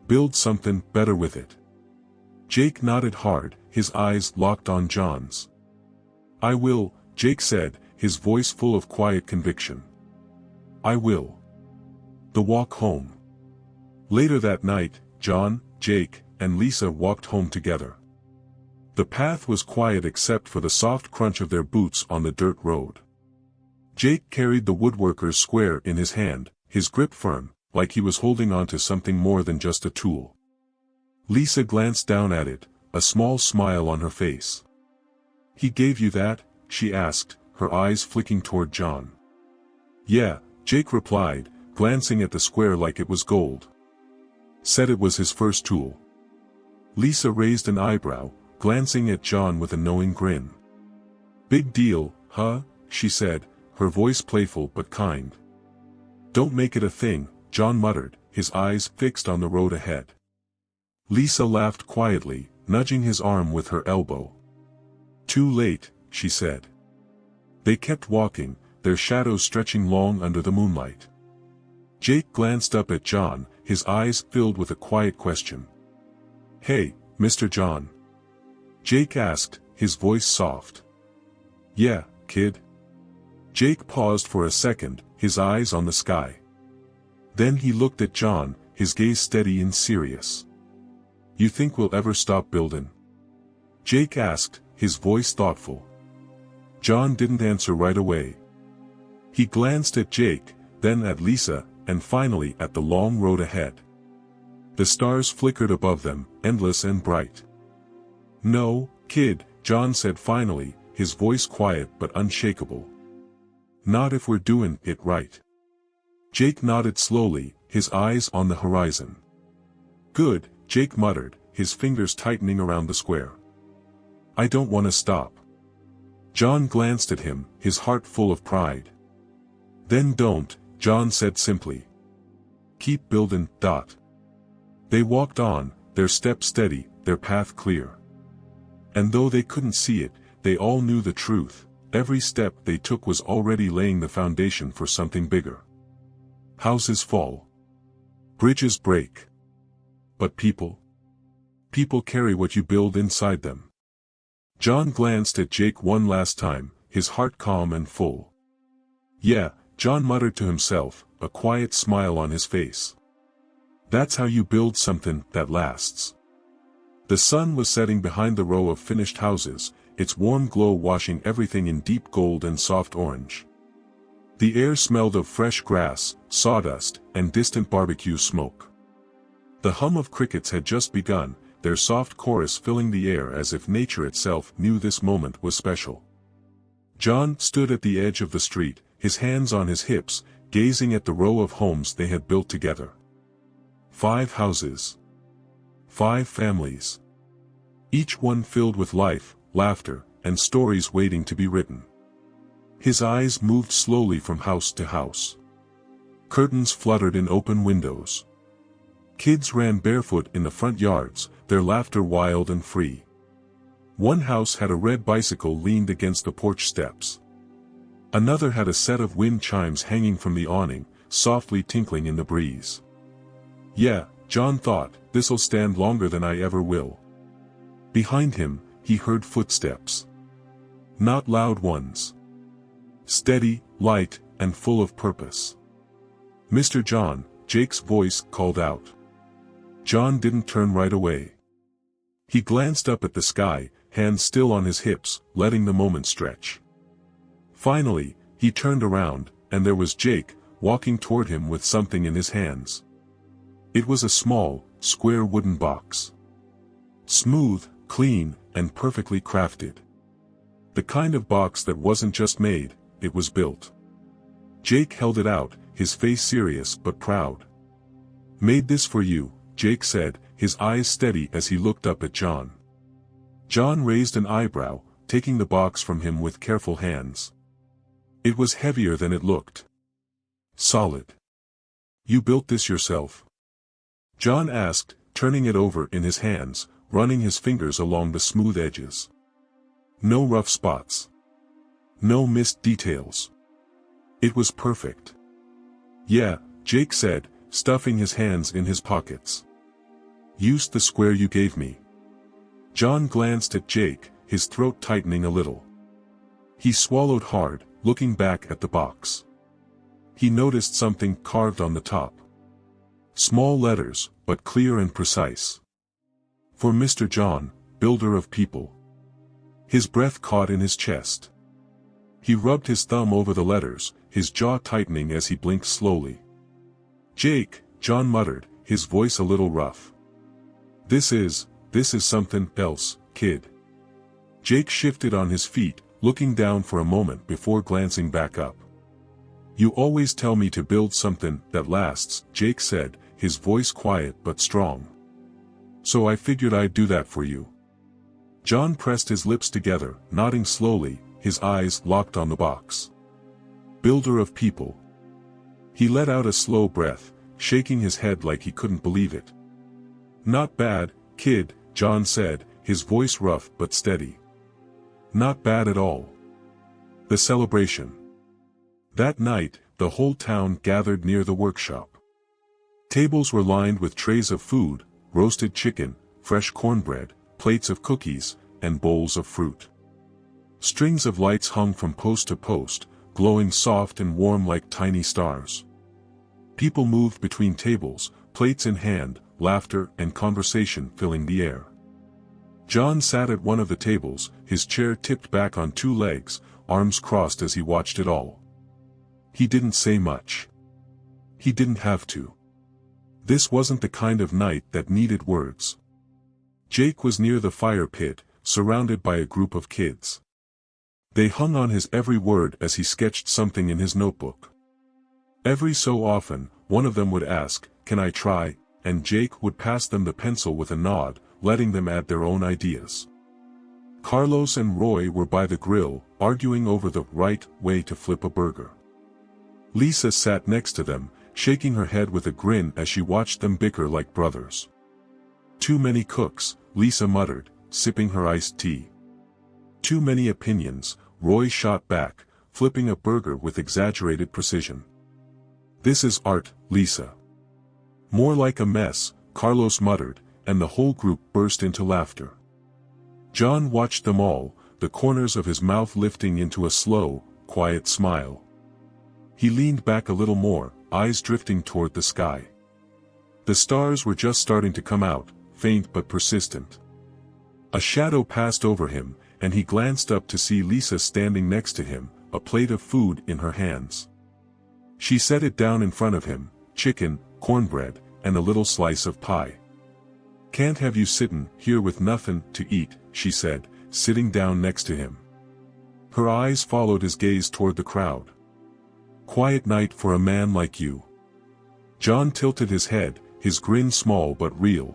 Build something better with it." Jake nodded hard, his eyes locked on John's. "I will," Jake said, his voice full of quiet conviction. "I will." The walk home. Later that night, John, Jake, and Lisa walked home together. The path was quiet except for the soft crunch of their boots on the dirt road. Jake carried the woodworker's square in his hand, his grip firm, like he was holding on to something more than just a tool. Lisa glanced down at it, a small smile on her face. "He gave you that?" she asked, her eyes flicking toward John. "Yeah," Jake replied, glancing at the square like it was gold. "Said it was his first tool." Lisa raised an eyebrow, glancing at John with a knowing grin. "Big deal, huh?" she said, her voice playful but kind. "Don't make it a thing," John muttered, his eyes fixed on the road ahead. Lisa laughed quietly, nudging his arm with her elbow. "Too late," she said. They kept walking, their shadows stretching long under the moonlight. Jake glanced up at John, his eyes filled with a quiet question. "Hey, Mr. John?" Jake asked, his voice soft. "Yeah, kid?" Jake paused for a second, his eyes on the sky. Then he looked at John, his gaze steady and serious. "You think we'll ever stop building?" Jake asked, his voice thoughtful. John didn't answer right away. He glanced at Jake, then at Lisa, and finally at the long road ahead. The stars flickered above them, endless and bright. "No, kid," John said finally, his voice quiet but unshakable. "Not if we're doing it right." Jake nodded slowly, his eyes on the horizon. "Good," Jake muttered, his fingers tightening around the square. "I don't want to stop." John glanced at him, his heart full of pride. "Then don't," John said simply. "Keep building." They walked on, their steps steady, their path clear. And though they couldn't see it, they all knew the truth. Every step they took was already laying the foundation for something bigger. Houses fall. Bridges break. But people? People carry what you build inside them. John glanced at Jake one last time, his heart calm and full. "Yeah," John muttered to himself, a quiet smile on his face. "That's how you build something that lasts." The sun was setting behind the row of finished houses, its warm glow washing everything in deep gold and soft orange. The air smelled of fresh grass, sawdust, and distant barbecue smoke. The hum of crickets had just begun, their soft chorus filling the air as if nature itself knew this moment was special. John stood at the edge of the street, his hands on his hips, gazing at the row of homes they had built together. 5 houses. 5 families. Each one filled with life, laughter, and stories waiting to be written. His eyes moved slowly from house to house. Curtains fluttered in open windows. Kids ran barefoot in the front yards, their laughter wild and free. One house had a red bicycle leaned against the porch steps. Another had a set of wind chimes hanging from the awning, softly tinkling in the breeze. Yeah, John thought, this'll stand longer than I ever will. Behind him, he heard footsteps. Not loud ones. Steady, light, and full of purpose. "Mr. John," Jake's voice called out. John didn't turn right away. He glanced up at the sky, hands still on his hips, letting the moment stretch. Finally, he turned around, and there was Jake, walking toward him with something in his hands. It was a small, square wooden box. Smooth, clean, and perfectly crafted. The kind of box that wasn't just made, it was built. Jake held it out, his face serious but proud. "Made this for you," Jake said, his eyes steady as he looked up at John. John raised an eyebrow, taking the box from him with careful hands. It was heavier than it looked. Solid. "You built this yourself?" John asked, turning it over in his hands, running his fingers along the smooth edges. No rough spots. No missed details. It was perfect. "Yeah," Jake said, stuffing his hands in his pockets. "Used the square you gave me." John glanced at Jake, his throat tightening a little. He swallowed hard, looking back at the box. He noticed something carved on the top. Small letters, but clear and precise. "For Mr. John, builder of people." His breath caught in his chest. He rubbed his thumb over the letters, his jaw tightening as he blinked slowly. "Jake," John muttered, his voice a little rough. This is something else, kid." Jake shifted on his feet, looking down for a moment before glancing back up. "You always tell me to build something that lasts," Jake said, his voice quiet but strong. "So I figured I'd do that for you." John pressed his lips together, nodding slowly, his eyes locked on the box. "Builder of people." He let out a slow breath, shaking his head like he couldn't believe it. "Not bad, kid," John said, his voice rough but steady. "Not bad at all." The celebration. That night, the whole town gathered near the workshop. Tables were lined with trays of food, roasted chicken, fresh cornbread, plates of cookies, and bowls of fruit. Strings of lights hung from post to post, glowing soft and warm like tiny stars. People moved between tables, plates in hand, laughter and conversation filling the air. John sat at one of the tables, his chair tipped back on 2 legs, arms crossed as he watched it all. He didn't say much. He didn't have to. This wasn't the kind of night that needed words. Jake was near the fire pit, surrounded by a group of kids. They hung on his every word as he sketched something in his notebook. Every so often, one of them would ask, "Can I try?" and Jake would pass them the pencil with a nod, letting them add their own ideas. Carlos and Roy were by the grill, arguing over the right way to flip a burger. Lisa sat next to them, shaking her head with a grin as she watched them bicker like brothers. "Too many cooks," Lisa muttered, sipping her iced tea. "Too many opinions," Roy shot back, flipping a burger with exaggerated precision. "This is art, Lisa." "More like a mess," Carlos muttered, and the whole group burst into laughter. John watched them all, the corners of his mouth lifting into a slow, quiet smile. He leaned back a little more, eyes drifting toward the sky. The stars were just starting to come out, faint but persistent. A shadow passed over him, and he glanced up to see Lisa standing next to him, a plate of food in her hands. She set it down in front of him, chicken, cornbread, and a little slice of pie. "Can't have you sittin' here with nothin' to eat," she said, sitting down next to him. Her eyes followed his gaze toward the crowd. Quiet night for a man like you. John tilted his head, his grin small but real.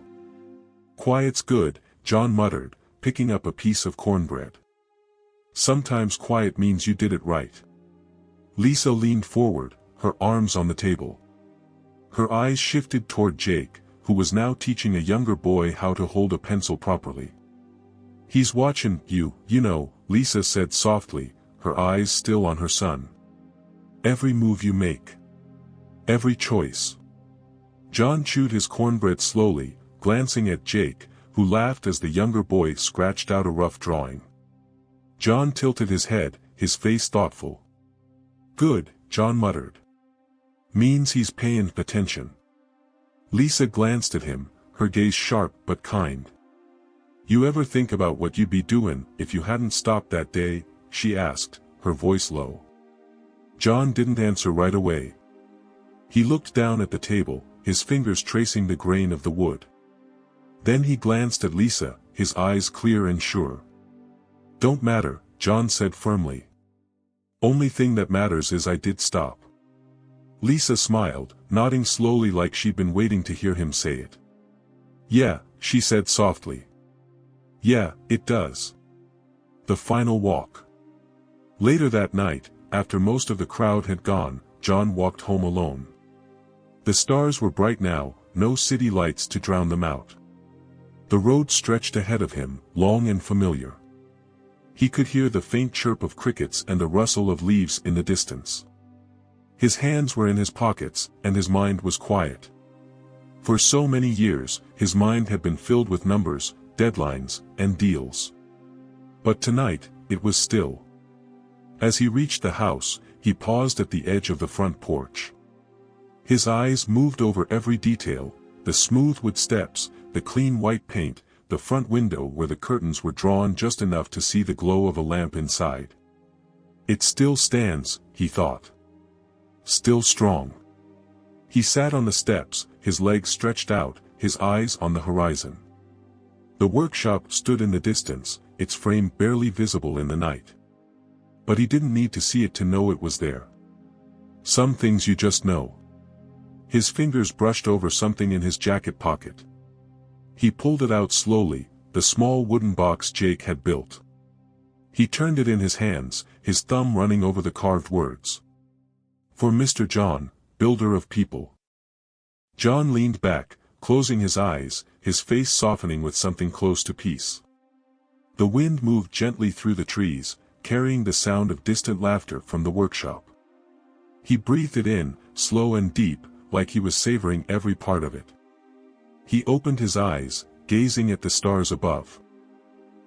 Quiet's good, John muttered, picking up a piece of cornbread. Sometimes quiet means you did it right. Lisa leaned forward, her arms on the table. Her eyes shifted toward Jake, who was now teaching a younger boy how to hold a pencil properly. He's watching you, Lisa said softly, her eyes still on her son. Every move you make. Every choice. John chewed his cornbread slowly, glancing at Jake, who laughed as the younger boy scratched out a rough drawing. John tilted his head, his face thoughtful. Good, John muttered. Means he's paying attention. Lisa glanced at him, her gaze sharp but kind. You ever think about what you'd be doing if you hadn't stopped that day? She asked, her voice low. John didn't answer right away. He looked down at the table, his fingers tracing the grain of the wood. Then he glanced at Lisa, his eyes clear and sure. Don't matter, John said firmly. Only thing that matters is I did stop. Lisa smiled, nodding slowly like she'd been waiting to hear him say it. Yeah, she said softly. Yeah, it does. The final walk. Later that night, after most of the crowd had gone, John walked home alone. The stars were bright now, no city lights to drown them out. The road stretched ahead of him, long and familiar. He could hear the faint chirp of crickets and the rustle of leaves in the distance. His hands were in his pockets, and his mind was quiet. For so many years, his mind had been filled with numbers, deadlines, and deals. But tonight, it was still. As he reached the house, he paused at the edge of the front porch. His eyes moved over every detail, the smooth wood steps, the clean white paint, the front window where the curtains were drawn just enough to see the glow of a lamp inside. It still stands, he thought. Still strong. He sat on the steps, his legs stretched out, his eyes on the horizon. The workshop stood in the distance, its frame barely visible in the night. But he didn't need to see it to know it was there. Some things you just know. His fingers brushed over something in his jacket pocket. He pulled it out slowly, the small wooden box Jake had built. He turned it in his hands, his thumb running over the carved words. For Mr. John, builder of people. John leaned back, closing his eyes, his face softening with something close to peace. The wind moved gently through the trees, carrying the sound of distant laughter from the workshop. He breathed it in, slow and deep, like he was savoring every part of it. He opened his eyes, gazing at the stars above.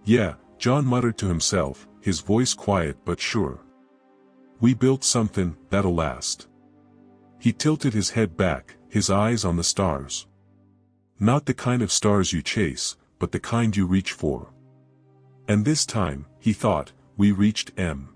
Yeah, John muttered to himself, his voice quiet but sure. We built something that'll last. He tilted his head back, his eyes on the stars. Not the kind of stars you chase, but the kind you reach for. And this time, he thought, we reached M.